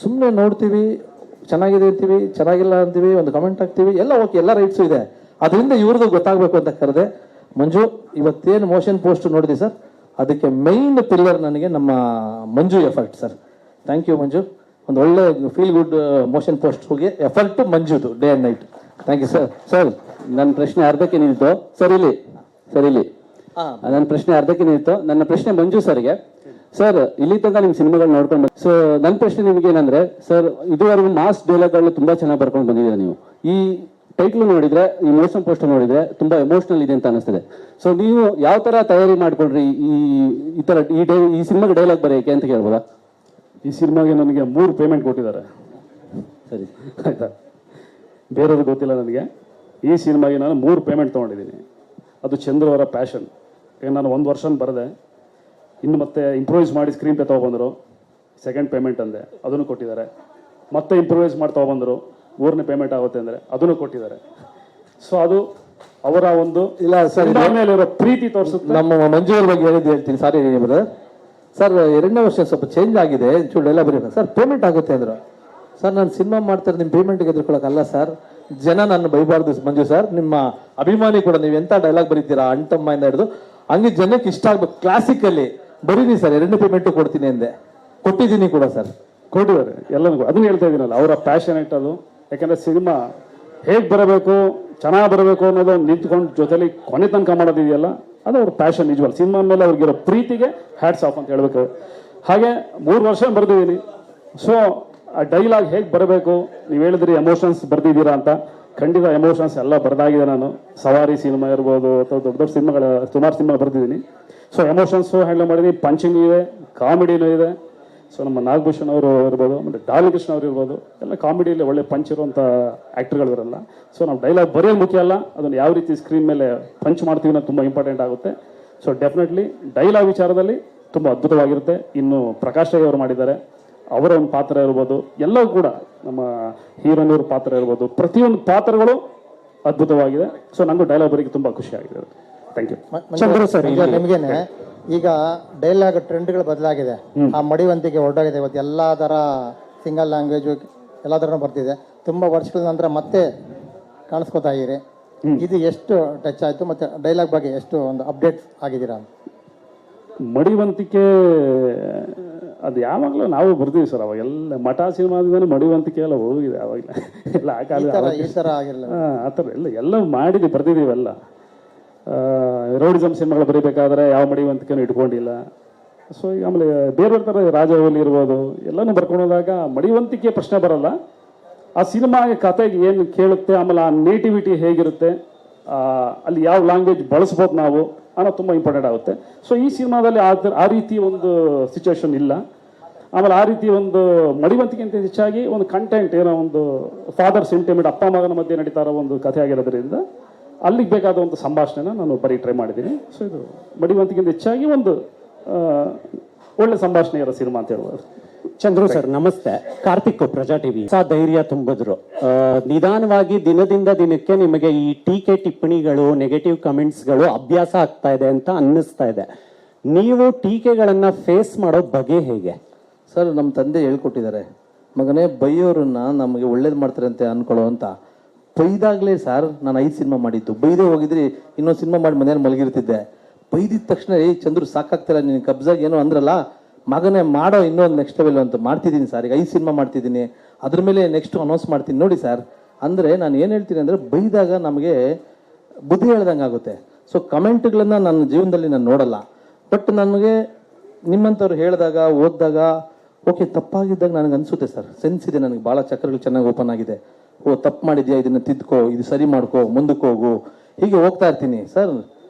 ಸುಮ್ಮನೆ ನೋಡ್ತೀವಿ ಚೆನ್ನಾಗಿದೆ ಅಂತೀವಿ, ಚೆನ್ನಾಗಿಲ್ಲ ಅಂತೀವಿ, ಒಂದು ಕಮೆಂಟ್ ಹಾಕ್ತೀವಿ, ಎಲ್ಲ ಓಕೆ, ಎಲ್ಲ ರೈಟ್ಸು ಇದೆ. ಅದರಿಂದ ಇವ್ರದ್ದು ಗೊತ್ತಾಗಬೇಕು ಅಂತ ಕರೆದೆ. ಮಂಜು ಇವತ್ತೇನು ಮೋಷನ್ ಪೋಸ್ಟ್ ನೋಡಿದೆ ಸರ್, ಅದಕ್ಕೆ ಮೈನ್ ಪಿಲ್ಲರ್ ನನಗೆ ನಮ್ಮ Manju effort sir. Thank you Manju. ಒಂದು ಒಳ್ಳೆ ಫೀಲ್ ಗುಡ್ ಮೋಷನ್ ಪೋಸ್ಟ್ಗೆ ಎಫರ್ಟ್ ಮಂಜುದು day and night. Thank you sir. Sir ನನ್ನ ಪ್ರಶ್ನೆ ಅರ್ಧಕ್ಕೆ ನಿಲ್ತು ಸರ್. ಇಲ್ಲಿ ನನ್ನ ಪ್ರಶ್ನೆ ಅರ್ಧಕ್ಕೆ ನಿಲ್ತು. ನನ್ನ ಪ್ರಶ್ನೆ ಮಂಜು ಸರ್ಗೆ. ಸರ್ ಇಲ್ಲಿ ತನಕ ನಿಮ್ಮ ಸಿನಿಮಾಗಳು ನೋಡ್ಕೊಂಡು ಸೊ ನನ್ನ ಪ್ರಶ್ನೆ ನಿಮ್ಗೆ ಏನಂದ್ರೆ ಸರ್, ಇದುವರೆಗೂ ಮಾಸ್ ಡೈಲಾಗ್ಗಳು ತುಂಬಾ ಚೆನ್ನಾಗಿ ಬರ್ಕೊಂಡು ಬಂದಿದ್ದೀರಾ ನೀವು. ಈ ಟೈಟ್ಲ್ ನೋಡಿದ್ರೆ, ಈ ಮೋಷನ್ ಪೋಸ್ಟರ್ ನೋಡಿದ್ರೆ ತುಂಬಾ ಎಮೋಷನಲ್ ಇದೆ ಅಂತ ಅನಿಸ್ತದೆ. ಸೊ ನೀವು ಯಾವ ತರ ತಯಾರಿ ಮಾಡ್ಕೊಂಡ್ರಿ ಈ ತರ ಈ ಸಿನಿಮಾಗೆ ಡೈಲಾಗ್ ಬರೆಯಕ್ಕೆ ಅಂತ ಕೇಳ್ಬೋದಾ? ಈ ಸಿನಿಮಾಗೆ ನನಗೆ 3 ಪೇಮೆಂಟ್ ಕೊಟ್ಟಿದ್ದಾರೆ. ಸರಿ ಆಯ್ತಾ, ಬೇರೆಯವ್ರಿಗೆ ಗೊತ್ತಿಲ್ಲ ನನಗೆ. ಈ ಸಿನಿಮಾಗೆ ನಾನು 3 ಪೇಮೆಂಟ್ ತೊಗೊಂಡಿದ್ದೀನಿ. ಅದು ಚಂದ್ರು ಅವರ ಪ್ಯಾಷನ್. ಈಗ ನಾನು 1 ವರ್ಷ ಬರೆದೆ, ಇನ್ನು ಮತ್ತೆ ಇಂಪ್ರೂವೈಸ್ ಮಾಡಿ ಸ್ಕ್ರೀನ್ ಪೇ ತೊಗೊಬಂದರು, ಸೆಕೆಂಡ್ ಪೇಮೆಂಟ್ ಅಂದೆ, ಅದನ್ನು ಕೊಟ್ಟಿದ್ದಾರೆ. ಮತ್ತೆ ಇಂಪ್ರೂವೈಸ್ ಮಾಡಿ ತೊಗೊಬಂದರು, 3ನೇ ಪೇಮೆಂಟ್ ಆಗುತ್ತೆ ಅಂದರೆ ಅದನ್ನು ಕೊಟ್ಟಿದ್ದಾರೆ. ಸೊ ಅದು ಅವರ ಒಂದು ಇಲ್ಲ ಸರ್ ಮೇಲಿರೋ ಪ್ರೀತಿ ತೋರಿಸುತ್ತೆ. ನಮ್ಮ ಮಂಜುವರ ಬಗ್ಗೆ ಹೇಳಿದ್ದು ಹೇಳ್ತೀನಿ. ಸಾರಿ ಬ್ರದರ್ ಸರ್, 2ನೇ ವರ್ಷ ಸ್ವಲ್ಪ ಚೇಂಜ್ ಆಗಿದೆ, ಚೂರು ಎಲ್ಲ ಬರೀ ಸರ್ ಪೇಮೆಂಟ್ ಆಗುತ್ತೆ ಅಂದ್ರು. ಸರ್ ನಾನು ಸಿನಿಮಾ ಮಾಡ್ತಾರೆ, ನಿಮ್ಮ ಪೇಮೆಂಟ್ಗೆ ಎದುರ್ಕೊಳಕ್ಕಲ್ಲ ಸರ್. ಜನ ನನ್ನ ಬೈಬಾರ್ದು ಮಂಜು ಸರ್, ನಿಮ್ಮ ಅಭಿಮಾನಿ ಕೂಡ ನೀವು ಎಂತ ಡೈಲಾಗ್ ಬರೀತೀರಾ ಅಣ್ತಮ್ಮಿಂದ ಹಿಡಿದು ಹಂಗೆ ಜನಕ್ಕೆ ಇಷ್ಟ ಆಗ್ಬೇಕು. ಕ್ಲಾಸಿಕಲ್ಲಿ ಬರೀನಿ ಸರ್, 2ನೇ ಪೇಮೆಂಟು ಕೊಡ್ತೀನಿ ಅಂದೆ, ಕೊಟ್ಟಿದ್ದೀನಿ ಕೂಡ ಸರ್. ಕೊಟ್ಟಿದ್ದಾರೆ ಎಲ್ಲರಿಗೂ. ಅದನ್ನ ಹೇಳ್ತಾ ಇದ್ದೀನಲ್ಲ, ಅವರ ಪ್ಯಾಷನೇಟ್ ಅದು. ಯಾಕಂದ್ರೆ ಸಿನಿಮಾ ಹೇಗೆ ಬರಬೇಕು, ಚೆನ್ನಾಗಿ ಬರಬೇಕು ಅನ್ನೋದು ನಿಂತ್ಕೊಂಡು ಜೊತೆಲಿ ಕೊನೆ ತನಕ ಮಾಡೋದಿದೆಯಲ್ಲ, ಅದು ಅವ್ರ ಪ್ಯಾಷನ್. ನಿಜವಲ್ಲ ಸಿನಿಮಾ ಮೇಲೆ ಅವ್ರಿಗಿರೋ ಪ್ರೀತಿಗೆ ಹ್ಯಾಟ್ಸ್ ಆಫ್ ಅಂತ ಹೇಳ್ಬೇಕು. ಹಾಗೆ 3 ವರ್ಷ ಬರೆದಿದ್ದೀನಿ. ಸೊ ಆ ಡೈಲಾಗ್ ಹೇಗೆ ಬರಬೇಕು, ನೀವು ಹೇಳಿದ್ರಿ ಎಮೋಷನ್ಸ್ ಬರ್ದಿದ್ದೀರಾ ಅಂತ. ಖಂಡಿತ ಎಮೋಷನ್ಸ್ ಎಲ್ಲ ಬರೆದಾಗಿದೆ. ನಾನು ಸವಾರಿ ಸಿನಿಮಾ ಇರ್ಬೋದು ಅಥವಾ ದೊಡ್ಡ ದೊಡ್ಡ ಸಿನಿಮಾಗಳ ಸುಮಾರು ಸಿನಿಮಾ ಬರೆದಿದ್ದೀನಿ. ಸೊ ಎಮೋಷನ್ಸು ಹ್ಯಾಂಡಲ್ ಮಾಡಿದ್ದೀನಿ, ಪಂಚಿಂಗ್ ಇದೆ, ಕಾಮಿಡಿನೂ ಇದೆ. ಸೊ ನಮ್ಮ ನಾಗಭೂಷಣ್ ಅವರು ಇರ್ಬೋದು, ಮತ್ತು ಡಾಲಿ ಕೃಷ್ಣ ಅವರು ಇರ್ಬೋದು, ಎಲ್ಲ ಕಾಮಿಡಿಯಲ್ಲಿ ಒಳ್ಳೆ ಪಂಚ್ ಇರುವಂಥ ಆ್ಯಕ್ಟರ್ಗಳು ಇರಲ್ಲ. ಸೊ ನಾವು ಡೈಲಾಗ್ ಬರೆಯೋದು ಮುಖ್ಯ ಅಲ್ಲ, ಅದನ್ನು ಯಾವ ರೀತಿ ಸ್ಕ್ರೀನ್ ಮೇಲೆ ಪಂಚ್ ಮಾಡ್ತೀವಿ ಅನ್ನೋದು ತುಂಬ ಇಂಪಾರ್ಟೆಂಟ್ ಆಗುತ್ತೆ. ಸೊ ಡೆಫಿನೆಟ್ಲಿ ಡೈಲಾಗ್ ವಿಚಾರದಲ್ಲಿ ತುಂಬ ಅದ್ಭುತವಾಗಿರುತ್ತೆ. ಇನ್ನು ಪ್ರಕಾಶ್ ರೈ ಅವರು ಮಾಡಿದ್ದಾರೆ, ಅವರ ಒಂದು ಪಾತ್ರ ಇರ್ಬೋದು, ಎಲ್ಲವೂ ಕೂಡ ನಮ್ಮ ಹೀರೋನವ್ರ ಪಾತ್ರ ಇರ್ಬೋದು, ಪ್ರತಿಯೊಂದು ಪಾತ್ರಗಳು ಅದ್ಭುತವಾಗಿದೆ. ಸೊ ನನಗೂ ಡೈಲಾಗ್ ಬರೀಕ್ಕೆ ತುಂಬ ಖುಷಿಯಾಗಿದೆ. Thank you. ಚಂದ್ರು ಸರ್, ಈಗ ನಿಮಗೇನೆ ಈಗ ಡೈಲಾಗ್ ಟ್ರೆಂಡ್ಗಳು ಬದಲಾಗಿದೆ. ಆ ಮಡಿವಂತಿಕೆ ಹೊರಟೋಗಿದೆ. ಇವತ್ತು ಎಲ್ಲ ಥರ ಸಿಂಗಲ್ ಲ್ಯಾಂಗ್ವೇಜ್ ಎಲ್ಲ ಥರನೂ ಬರ್ತಿದೆ. ತುಂಬ ವರ್ಷಗಳ ನಂತರ ಮತ್ತೆ ಕಾಣಿಸ್ಕೊತಾ ಇದ್ದೀರಿ. ಇದು ಎಷ್ಟು ಟಚ್ ಆಯಿತು, ಮತ್ತು ಡೈಲಾಗ್ ಬಗ್ಗೆ ಎಷ್ಟು ಒಂದು ಅಪ್ಡೇಟ್ ಆಗಿದ್ದೀರಾ? ಮಡಿವಂತಿಕೆ ಅದು ಯಾವಾಗಲೂ ನಾವು ಬರ್ತೀವಿ ಸರ್. ಅವಾಗೆಲ್ಲ ಮಠ ಸಿನಿಮಾದಿಂದನೂ ಮಡಿವಂತಿಕೆ ಎಲ್ಲ ಹೋಗಿದೆ ಅವಾಗಲೇ ಎಲ್ಲ ಆ ಥರ ಆಗಿರಲ್ಲ. ಆ ಥರ ಎಲ್ಲ ಮಾಡಿದ್ವಿ, ಬರ್ದಿದ್ದೀವೆಲ್ಲ. ರೋಡಿಸಮ್ ಸಿನಿಮಾಗಳು ಬರೀಬೇಕಾದ್ರೆ ಯಾವ ಮಡಿವಂತಿಕೆನೂ ಇಟ್ಕೊಂಡಿಲ್ಲ. ಸೊ ಈಗ ಆಮೇಲೆ ಬೇರೆ ಥರ ರಾಜವಲ್ಲಿ ಇರ್ಬೋದು, ಎಲ್ಲನೂ ಬರ್ಕೊಂಡು ಹೋದಾಗ ಮಡಿವಂತಿಕೆ ಪ್ರಶ್ನೆ ಬರಲ್ಲ. ಆ ಸಿನಿಮಾಗೆ ಕತೆಗೆ ಏನು ಕೇಳುತ್ತೆ, ಆಮೇಲೆ ಆ ನೇಟಿವಿಟಿ ಹೇಗಿರುತ್ತೆ, ಅಲ್ಲಿ ಯಾವ ಲ್ಯಾಂಗ್ವೇಜ್ ಬಳಸ್ಬೋದು ನಾವು ಅನ್ನೋದು ತುಂಬ ಇಂಪಾರ್ಟೆಂಟ್ ಆಗುತ್ತೆ. ಸೊ ಈ ಸಿನಿಮಾದಲ್ಲಿ ಆ ರೀತಿ ಒಂದು ಸಿಚುವೇಶನ್ ಇಲ್ಲ. ಆಮೇಲೆ ಆ ರೀತಿ ಒಂದು ಮಡಿವಂತಿಕೆಂತ ಹೆಚ್ಚಾಗಿ ಒಂದು ಕಂಟೆಂಟ್ ಏನೋ ಒಂದು ಫಾದರ್ ಸೆಂಟಿಮೆಂಟ್, ಅಪ್ಪ ಮಗನ ಮಧ್ಯೆ ನಡೀತಾ ಇರೋ ಒಂದು ಕಥೆ ಆಗಿರೋದ್ರಿಂದ ಅಲ್ಲಿಗೆ ಬೇಕಾದ ಒಂದು ಸಂಭಾಷಣೆನ ನಾನು ಬರೀ ಟ್ರೈ ಮಾಡಿದ್ದೀನಿ. ಸೊ ಇದು ಮಡಿವಂತಿಕೆಂತ ಹೆಚ್ಚಾಗಿ ಒಂದು ಒಳ್ಳೆ ಸಂಭಾಷಣೆ ಇರೋ ಸಿನಿಮಾ ಅಂತ ಹೇಳ್ಬೋದು. ಚಂದ್ರು ಸರ್ ನಮಸ್ತೆ. ಕಾರ್ತಿಕ್ ಪ್ರಜಾ ಟಿವಿ. ಧೈರ್ಯ ತುಂಬಿದ್ರು. ನಿಧಾನವಾಗಿ ದಿನದಿಂದ ದಿನಕ್ಕೆ ನಿಮಗೆ ಈ ಟೀಕೆ ಟಿಪ್ಪಣಿಗಳು, ನೆಗೆಟಿವ್ ಕಮೆಂಟ್ಸ್ಗಳು ಅಭ್ಯಾಸ ಆಗ್ತಾ ಇದೆ ಅಂತ ಅನ್ನಿಸ್ತಾ ಇದೆ. ನೀವು ಟೀಕೆಗಳನ್ನ ಫೇಸ್ ಮಾಡೋ ಬಗೆ ಹೇಗೆ ಸರ್? ನಮ್ಮ ತಂದೆ ಹೇಳ್ಕೊಟ್ಟಿದ್ದಾರೆ, ಮಗನೇ ಬೈಯೋರನ್ನ ನಮಗೆ ಒಳ್ಳೇದು ಮಾಡ್ತಾರೆ ಅಂತ ಅನ್ಕೊಳ್ಳೋ ಅಂತ. ಬೈದಾಗ್ಲೇ ಸರ್ ನಾನು 5 ಸಿನಿಮಾ ಮಾಡಿದ್ದು. ಬೈದೇ ಹೋಗಿದ್ರಿ ಇನ್ನೊಂದು ಸಿನಿಮಾ ಮಾಡಿ ಮನೇಲಿ ಮಲಗಿರ್ತಿದ್ದೆ. ಬೈದಿದ ತಕ್ಷಣ ಚಂದ್ರು ಸಾಕಾಗ್ತಿಲ್ಲ ನೀನು ಕಬ್ಜಾಗ ಏನೋ ಅಂದ್ರಲ್ಲ, ಮಗನೇ ಮಾಡೋ ಇನ್ನೊಂದು ನೆಕ್ಸ್ಟ್ ಲೆವೆಲ್ ಅಂತ ಮಾಡ್ತಿದ್ದೀನಿ ಸರ್. ಈಗ 5 ಸಿನಿಮಾ ಮಾಡ್ತಿದ್ದೀನಿ, ಅದ್ರ ಮೇಲೆ ನೆಕ್ಸ್ಟ್ ಅನೌನ್ಸ್ ಮಾಡ್ತೀನಿ ನೋಡಿ ಸರ್. ಅಂದರೆ ನಾನು ಏನು ಹೇಳ್ತೀನಿ ಅಂದರೆ, ಬೈದಾಗ ನಮಗೆ ಬುದ್ಧಿ ಹೇಳ್ದಂಗೆ ಆಗುತ್ತೆ. ಸೊ ಕಮೆಂಟ್ಗಳನ್ನ ನನ್ನ ಜೀವನದಲ್ಲಿ ನಾನು ನೋಡಲ್ಲ. ಬಟ್ ನನಗೆ ನಿಮ್ಮಂಥವ್ರು ಹೇಳಿದಾಗ ಓದಿದಾಗ ಓಕೆ ತಪ್ಪಾಗಿದ್ದಾಗ ನನಗೆ ಅನಿಸುತ್ತೆ ಸರ್, ಸೆನ್ಸ್ ಇದೆ ನನಗೆ, ಭಾಳ ಚಕ್ರಗಳು ಚೆನ್ನಾಗಿ ಓಪನ್ ಆಗಿದೆ. ಓ ತಪ್ಪು ಮಾಡಿದ್ಯಾ, ಇದನ್ನು ತಿದ್ಕೋ, ಇದು ಸರಿ ಮಾಡ್ಕೋ, ಮುಂದಕ್ಕೆ ಹೋಗು, ಹೀಗೆ ಹೋಗ್ತಾ ಇರ್ತೀನಿ ಸರ್.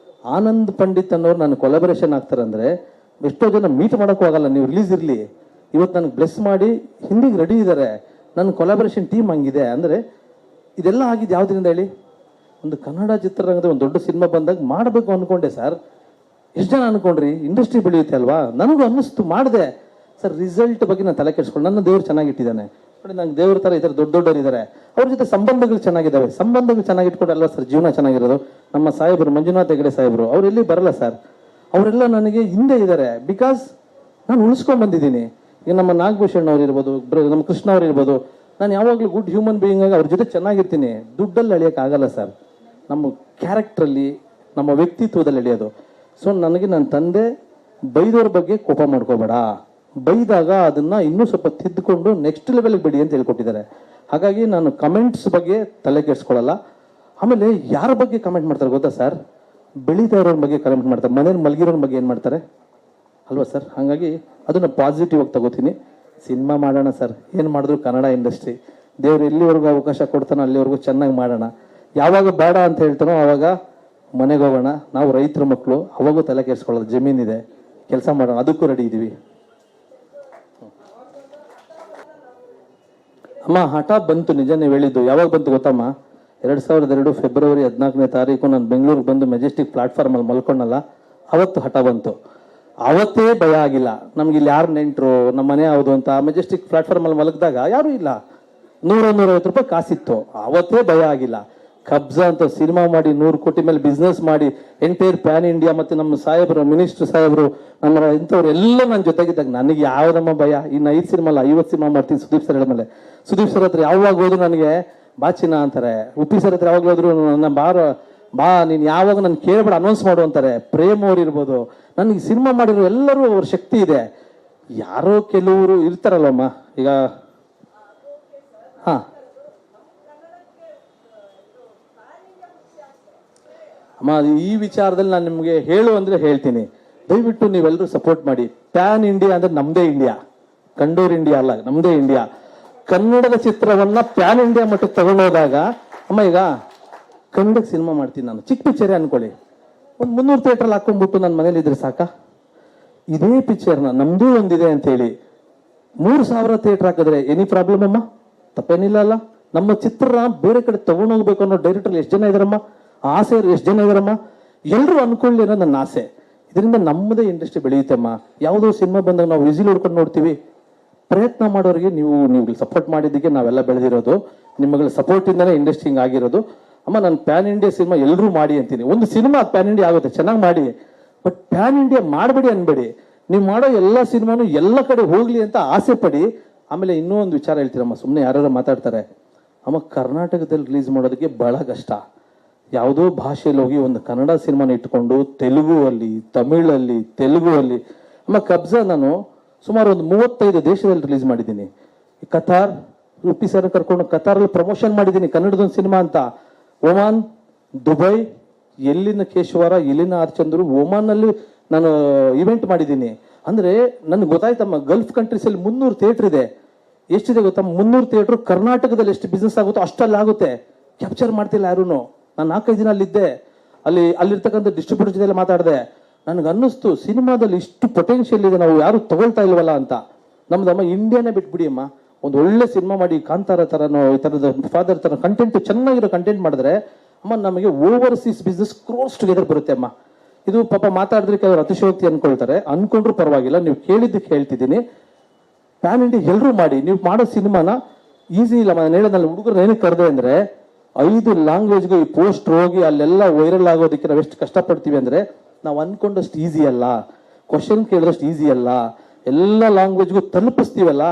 ಆನಂದ್ ಪಂಡಿತ್ ಅನ್ನೋರು ನಾನು ಕೊಲಾಬರೇಷನ್ ಆಗ್ತಾರಂದ್ರೆ ಎಷ್ಟೋ ಜನ ಮೀಟ್ ಮಾಡೋಕ್ಕೂ ಆಗಲ್ಲ. ನೀವು ರಿಲೀಸ್ ಇರಲಿ, ಇವತ್ತು ನನಗೆ ಬ್ಲೆಸ್ ಮಾಡಿ ಹಿಂದಿಗೆ ರೆಡಿ ಇದ್ದಾರೆ. ನನ್ನ ಕೊಲಾಬರೇಷನ್ ಟೀಮ್ ಹಂಗಿದೆ. ಅಂದರೆ ಇದೆಲ್ಲ ಆಗಿದ್ದು ಯಾವುದರಿಂದ ಹೇಳಿ, ಒಂದು ಕನ್ನಡ ಚಿತ್ರರಂಗದ ಒಂದು ದೊಡ್ಡ ಸಿನಿಮಾ ಬಂದಾಗ ಮಾಡಬೇಕು ಅಂದ್ಕೊಂಡೆ ಸರ್. ಎಷ್ಟು ಜನ ಅನ್ಕೊಂಡ್ರಿ ಇಂಡಸ್ಟ್ರಿ ಬೆಳೆಯುತ್ತೆ ಅಲ್ವಾ? ನನಗೂ ಅನ್ನಿಸ್ತು, ಮಾಡಿದೆ ಸರ್. ರಿಸಲ್ಟ್ ಬಗ್ಗೆ ನಾನು ತಲೆ ಕೆಡಿಸ್ಕೊಂಡು, ನನ್ನ ದೇವ್ರು ಚೆನ್ನಾಗಿಟ್ಟಿದ್ದಾನೆ ನೋಡಿ, ನಂಗೆ ದೇವ್ರ ಥರ ಈ ಥರ ದೊಡ್ಡವರು ಇದ್ದಾರೆ, ಅವ್ರ ಜೊತೆ ಸಂಬಂಧಗಳು ಚೆನ್ನಾಗಿದ್ದಾವೆ. ಸಂಬಂಧಗಳು ಚೆನ್ನಾಗಿಟ್ಕೊಂಡಲ್ಲ ಸರ್ ಜೀವನ ಚೆನ್ನಾಗಿರೋದು. ನಮ್ಮ ಸಾಹೇಬರು ಮಂಜುನಾಥ್ ಹೆಗಡೆ ಸಾಹೇಬರು ಅವ್ರು ಎಲ್ಲಿ ಬರಲ್ಲ ಸರ್, ಅವರೆಲ್ಲ ನನಗೆ ಹಿಂದೆ ಇದ್ದಾರೆ. ಬಿಕಾಸ್ ನಾನು ಉಳಿಸ್ಕೊಂಡ್ ಬಂದಿದ್ದೀನಿ. ಈಗ ನಮ್ಮ ನಾಗಭೂಷಣ್ ಅವ್ರು ಇರ್ಬೋದು, ನಮ್ಮ ಕೃಷ್ಣ ಅವ್ರು ಇರ್ಬೋದು, ನಾನು ಯಾವಾಗಲೂ ಗುಡ್ ಹ್ಯೂಮನ್ ಬೀಯಿಂಗ್ ಆಗಿ ಅವ್ರ ಜೊತೆ ಚೆನ್ನಾಗಿರ್ತೀನಿ. ದುಡ್ಡಲ್ಲಿ ಅಳಿಯೋಕ್ಕಾಗಲ್ಲ ಸರ್, ನಮ್ಮ ಕ್ಯಾರೆಕ್ಟ್ರಲ್ಲಿ, ನಮ್ಮ ವ್ಯಕ್ತಿತ್ವದಲ್ಲಿ ಅಳಿಯೋದು. ಸೊ ನನಗೆ ನನ್ನ ತಂದೆ ಬೈದವ್ರ ಬಗ್ಗೆ ಕೋಪ ಮಾಡ್ಕೋಬೇಡ, ಬೈದಾಗ ಅದನ್ನ ಇನ್ನೂ ಸ್ವಲ್ಪ ತಿದ್ದುಕೊಂಡು ನೆಕ್ಸ್ಟ್ ಲೆವೆಲ್ಗೆ ಬಿಡಿ ಅಂತ ಹೇಳ್ಕೊಟ್ಟಿದ್ದಾರೆ. ಹಾಗಾಗಿ ನಾನು ಕಮೆಂಟ್ಸ್ ಬಗ್ಗೆ ತಲೆ ಕೆಡಿಸ್ಕೊಳ್ಳಲ್ಲ. ಆಮೇಲೆ ಯಾರ ಬಗ್ಗೆ ಕಮೆಂಟ್ ಮಾಡ್ತಾರೆ ಗೊತ್ತಾ ಸರ್? ಬೆಳೀತಾ ಇರೋರ ಬಗ್ಗೆ ಕಮೆಂಟ್ ಮಾಡ್ತಾರೆ, ಮನೇಲಿ ಮಲಗಿರೋರ ಬಗ್ಗೆ ಏನು ಮಾಡ್ತಾರೆ ಅಲ್ವಾ ಸರ್? ಹಾಗಾಗಿ ಅದನ್ನು ಪಾಸಿಟಿವ್ ಆಗಿ ತಗೋತೀನಿ. ಸಿನಿಮಾ ಮಾಡೋಣ ಸರ್, ಏನು ಮಾಡಿದ್ರು ಕನ್ನಡ ಇಂಡಸ್ಟ್ರಿ, ದೇವ್ರು ಎಲ್ಲಿವರೆಗೂ ಅವಕಾಶ ಕೊಡ್ತಾನೋ ಅಲ್ಲಿವರೆಗೂ ಚೆನ್ನಾಗಿ ಮಾಡೋಣ. ಯಾವಾಗ ಬೇಡ ಅಂತ ಹೇಳ್ತಾನೋ ಆವಾಗ ಮನೆಗೆ ಹೋಗೋಣ. ನಾವು ರೈತರ ಮಕ್ಕಳು, ಅವಾಗೂ ತಲೆ ಕೆಡಿಸ್ಕೊಳ್ಳೋದು, ಜಮೀನಿದೆ, ಕೆಲಸ ಮಾಡೋಣ, ಅದಕ್ಕೂ ರೆಡಿ ಇದ್ದೀವಿ. ಅಮ್ಮ ಹಠ ಬಂತು, ನಿಜ ನೀವು ಹೇಳಿದ್ದು. ಯಾವಾಗ ಬಂತು ಗೊತ್ತಮ್ಮ? 2002 ಫೆಬ್ರವರಿ 14ನೇ ತಾರೀಕು ನಾನು ಬೆಂಗಳೂರಿಗೆ ಬಂದು ಮೆಜೆಸ್ಟಿಕ್ ಪ್ಲಾಟ್ಫಾರ್ಮಲ್ಲಿ ಮಲ್ಕೊಂಡಲ್ಲ, ಅವತ್ತು ಹಠ ಬಂತು. ಅವತ್ತೇ ಭಯ ಆಗಿಲ್ಲ ನಮ್ಗೆ, ಇಲ್ಲಿ ಯಾರು ನೆಂಟರು, ನಮ್ಮ ಮನೆ ಯಾವುದು ಅಂತ. ಮೆಜೆಸ್ಟಿಕ್ ಪ್ಲಾಟ್ಫಾರ್ಮಲ್ಲಿ ಮಲಗಿದಾಗ ಯಾರೂ ಇಲ್ಲ, 100-150 ರೂಪಾಯಿ ಕಾಸಿತ್ತು. ಅವತ್ತೇ ಭಯ ಆಗಿಲ್ಲ. ಕಬ್ಜಾ ಅಂತ ಸಿನಿಮಾ ಮಾಡಿ 100 ಕೋಟಿ ಮೇಲೆ ಬಿಸ್ನೆಸ್ ಮಾಡಿ ಎಂಟೈರ್ ಪ್ಯಾನ್ ಇಂಡಿಯಾ, ಮತ್ತೆ ನಮ್ಮ ಸಾಹೇಬರು, ಮಿನಿಸ್ಟರ್ ಸಾಹೇಬರು, ನಮ್ಮ ಇಂಥವ್ರು ಎಲ್ಲ ನನ್ನ ಜೊತೆಗಿದ್ದಾಗ ನನಗೆ ಯಾವ್ದಮ್ಮ ಭಯ? ಇನ್ನು 5 ಸಿನಿಮಾ ಅಲ್ಲ 50 ಸಿನಿಮಾ ಮಾಡ್ತೀನಿ ಸುದೀಪ್ ಸರ್ ಹೇಳಿದ್ಮೇಲೆ. ಸುದೀಪ್ ಸರ್ ಹತ್ರ ಯಾವಾಗ ಹೋದ್ರು ನನಗೆ ಬಾಚಿನ ಅಂತಾರೆ, ಉಪ್ಪಿ ಸರ್ ಹತ್ರ ಯಾವಾಗ ಹೋದ್ರು ನನ್ನ ಬಾ ನೀನು ಯಾವಾಗ ನಾನು ಕೇಳ್ಬೇಡ ಅನೌನ್ಸ್ ಮಾಡು ಅಂತಾರೆ. ಪ್ರೇಮ್ ಅವ್ರು ಇರ್ಬೋದು, ನನಗೆ ಸಿನಿಮಾ ಮಾಡಿರೋ ಎಲ್ಲರೂ ಅವ್ರ ಶಕ್ತಿ ಇದೆ. ಯಾರೋ ಕೆಲವರು ಇರ್ತಾರಲ್ಲಮ್ಮ, ಈಗ ಹಾ ಅಮ್ಮ, ಈ ವಿಚಾರದಲ್ಲಿ ನಾನು ನಿಮಗೆ ಹೇಳು ಅಂದ್ರೆ ಹೇಳ್ತೀನಿ, ದಯವಿಟ್ಟು ನೀವೆಲ್ಲರೂ ಸಪೋರ್ಟ್ ಮಾಡಿ. ಪ್ಯಾನ್ ಇಂಡಿಯಾ ಅಂದ್ರೆ ನಮ್ದೇ ಇಂಡಿಯಾ, ಕಂಡೂರ್ ಇಂಡಿಯಾ ಅಲ್ಲ, ನಮ್ದೇ ಇಂಡಿಯಾ. ಕನ್ನಡದ ಚಿತ್ರವನ್ನ ಪ್ಯಾನ್ ಇಂಡಿಯಾ ಮಟ್ಟಕ್ಕೆ ತಗೊಂಡೋದಾಗ ಅಮ್ಮ, ಈಗ ಕನ್ನಡಕ್ಕೆ ಸಿನಿಮಾ ಮಾಡ್ತೀನಿ ನಾನು, ಚಿಕ್ಕ ಪಿಕ್ಚರೇ ಅನ್ಕೊಳ್ಳಿ, ಒಂದು 300 ಥಿಯೇಟ್ರಲ್ಲಿ ಹಾಕೊಂಡ್ಬಿಟ್ಟು ನನ್ನ ಮನೇಲಿ ಇದ್ರೆ ಸಾಕ? ಇದೇ ಪಿಕ್ಚರ್ನ ನಮ್ದು ಒಂದಿದೆ ಅಂತ ಹೇಳಿ 3000 ಥಿಯೇಟರ್ ಹಾಕಿದ್ರೆ ಎನಿ ಪ್ರಾಬ್ಲಮ್ ಅಮ್ಮ? ತಪ್ಪೇನಿಲ್ಲ ಅಲ್ಲ? ನಮ್ಮ ಚಿತ್ರ ಬೇರೆ ಕಡೆ ತಗೊಂಡೋಗ್ಬೇಕು ಅನ್ನೋ ಡೈರೆಕ್ಟರ್ ಎಷ್ಟು ಜನ ಇದಾರಮ್ಮ? ಆಸೆ ಎಷ್ಟು ಜನ ಇದಾರಮ್ಮ? ಎಲ್ಲರೂ ಅನ್ಕೊಳ್ಳಿ ಅನ್ನೋ ನನ್ನ ಆಸೆ. ಇದರಿಂದ ನಮ್ಮದೇ ಇಂಡಸ್ಟ್ರಿ ಬೆಳೆಯುತ್ತಮ್ಮ. ಯಾವುದೋ ಸಿನಿಮಾ ಬಂದಾಗ ನಾವು ವಿಸಿಲ್ ಹೊಡ್ಕೊಂಡು ನೋಡ್ತೀವಿ. ಪ್ರಯತ್ನ ಮಾಡೋರಿಗೆ ನೀವು ಸಪೋರ್ಟ್ ಮಾಡಿದ್ದಕ್ಕೆ ನಾವೆಲ್ಲ ಬೆಳೆದಿರೋದು, ನಿಮ್ಮಗಳ ಸಪೋರ್ಟ್ ಇಂದಾನೆ ಇಂಡಸ್ಟ್ರಿ ಹಿಂಗ್ ಆಗಿರೋದು. ಅಮ್ಮ, ನಾನು ಪ್ಯಾನ್ ಇಂಡಿಯಾ ಸಿನಿಮಾ ಎಲ್ಲರೂ ಮಾಡಿ ಅಂತೀನಿ. ಒಂದು ಸಿನಿಮಾ ಪ್ಯಾನ್ ಇಂಡಿಯಾ ಆಗುತ್ತೆ, ಚೆನ್ನಾಗಿ ಮಾಡಿ. ಬಟ್ ಪ್ಯಾನ್ ಇಂಡಿಯಾ ಮಾಡಬೇಡಿ ಅನ್ಬೇಡಿ. ನೀವು ಮಾಡೋ ಎಲ್ಲ ಸಿನಿಮಾನು ಎಲ್ಲ ಕಡೆ ಹೋಗ್ಲಿ ಅಂತ ಆಸೆ ಪಡಿ. ಆಮೇಲೆ ಇನ್ನೂ ಒಂದು ವಿಚಾರ ಹೇಳ್ತೀರಮ್ಮ, ಸುಮ್ಮನೆ ಯಾರು ಮಾತಾಡ್ತಾರೆ ಅಮ್ಮ, ಕರ್ನಾಟಕದಲ್ಲಿ ರಿಲೀಸ್ ಮಾಡೋದಕ್ಕೆ ಬಹಳ ಕಷ್ಟ. ಯಾವುದೋ ಭಾಷೆಯಲ್ಲಿ ಹೋಗಿ ಒಂದು ಕನ್ನಡ ಸಿನಿಮಾನ ಇಟ್ಕೊಂಡು ತೆಲುಗು ಅಲ್ಲಿ, ತಮಿಳಲ್ಲಿ, ತೆಲುಗು ಅಲ್ಲಿ. ಅಮ್ಮ, ಕಬ್ಜಾ ನಾನು ಸುಮಾರು ಒಂದು 35 ದೇಶದಲ್ಲಿ ರಿಲೀಸ್ ಮಾಡಿದ್ದೀನಿ. ಕತಾರ್, ಉಪ್ಪಿ ಸರ್ ಕರ್ಕೊಂಡು ಕತಾರಲ್ಲಿ ಪ್ರಮೋಷನ್ ಮಾಡಿದ್ದೀನಿ ಕನ್ನಡದೊಂದು ಸಿನಿಮಾ ಅಂತ. ಒಮಾನ್, ದುಬೈ, ಎಲ್ಲಿನ ಕೇಶವರ, ಎಲ್ಲಿನ ಆರ್ಚಂದ್ರು, ಒಮಾನ್ನಲ್ಲಿ ನಾನು ಇವೆಂಟ್ ಮಾಡಿದ್ದೀನಿ. ಅಂದ್ರೆ ನನ್ಗೆ ಗೊತ್ತಾಯ್ತಮ್ಮ, ಗಲ್ಫ್ ಕಂಟ್ರೀಸಲ್ಲಿ 300 ಥಿಯೇಟರ್ ಇದೆ. ಎಷ್ಟಿದೆ ಗೊತ್ತಮ್ಮ? 300 ಥಿಯೇಟರ್ ಕರ್ನಾಟಕದಲ್ಲಿ ಎಷ್ಟು ಬಿಸ್ನೆಸ್ ಆಗುತ್ತೋ ಅಷ್ಟಲ್ಲಿ ಆಗುತ್ತೆ. ಕ್ಯಾಪ್ಚರ್ ಮಾಡ್ತಿಲ್ಲ ಯಾರೂ. ನಾನು 4-5 ದಿನ ಅಲ್ಲಿದ್ದೆ, ಅಲ್ಲಿರ್ತಕ್ಕಂಥ ಡಿಸ್ಟ್ರಿಬ್ಯೂಟರ್ ಜೊತೆ ಮಾತಾಡಿದೆ. ನನಗೆ ಅನ್ನಿಸ್ತು ಸಿನಿಮಾದಲ್ಲಿ ಇಷ್ಟು ಪೊಟೆನ್ಷಿಯಲ್ ಇದೆ, ನಾವು ಯಾರು ತಗೊಳ್ತಾ ಇಲ್ವಲ್ಲ ಅಂತ. ನಮ್ದಮ್ಮ ಇಂಡಿಯಾನೇ ಬಿಟ್ಬಿಡಿ ಅಮ್ಮ, ಒಂದು ಒಳ್ಳೆ ಸಿನಿಮಾ ಮಾಡಿ ಕಾಂತಾರ ಥರನೋ ಈ ಥರದ ಫಾದರ್ ಥರ ಕಂಟೆಂಟ್, ಚೆನ್ನಾಗಿರೋ ಕಂಟೆಂಟ್ ಮಾಡಿದ್ರೆ ಅಮ್ಮ ನಮಗೆ ಓವರ್ಸೀಸ್ ಬಿಸ್ನೆಸ್ ಕ್ರೋಸ್ ಟುಗೆದರ್ ಬರುತ್ತೆ ಅಮ್ಮ. ಇದು ಪಾಪ ಮಾತಾಡಿದ್ರೆ ಕೆಲವರು ಅತಿಶಯೋಕ್ತಿ ಅನ್ಕೊಳ್ತಾರೆ, ಅನ್ಕೊಂಡ್ರು ಪರವಾಗಿಲ್ಲ. ನೀವು ಕೇಳಿದ್ದಕ್ಕೆ ಹೇಳ್ತಿದ್ದೀನಿ, ಪ್ಯಾನ್ ಇಂಡಿಯಾ ಎಲ್ಲರೂ ಮಾಡಿ. ನೀವು ಮಾಡೋ ಸಿನಿಮಾನ ಈಸಿ ಇಲ್ಲ. ನಾನು ಹೇಳೋದಲ್ಲ, ಹುಡುಗರು ಏನಕ್ಕೆ ಕರೆದೆ ಅಂದರೆ 5 ಲ್ಯಾಂಗ್ವೇಜ್ಗೆ ಈ ಪೋಸ್ಟ್ ಹೋಗಿ ಅಲ್ಲೆಲ್ಲ ವೈರಲ್ ಆಗೋದಕ್ಕೆ ನಾವು ಎಷ್ಟು ಕಷ್ಟಪಡ್ತೀವಿ ಅಂದರೆ ನಾವು ಅಂದ್ಕೊಂಡಷ್ಟು ಈಸಿ ಅಲ್ಲ, ಕ್ವಶನ್ ಕೇಳಿದಷ್ಟು ಈಸಿ ಅಲ್ಲ. ಎಲ್ಲ ಲ್ಯಾಂಗ್ವೇಜ್ಗೂ ತಲುಪಿಸ್ತೀವಲ್ಲ,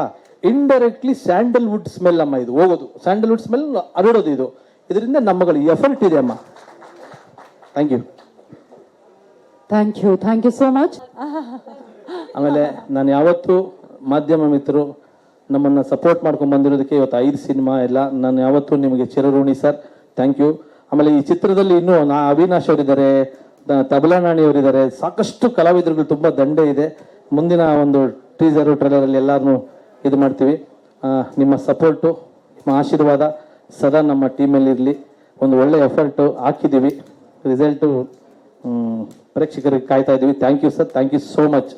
ಇಂಡೈರೆಕ್ಟ್ಲಿ ಸ್ಯಾಂಡಲ್ವುಡ್ ಸ್ಮೆಲ್ ಅಮ್ಮ ಇದು ಹೋಗೋದು, ಸ್ಯಾಂಡಲ್ವುಡ್ ಸ್ಮೆಲ್ ಹರಡೋದು ಇದು. ಇದರಿಂದ ನಮ್ಮಗಳ ಎಫರ್ಟ್ ಇದೆ ಅಮ್ಮ. Thank you. Thank you so much. ಆಮೇಲೆ ನಾನು ಯಾವತ್ತೂ ಮಾಧ್ಯಮ ಮಿತ್ರರು ನಮ್ಮನ್ನು ಸಪೋರ್ಟ್ ಮಾಡ್ಕೊಂಡು ಬಂದಿರೋದಕ್ಕೆ ಇವತ್ತು 5 ಸಿನಿಮಾ ಎಲ್ಲ ನಾನು ಯಾವತ್ತೂ ನಿಮಗೆ ಚಿರಋಣಿ ಸರ್. Thank you. ಆಮೇಲೆ ಈ ಚಿತ್ರದಲ್ಲಿ ಇನ್ನೂ ಅವಿನಾಶ್ ಅವರಿದ್ದಾರೆ, ತಬಲಾ ನಾಣಿ ಅವರಿದ್ದಾರೆ, ಸಾಕಷ್ಟು ಕಲಾವಿದರುಗಳು ತುಂಬ ದಂಡೆ ಇದೆ. ಮುಂದಿನ ಒಂದು ಟೀಸರು ಟ್ರೇಲರಲ್ಲಿ ಎಲ್ಲರನ್ನೂ ಇದು ಮಾಡ್ತೀವಿ. ನಿಮ್ಮ ಸಪೋರ್ಟು, ನಿಮ್ಮ ಆಶೀರ್ವಾದ ಸದಾ ನಮ್ಮ ಟೀಮಲ್ಲಿ ಇರಲಿ. ಒಂದು ಒಳ್ಳೆ ಎಫರ್ಟು ಹಾಕಿದ್ದೀವಿ, ರಿಸಲ್ಟು ಪ್ರೇಕ್ಷಕರಿಗೆ ಕಾಯ್ತಾ ಇದ್ದೀವಿ. Thank you sir, thank you so much.